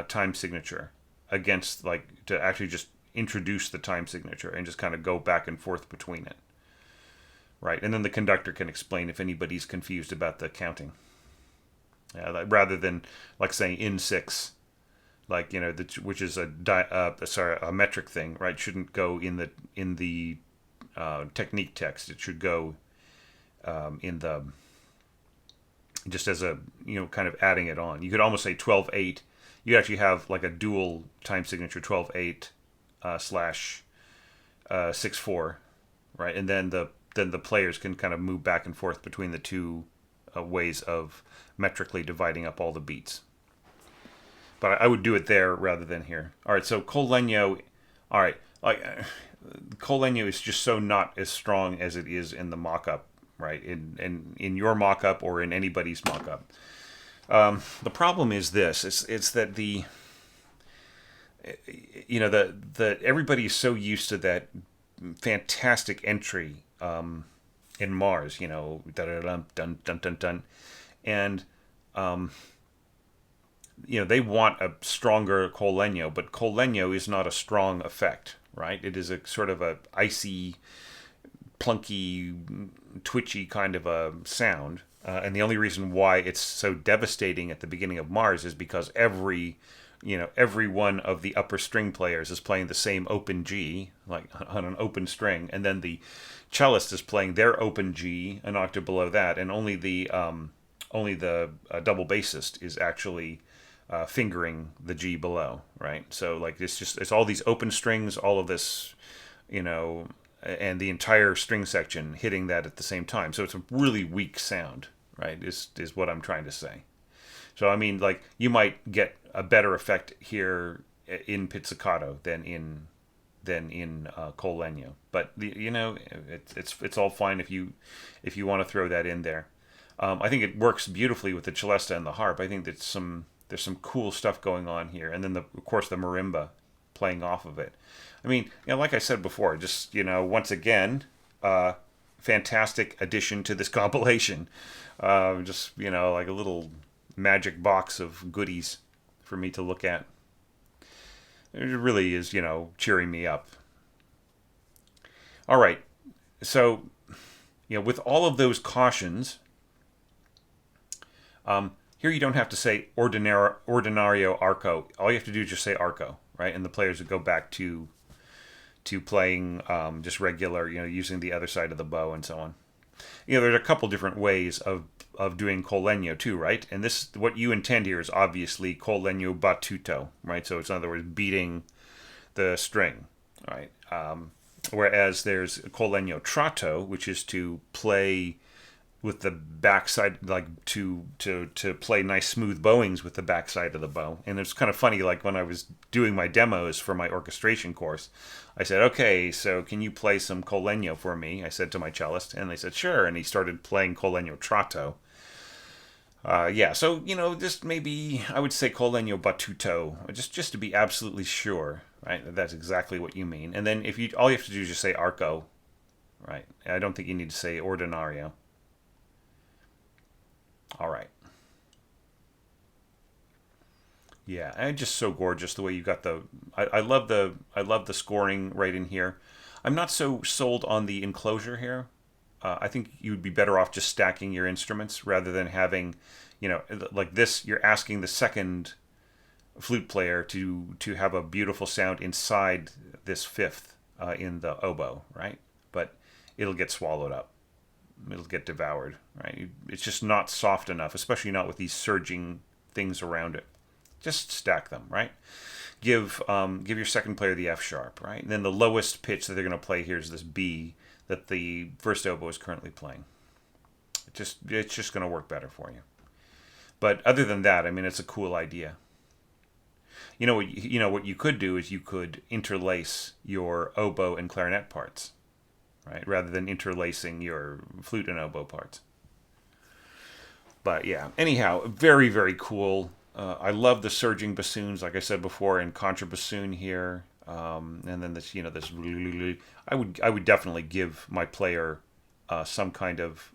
time signature against, like, to actually just introduce the time signature and just kind of go back and forth between it, right? And then the conductor can explain if anybody's confused about the counting. Rather than like saying in 6, like which is a metric thing, right? Shouldn't go in the technique text. It should go in the, just as a kind of adding it on. You could almost say 12/8. You actually have like a dual time signature, 12/8 slash 6/4, right? And then the players can kind of move back and forth between the two ways of metrically dividing up all the beats. But I would do it there rather than here. All right, so col legno. All right, like col legno is just so not as strong as it is in the mock-up, right? In your mock-up or in anybody's mock-up. The problem is this: it's that the everybody is so used to that fantastic entry in Mars, dun dun dun dun dun, and they want a stronger col legno, but col legno is not a strong effect, right? It is a sort of a icy, plunky, twitchy kind of a sound, and the only reason why it's so devastating at the beginning of Mars is because every one of the upper string players is playing the same open G, like on an open string, and then the cellist is playing their open G an octave below that, and only the double bassist is actually fingering the G below, right? So like it's all these open strings, all of this, and the entire string section hitting that at the same time. So it's a really weak sound, right? Is what I'm trying to say. So I mean, like, you might get a better effect here in pizzicato than in col legno, but it's all fine if you want to throw that in there. I think it works beautifully with the celesta and the harp. I think that there's some cool stuff going on here, and then of course the marimba playing off of it. I mean, like I said before, just once again, fantastic addition to this compilation. Just like a little magic box of goodies for me to look at. It really is, cheering me up. All right, so with all of those cautions, Here you don't have to say ordinario arco. All you have to do is just say arco, right? And the players would go back to playing just regular, using the other side of the bow and so on. There's a couple different ways of doing col legno too, right? And this, what you intend here is obviously col legno battuto, right? So it's, in other words, beating the string, right? Whereas there's col legno tratto, which is to play with the backside, like to play nice smooth bowings with the backside of the bow. And it's kind of funny, like when I was doing my demos for my orchestration course, I said, okay, so can you play some col legno for me? I said to my cellist, and they said, sure. And he started playing col legno tratto. So, just maybe I would say col legno battuto, just to be absolutely sure, right? That's exactly what you mean. And then all you have to do is just say arco, right? I don't think you need to say ordinario. All right. Yeah, and just so gorgeous the way you got the. I love the scoring right in here. I'm not so sold on the enclosure here. I think you would be better off just stacking your instruments rather than having, like this. You're asking the second flute player to have a beautiful sound inside this fifth in the oboe, right? But it'll get swallowed up. It'll get devoured, right? It's just not soft enough, especially not with these surging things around it. Just stack them, right? Give your second player the F sharp, right? And then the lowest pitch that they're going to play here is this B that the first oboe is currently playing. It's just going to work better for you. But other than that, I mean, it's a cool idea. What you could do is you could interlace your oboe and clarinet parts, right? Rather than interlacing your flute and oboe parts. But yeah, anyhow, very, very cool. I love the surging bassoons, like I said before, and contrabassoon here. And then this, this. I would definitely give my player some kind of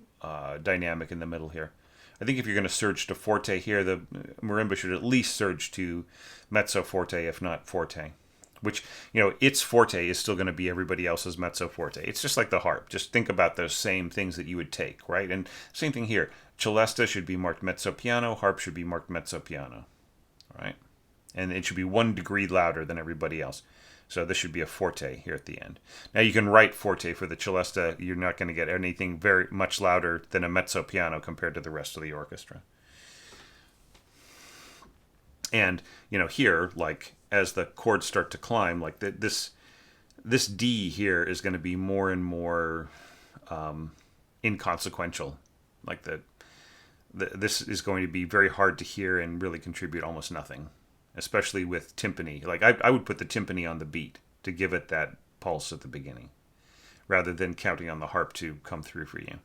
dynamic in the middle here. I think if you're going to surge to forte here, the marimba should at least surge to mezzo forte, if not forte. Which, its forte is still going to be everybody else's mezzo forte. It's just like the harp. Just think about those same things that you would take, right? And same thing here. Celesta should be marked mezzo piano. Harp should be marked mezzo piano, right? And it should be 1 degree louder than everybody else. So this should be a forte here at the end. Now you can write forte for the celesta. You're not going to get anything very much louder than a mezzo piano compared to the rest of the orchestra. And, here, like, as the chords start to climb, like this D here is going to be more and more inconsequential. Like this is going to be very hard to hear and really contribute almost nothing, especially with timpani. Like I would put the timpani on the beat to give it that pulse at the beginning, rather than counting on the harp to come through for you.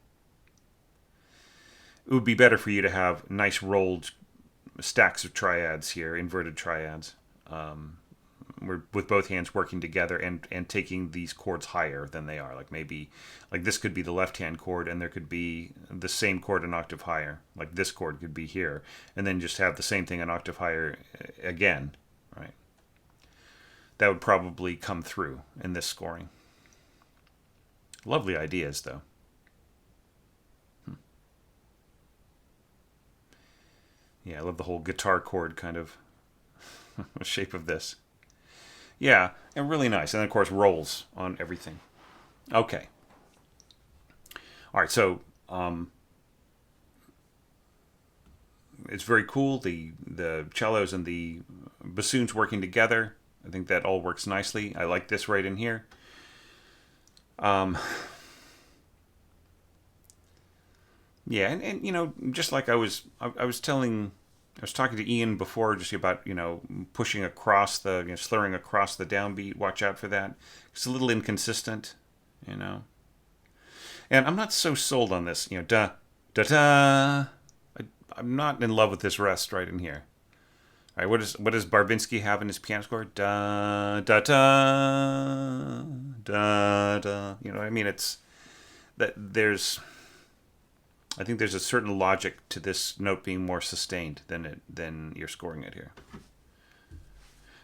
It would be better for you to have nice rolled stacks of triads here, inverted triads, with both hands working together and taking these chords higher than they are. Like maybe, like this could be the left hand chord, and there could be the same chord an octave higher. Like this chord could be here, and then just have the same thing an octave higher again, right? That would probably come through in this scoring. Lovely ideas, though. Yeah, I love the whole guitar chord kind of shape of this. Yeah, and really nice. And then, of course, rolls on everything. Okay. All right, so it's very cool. The cellos and the bassoons working together. I think that all works nicely. I like this right in here. Yeah, and just like I was talking to Ian before, just about pushing across the slurring across the downbeat. Watch out for that. It's a little inconsistent, And I'm not so sold on this. Da da da. I'm not in love with this rest right in here. All right, what does Barvinsky have in his piano score? Da da da da da. You know what I mean? It's that I think there's a certain logic to this note being more sustained than you're scoring it here.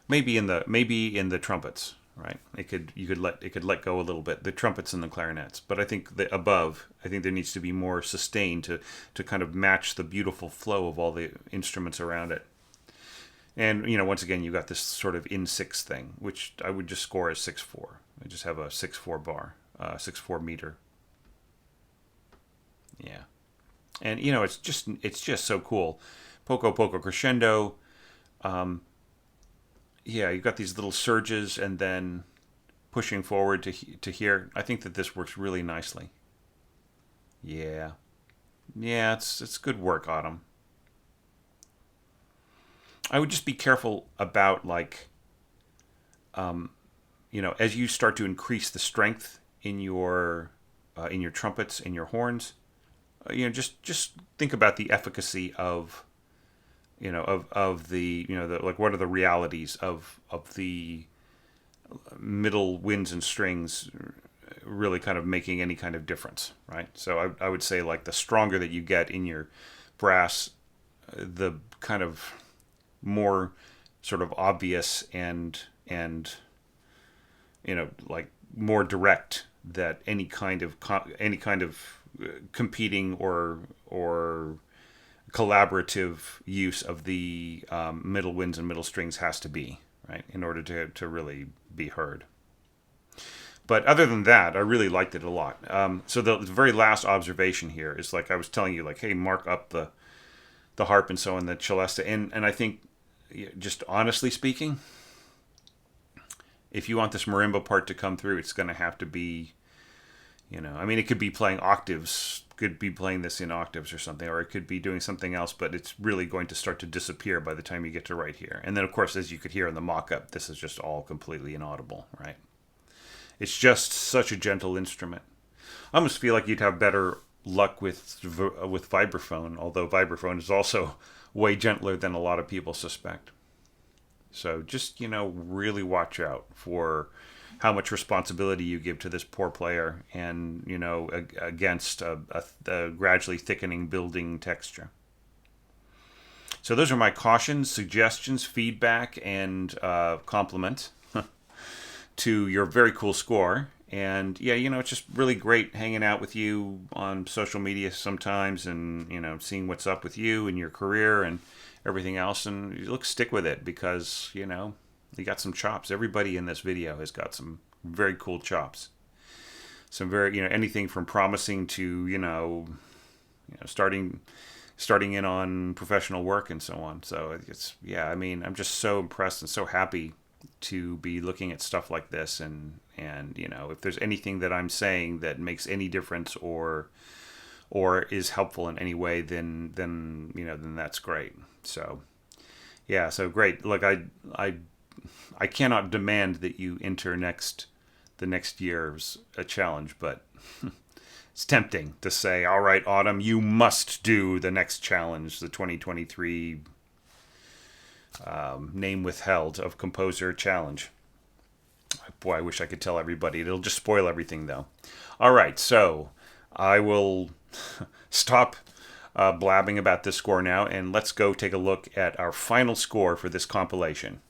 Maybe in the trumpets, right? It could let go a little bit, the trumpets and the clarinets. But I think the above, I think there needs to be more sustain to kind of match the beautiful flow of all the instruments around it. And once again, you got this sort of in six thing, which I would just score as 6/4. I just have a 6/4 bar, 6/4 meter. Yeah, and it's just so cool. Poco poco crescendo. Yeah, you've got these little surges and then pushing forward to here. I think that this works really nicely. Yeah, yeah, it's good work, Autumn. I would just be careful about as you start to increase the strength in your trumpets, in your horns. Just think about the efficacy of the like what are the realities of the middle winds and strings really kind of making any kind of difference, right? So I would say like the stronger that you get in your brass, the kind of more sort of obvious and like more direct that any kind of competing or collaborative use of the middle winds and middle strings has to be, right, in order to really be heard. But other than that, I really liked it a lot. So the very last observation here is like I was telling you, like, hey, mark up the harp and so on, the celesta, and I think, just honestly speaking, if you want this marimba part to come through, it's going to have to be, I mean, it could be playing octaves, could be playing this in octaves or something, or it could be doing something else, but it's really going to start to disappear by the time you get to right here. And then, of course, as you could hear in the mock-up, this is just all completely inaudible, right? It's just such a gentle instrument. I almost feel like you'd have better luck with vibraphone, although vibraphone is also way gentler than a lot of people suspect. So just, really watch out for how much responsibility you give to this poor player and, against a gradually thickening building texture. So those are my cautions, suggestions, feedback, and compliment to your very cool score. And yeah, it's just really great hanging out with you on social media sometimes and, seeing what's up with you and your career and everything else. And stick with it because, you got some chops. Everybody in this video has got some very cool chops. Some very, anything from promising to, starting in on professional work and so on. So it's, yeah, I mean, I'm just so impressed and so happy to be looking at stuff like this and if there's anything that I'm saying that makes any difference or is helpful in any way, then that's great. So yeah, so great. Look, I cannot demand that you enter the next year's a challenge, but it's tempting to say, all right, Autumn, you must do the next challenge, the 2023 name withheld of composer challenge. Boy, I wish I could tell everybody. It'll just spoil everything, though. All right, so I will stop blabbing about this score now, and let's go take a look at our final score for this compilation.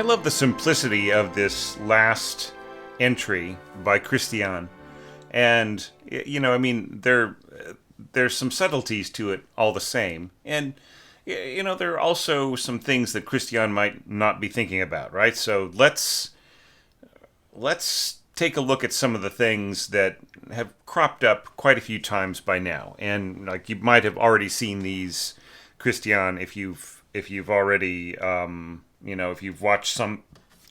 love the simplicity of this last entry by Christiane. And, I mean, there's some subtleties to it all the same. And, there are also some things that Christiane might not be thinking about, right? So let's take a look at some of the things that have cropped up quite a few times by now. And, like, you might have already seen these, Christiane, if you've already, if you've watched some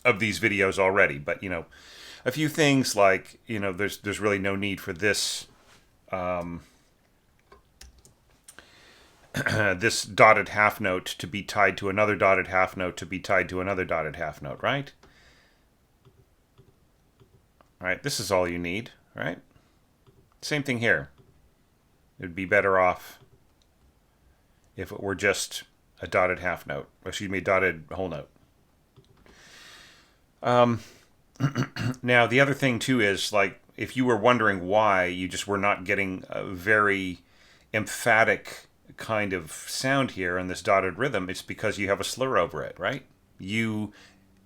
of these videos already. But, a few things like, there's really no need for this this dotted half note to be tied to another dotted half note to be tied to another dotted half note, right? All right, this is all you need, right? Same thing here. It would be better off if it were just a dotted half note. Excuse me, a dotted whole note. Now, the other thing, too, is, like, if you were wondering why you just were not getting a very emphatic kind of sound here in this dotted rhythm, it's because you have a slur over it, right? You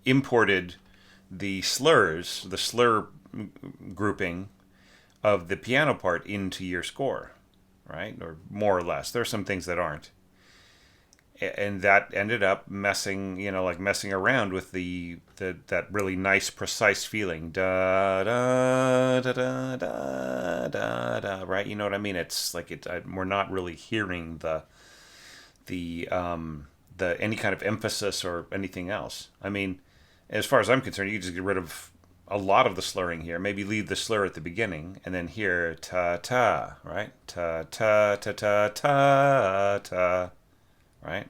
imported the slurs, the slur grouping of the piano part into your score, right? Or more or less. There are some things that aren't. And that ended up messing around with that really nice, precise feeling. Da da da da da da da. Right? You know what I mean? It's like we're not really hearing the any kind of emphasis or anything else. I mean, as far as I'm concerned, you can just get rid of a lot of the slurring here. Maybe leave the slur at the beginning, and then here ta ta. Right? Ta ta ta ta ta ta. Right?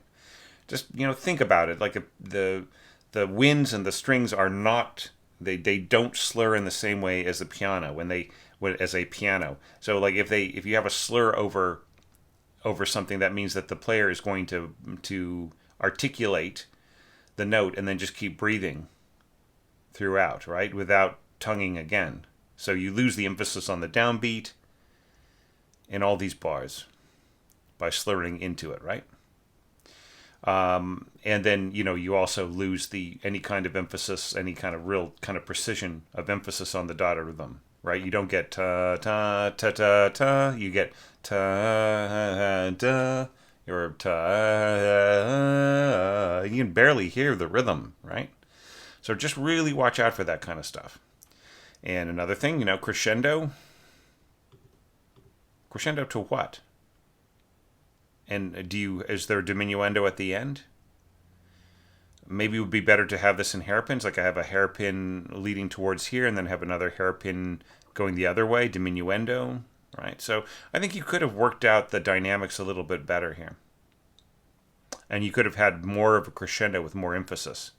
Just, think about it. Like the winds and the strings are not, they don't slur in the same way as the piano as a piano. So like if you have a slur over something, that means that the player is going to articulate the note and then just keep breathing throughout, right? Without tonguing again. So you lose the emphasis on the downbeat in all these bars by slurring into it, right? And then, you also lose any kind of emphasis, any kind of real kind of precision of emphasis on the dotted rhythm, right? You don't get ta ta ta ta ta. You get ta da or ta. You can barely hear the rhythm, right? So just really watch out for that kind of stuff. And another thing, crescendo. Crescendo to what? And is there a diminuendo at the end? Maybe it would be better to have this in hairpins, like I have a hairpin leading towards here and then have another hairpin going the other way, diminuendo, right? So I think you could have worked out the dynamics a little bit better here. And you could have had more of a crescendo with more emphasis.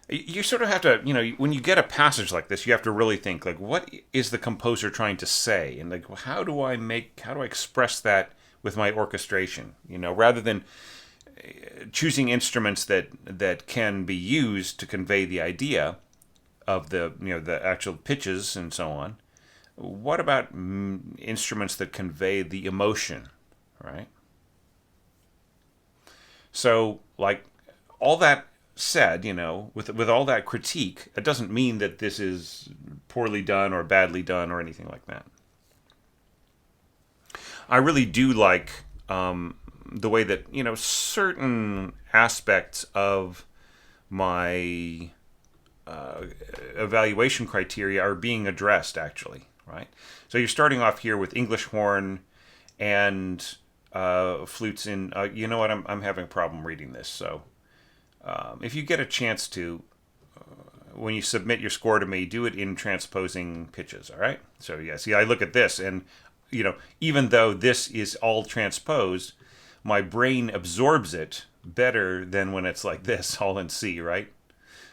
You sort of have to, when you get a passage like this, you have to really think, like, what is the composer trying to say? And, like, how do I express that with my orchestration, rather than choosing instruments that can be used to convey the idea of the actual pitches and so on. What about instruments that convey the emotion, right? So, like, all that said, with all that critique, it doesn't mean that this is poorly done or badly done or anything like that. I really do like the way that, certain aspects of my evaluation criteria are being addressed, actually, right? So you're starting off here with English horn and flutes in... you know what? I'm having a problem reading this, so if you get a chance to, when you submit your score to me, do it in transposing pitches, all right? So, yeah, see, I look at this, and even though this is all transposed, my brain absorbs it better than when it's like this, all in C, right?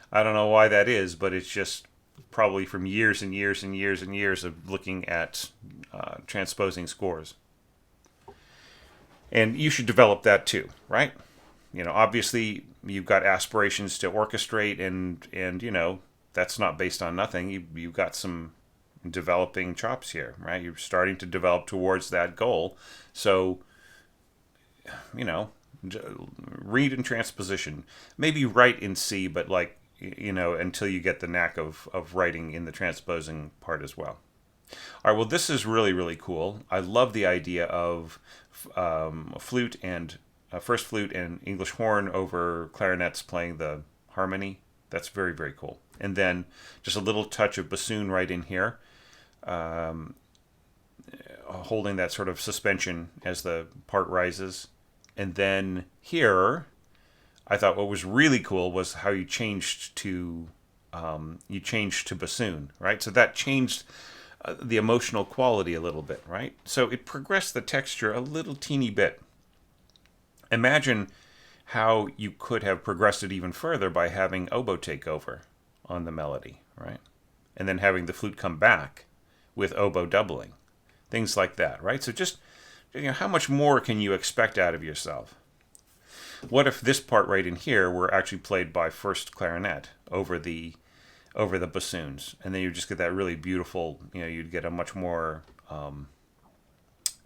I don't know why that is, but it's just probably from years and years and years and years of looking at transposing scores. And you should develop that too, right? Obviously you've got aspirations to orchestrate, and that's not based on nothing. You've got some developing chops here, right? You're starting to develop towards that goal. So, Read in transposition. Maybe write in C, but like, until you get the knack of writing in the transposing part as well. All right, well, this is really, really cool. I love the idea of flute and first flute and English horn over clarinets playing the harmony. That's very, very cool. And then just a little touch of bassoon right in here, holding that sort of suspension as the part rises. And then here, I thought what was really cool was how you changed to bassoon, right? So that changed the emotional quality a little bit, right? So it progressed the texture a little teeny bit. Imagine how you could have progressed it even further by having oboe take over on the melody, right? And then having the flute come back with oboe doubling. Things like that, right? So just, how much more can you expect out of yourself? What if this part right in here were actually played by first clarinet over the bassoons, and then you just get that really beautiful, you'd get a much more,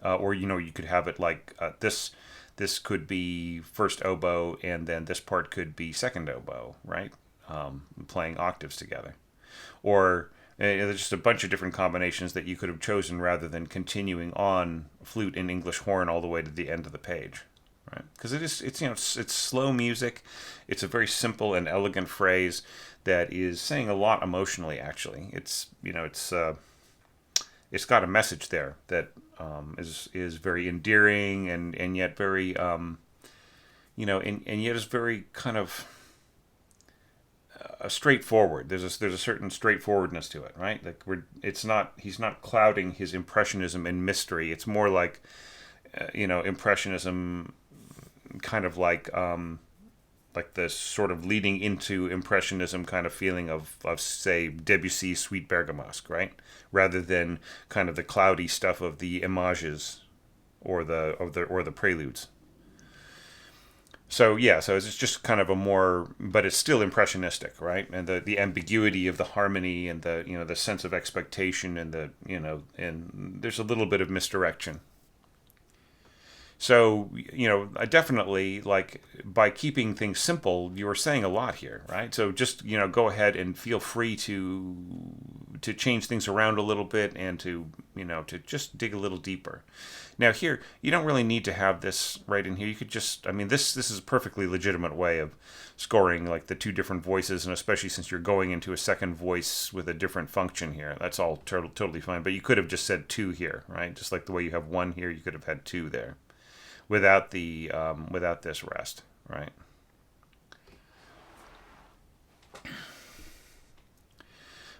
or you could have it like this could be first oboe, and then this part could be second oboe, right? Playing octaves together, or there's just a bunch of different combinations that you could have chosen rather than continuing on flute and English horn all the way to the end of the page, right? Because it's slow music. It's a very simple and elegant phrase that is saying a lot emotionally. Actually, it's got a message there that is very endearing and yet very and yet is very kind of straightforward. There's a certain straightforwardness to it, right? Like he's not clouding his impressionism in mystery. It's more like impressionism, kind of like the sort of leading into impressionism kind of feeling of say Debussy's Sweet Bergamasque, right? Rather than kind of the cloudy stuff of the images or the preludes. So it's just kind of a more, but it's still impressionistic, right? And the ambiguity of the harmony and the sense of expectation and and there's a little bit of misdirection. So, I definitely, like, by keeping things simple, you were saying a lot here, right? So just, go ahead and feel free to change things around a little bit and to just dig a little deeper. Now here, you don't really need to have this right in here. You could just, this is a perfectly legitimate way of scoring, like, the two different voices, and especially since you're going into a second voice with a different function here. That's all totally fine. But you could have just said two here, right? Just like the way you have one here, you could have had two there. Without this rest, right?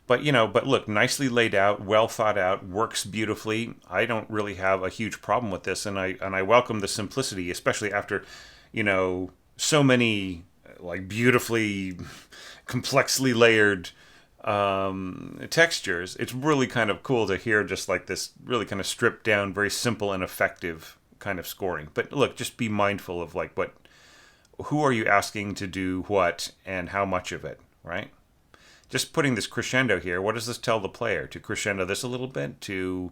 But look, nicely laid out, well thought out, works beautifully. I don't really have a huge problem with this, and I welcome the simplicity, especially after, so many like beautifully, complexly layered textures. It's really kind of cool to hear just like this really kind of stripped down, very simple and effective kind of scoring. But look, just be mindful of like who are you asking to do what and how much of it, right? Just putting this crescendo here, what does this tell the player? To crescendo this a little bit, to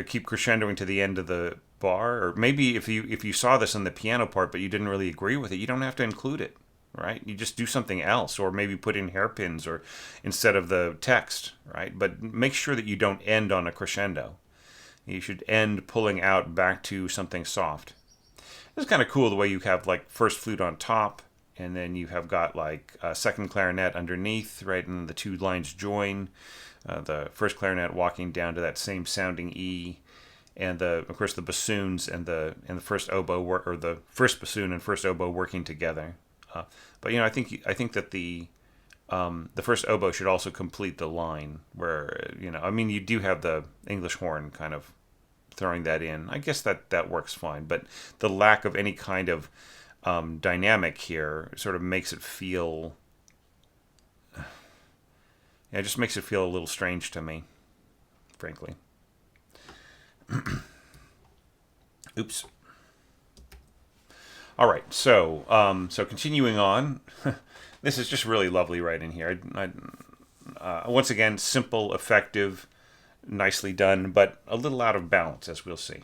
keep crescendoing to the end of the bar, or maybe if you saw this in the piano part but you didn't really agree with it, you don't have to include it, right? You just do something else, or maybe put in hairpins or instead of the text, right? But make sure that you don't end on a crescendo. You should end pulling out back to something soft. It's kind of cool the way you have like first flute on top, and then you have got like a second clarinet underneath, right? And the two lines join. The first clarinet walking down to that same sounding E, and of course the bassoons and the first oboe or the first bassoon and first oboe working together. But I think that the first oboe should also complete the line where you do have the English horn kind of throwing that in. I guess that works fine, but the lack of any kind of dynamic here sort of makes it feel. It just makes it feel a little strange to me, frankly. Oops. All right, so continuing on, this is just really lovely right in here. Once again, simple, effective, nicely done, but a little out of balance, as we'll see.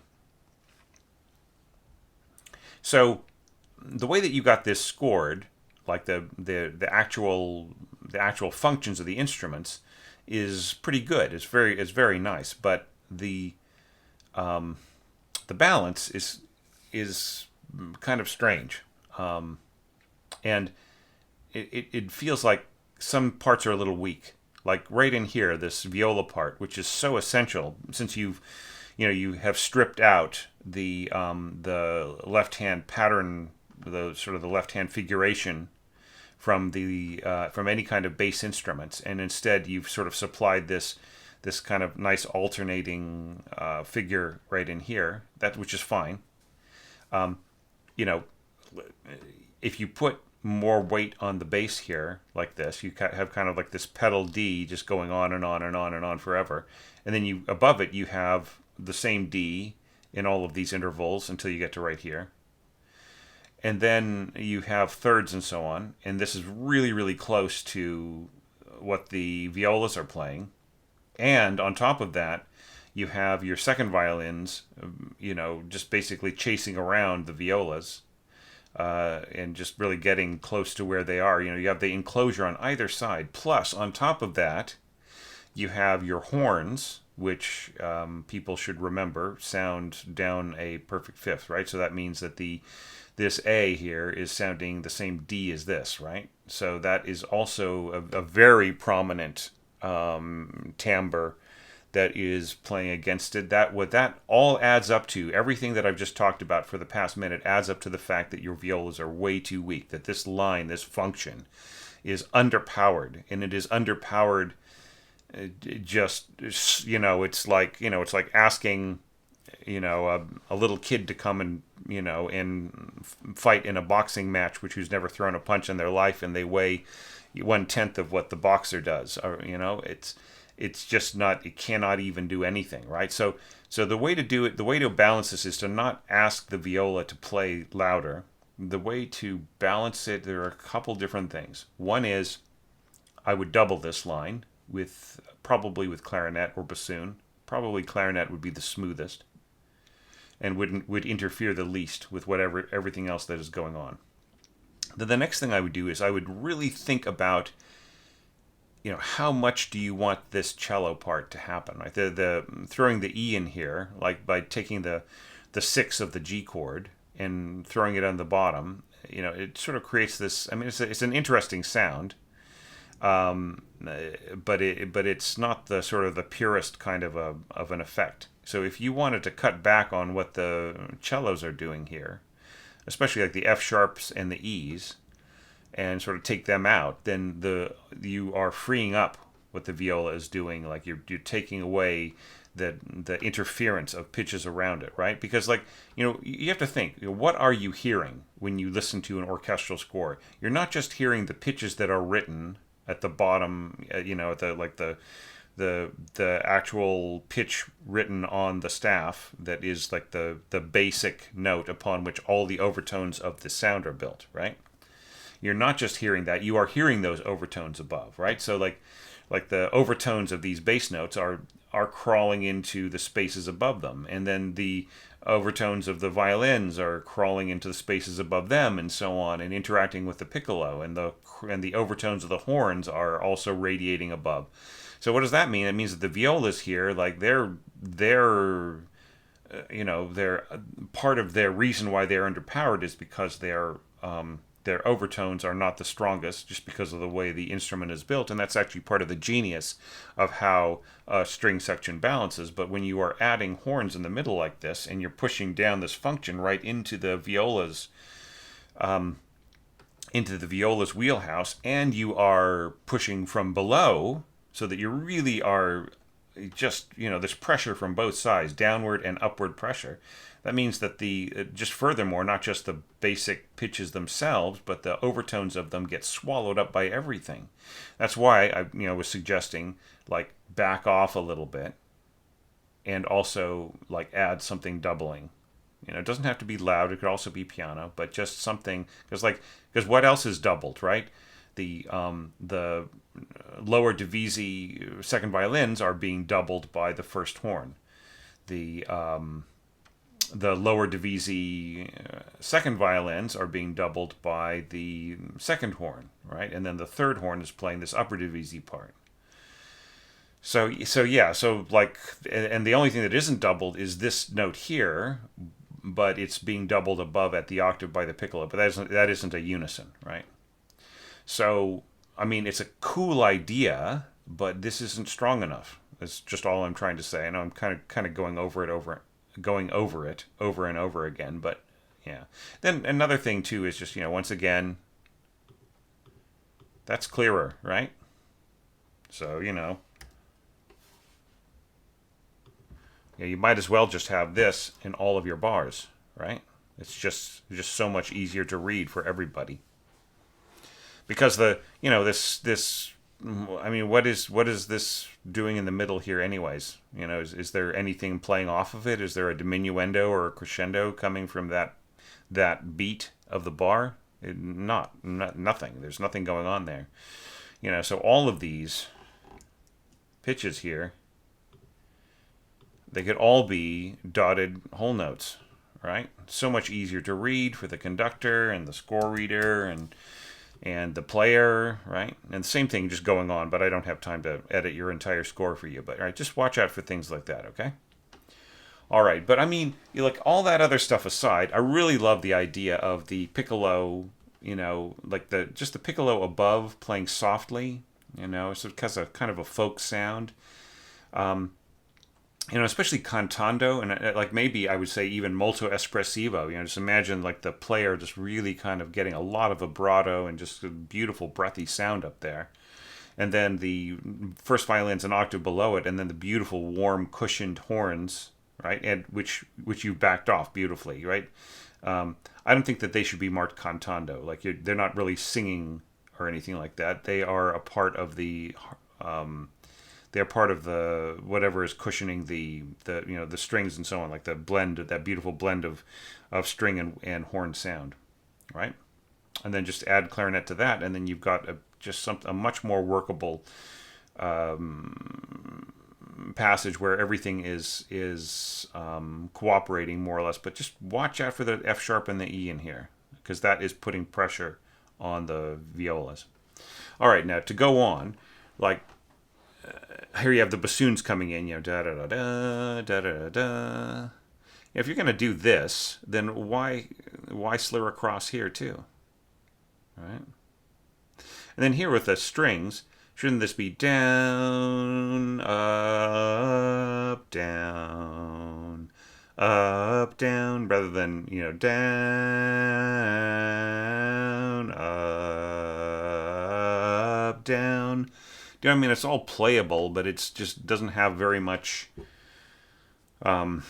So the way that you got this scored, like the actual functions of the instruments, is pretty good. It's very nice, but the balance is kind of strange, and it feels like some parts are a little weak. Like right in here, this viola part, which is so essential, since you have stripped out the left hand pattern, the sort of the left hand figuration from from any kind of bass instruments, and instead you've sort of supplied this kind of nice alternating figure right in here, which is fine. You know, if you put more weight on the bass here like this, you have kind of like this pedal D just going on and on and on and on forever, and then above it you have the same D in all of these intervals until you get to right here, and then you have thirds and so on, and this is really, really close to what the violas are playing. And on top of that, you have your second violins, just basically chasing around the violas, and just really getting close to where they are. You have the enclosure on either side. Plus, on top of that, you have your horns, which people should remember sound down a perfect fifth, right? So that means that this A here is sounding the same D as this, right? So that is also a very prominent timbre that is playing against it. What that all adds up to, everything that I've just talked about for the past minute, adds up to the fact that your violas are way too weak, that this line, this function, is underpowered, and it is underpowered. It's like asking a little kid to come and fight in a boxing match, who's never thrown a punch in their life, and they weigh 1/10 of what the boxer does. Or it's just not. It cannot even do anything, right? So the way to do it, the way to balance this, is to not ask the viola to play louder. The way to balance it, there are a couple different things. One is, I would double this line probably with clarinet or bassoon. Probably clarinet would be the smoothest, and would interfere the least with everything else that is going on. Then the next thing I would do is I would really think about, how much do you want this cello part to happen, right? The throwing the E in here, like by taking the 6 of the G chord and throwing it on the bottom, it sort of creates this. I mean, it's an interesting sound, but it's not the sort of the purest kind of an effect. So if you wanted to cut back on what the cellos are doing here, especially like the F sharps and the E's, and sort of take them out, then you are freeing up what the viola is doing. Like you're taking away the interference of pitches around it, right? Because you have to think, what are you hearing when you listen to an orchestral score? You're not just hearing the pitches that are written at the bottom, at the actual pitch written on the staff that is like the basic note upon which all the overtones of the sound are built, right? You're not just hearing that, you are hearing those overtones above, right? So like the overtones of these bass notes are crawling into the spaces above them, and then the overtones of the violins are crawling into the spaces above them, and so on, and interacting with the piccolo, and the overtones of the horns are also radiating above. So what does that mean? It means that the violas here, like they're part of their reason why they're underpowered is because their overtones are not the strongest, just because of the way the instrument is built, and that's actually part of the genius of how a string section balances. But when you are adding horns in the middle like this, and you're pushing down this function right into the viola's wheelhouse, and you are pushing from below, so that you really are just, there's pressure from both sides, downward and upward pressure. That means that just furthermore, not just the basic pitches themselves, but the overtones of them get swallowed up by everything. That's why I was suggesting, like, back off a little bit, and also like add something doubling. It doesn't have to be loud. It could also be piano, but just something, because what else is doubled, right? The lower divisi second violins are being doubled by the first horn. The the lower divisi second violins are being doubled by the second horn, right? And then the third horn is playing this upper divisi part. So yeah, so like, and the only thing that isn't doubled is this note here, but it's being doubled above at the octave by the piccolo. But that isn't a unison, right? So I mean, it's a cool idea, but this isn't strong enough. That's just all I'm trying to say. I know I'm kind of going over it over and over again, but yeah. Then another thing too is just, once again, that's clearer, right? So, you might as well just have this in all of your bars, right? It's just so much easier to read for everybody. Because this I mean, what is this doing in the middle here anyways? Is there anything playing off of it? Is there a diminuendo or a crescendo coming from that beat of the bar? Nothing. There's nothing going on there. So all of these pitches here, they could all be dotted whole notes, right? So much easier to read for the conductor and the score reader and the player, right? And the same thing just going on, but I don't have time to edit your entire score for you. But all right, just watch out for things like that, okay? All right, but I mean, all that other stuff aside, I really love the idea of the piccolo, like the piccolo above playing softly, so it has a kind of a folk sound. Especially cantando, and like maybe I would say even molto espressivo. Just imagine like the player just really kind of getting a lot of vibrato and just a beautiful breathy sound up there. And then the first violin's an octave below it, and then the beautiful warm cushioned horns, right? And which you backed off beautifully, right? I don't think that they should be marked cantando. Like they're not really singing or anything like that. They are a part of the they're part of the whatever is cushioning the strings and so on, like the blend, that beautiful blend of string and horn sound, right? And then just add clarinet to that, and then you've got a much more workable passage where everything is cooperating more or less. But just watch out for the F sharp and the E in here, because that is putting pressure on the violas. All right, now to go on, like. Here you have the bassoons coming in, da da da da da da da. If you're going to do this, then why slur across here too, right? And then here with the strings, shouldn't this be down, up, down, up, down, rather than down, up, down. I mean, it's all playable, but it's just doesn't have very much. Doesn't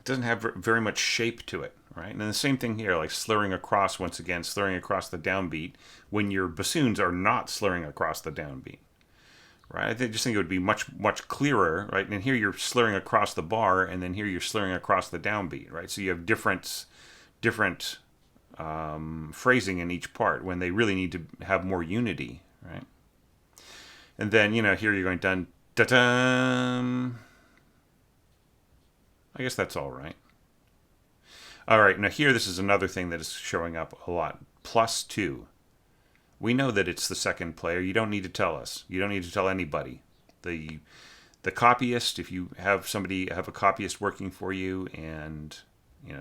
have very much shape to it, right? And the same thing here, like slurring across once again, slurring across the downbeat when your bassoons are not slurring across the downbeat, right? I just think it would be much clearer, right? And here you're slurring across the bar, and then here you're slurring across the downbeat, right? So you have different phrasing in each part when they really need to have more unity, right? And then, here you're going dun, da dun. I guess that's all right. All right, now here, this is another thing that is showing up a lot. +2. We know that it's the second player. You don't need to tell us. You don't need to tell anybody. The copyist, if you have a copyist working for you, and,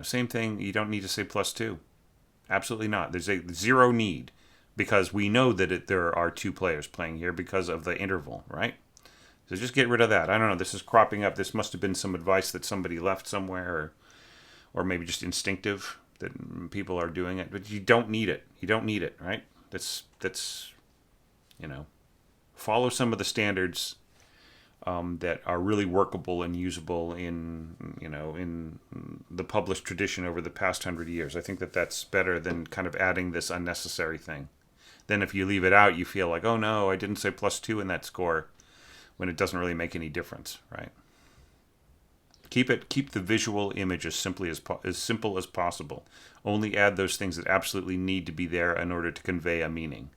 same thing, you don't need to say +2. Absolutely not. There's a zero need. Because we know that there are two players playing here because of the interval, right? So just get rid of that. I don't know. This is cropping up. This must have been some advice that somebody left somewhere, or maybe just instinctive that people are doing it. But you don't need it. You don't need it, right? That's follow some of the standards that are really workable and usable in the published tradition over the past 100 years. I think that's better than kind of adding this unnecessary thing. Then if you leave it out, you feel like, oh no, I didn't say +2 in that score, when it doesn't really make any difference, right? Keep the visual image as simple as possible. Only add those things that absolutely need to be there in order to convey a meaning.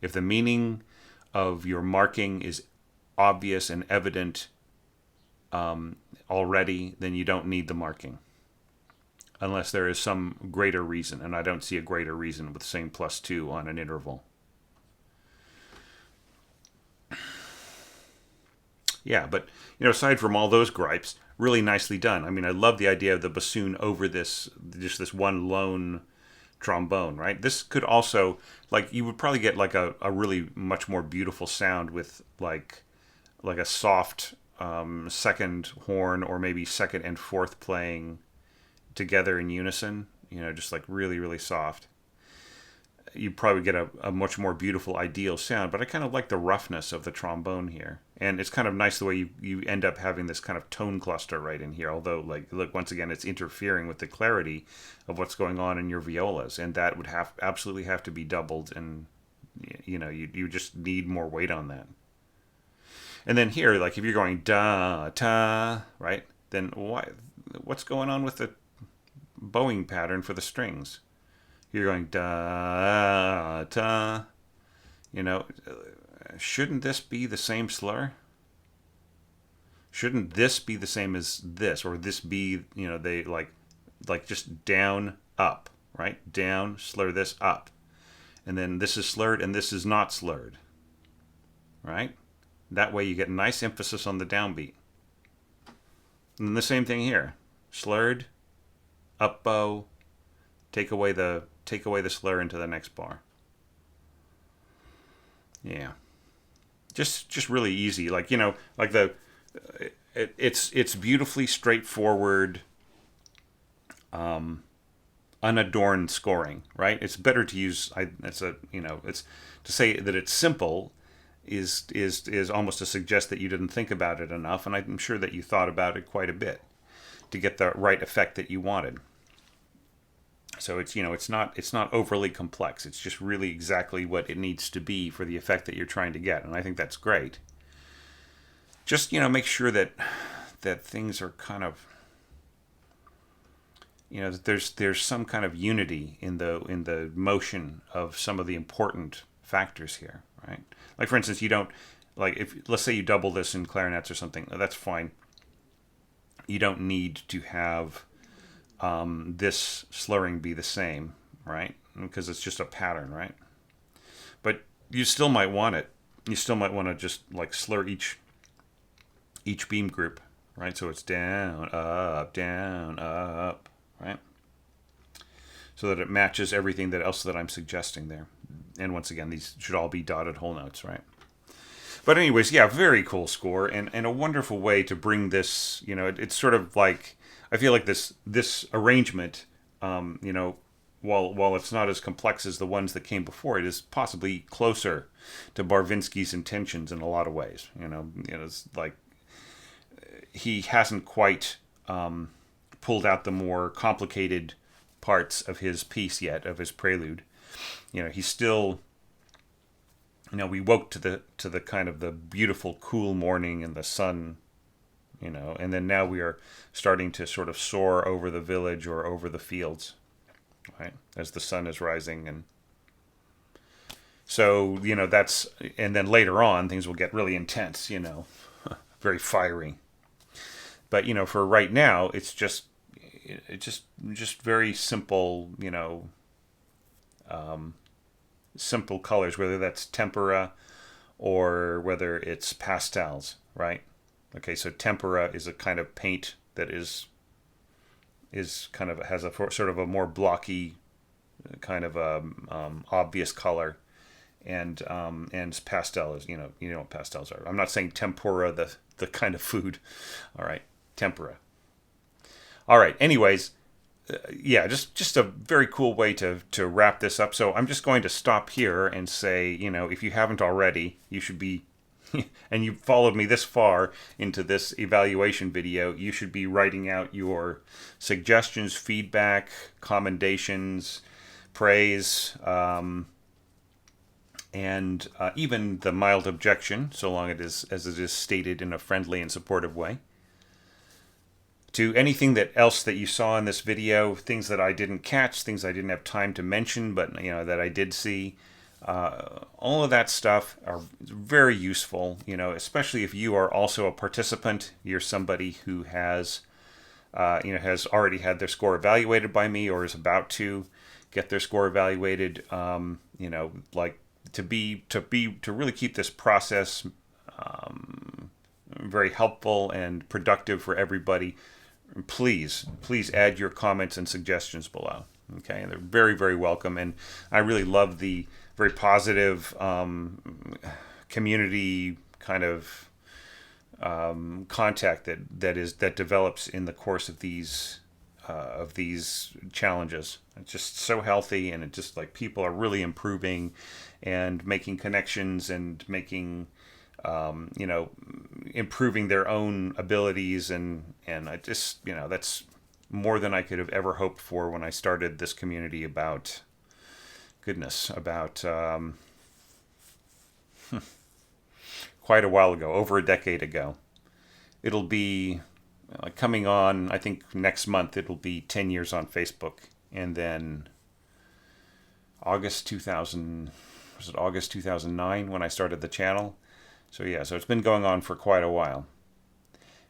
If the meaning of your marking is obvious and evident already, then you don't need the marking. unless there is some greater reason, and I don't see a greater reason with saying +2 on an interval. Yeah, but aside from all those gripes, really nicely done. I mean, I love the idea of the bassoon over just this one lone trombone, right? This could also, like, you would probably get like a really much more beautiful sound with like a soft second horn, or maybe second and fourth playing together in unison, just like really, really soft. You'd probably get a much more beautiful ideal sound, but I kind of like the roughness of the trombone here. And it's kind of nice the way you end up having this kind of tone cluster right in here, although, like, look, once again, it's interfering with the clarity of what's going on in your violas, and that would absolutely have to be doubled, and you just need more weight on that. And then here, like, if you're going da ta, right, then what's going on with the bowing pattern for the strings? You're going da ta. Shouldn't this be the same slur? Shouldn't this be the same as this, or this be, they like just down up, right? Down, slur this up, and then this is slurred and this is not slurred, right? That way you get nice emphasis on the downbeat. And the same thing here, slurred, up bow, take away the slur into the next bar. Yeah, just really easy. Like it's beautifully straightforward, unadorned scoring. Right? It's better to use. It's to say that it's simple is almost to suggest that you didn't think about it enough, and I'm sure that you thought about it quite a bit to get the right effect that you wanted. So it's not overly complex. It's just really exactly what it needs to be for the effect that you're trying to get, and I think that's great. Just make sure that things are kind of that there's some kind of unity in the motion of some of the important factors here, right? Like, for instance, you don't, like, if let's say you double this in clarinets or something, that's fine. You don't need to have this slurring be the same, right? Because it's just a pattern, right? But you still might want it. You still might want to just like slur each beam group, right? So it's down, up, right? So that it matches everything else that I'm suggesting there. And once again, these should all be dotted whole notes, right? But anyways, yeah, very cool score, and a wonderful way to bring this, it's sort of like, I feel like this arrangement, while it's not as complex as the ones that came before, it is possibly closer to Barvinsky's intentions in a lot of ways. It's like he hasn't quite pulled out the more complicated parts of his piece yet, of his prelude. He's still, we woke to the kind of the beautiful cool morning and the sun, and then now we are starting to sort of soar over the village or over the fields, right, as the sun is rising. And so, and then later on things will get really intense, very fiery. But, for right now, it's just very simple, simple colors, whether that's tempera or whether it's pastels, right? Okay, so tempera is a kind of paint that is kind of has a sort of a more blocky kind of obvious color, and pastel is you know what pastels are. I'm not saying tempura the kind of food, all right, tempera. All right. Anyways, yeah, just a very cool way to wrap this up. So I'm just going to stop here and say, if you haven't already, you should be, and you've followed me this far into this evaluation video, you should be writing out your suggestions, feedback, commendations, praise, and even the mild objection, so long as it is stated in a friendly and supportive way. To anything else that you saw in this video, things that I didn't catch, things I didn't have time to mention, but that I did see, all of that stuff are very useful. Especially if you are also a participant, you're somebody who has has already had their score evaluated by me or is about to get their score evaluated. Like to really keep this process very helpful and productive for everybody. Please add your comments and suggestions below. Okay, and they're very, very welcome. And I really love the very positive community kind of contact that develops in the course of these challenges. It's just so healthy, and it just like people are really improving and making connections and making improving their own abilities, and I just that's more than I could have ever hoped for when I started this community about quite a while ago, over a decade ago. It'll be coming on, I think next month, it'll be 10 years on Facebook. And then August 2009 when I started the channel. So it's been going on for quite a while.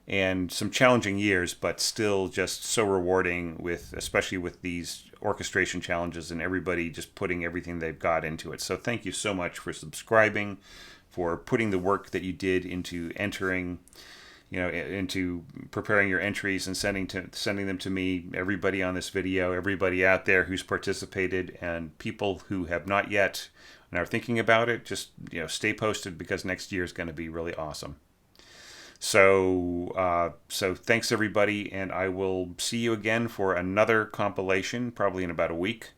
And some challenging years, but still just so rewarding, especially with these orchestration challenges and everybody just putting everything they've got into it. So thank you so much for subscribing, for putting the work that you did into entering, into preparing your entries and sending them to me. Everybody on this video, everybody out there who's participated, and people who have not yet and are thinking about it, just stay posted, because next year is going to be really awesome. So thanks everybody, and I will see you again for another compilation, probably in about a week.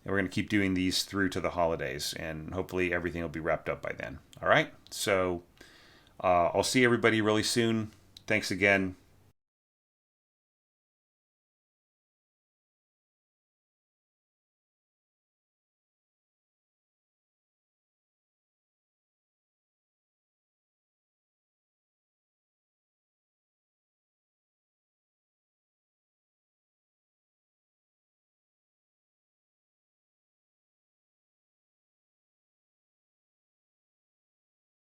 And we're going to keep doing these through to the holidays, and hopefully everything will be wrapped up by then. All right? So I'll see everybody really soon. Thanks again.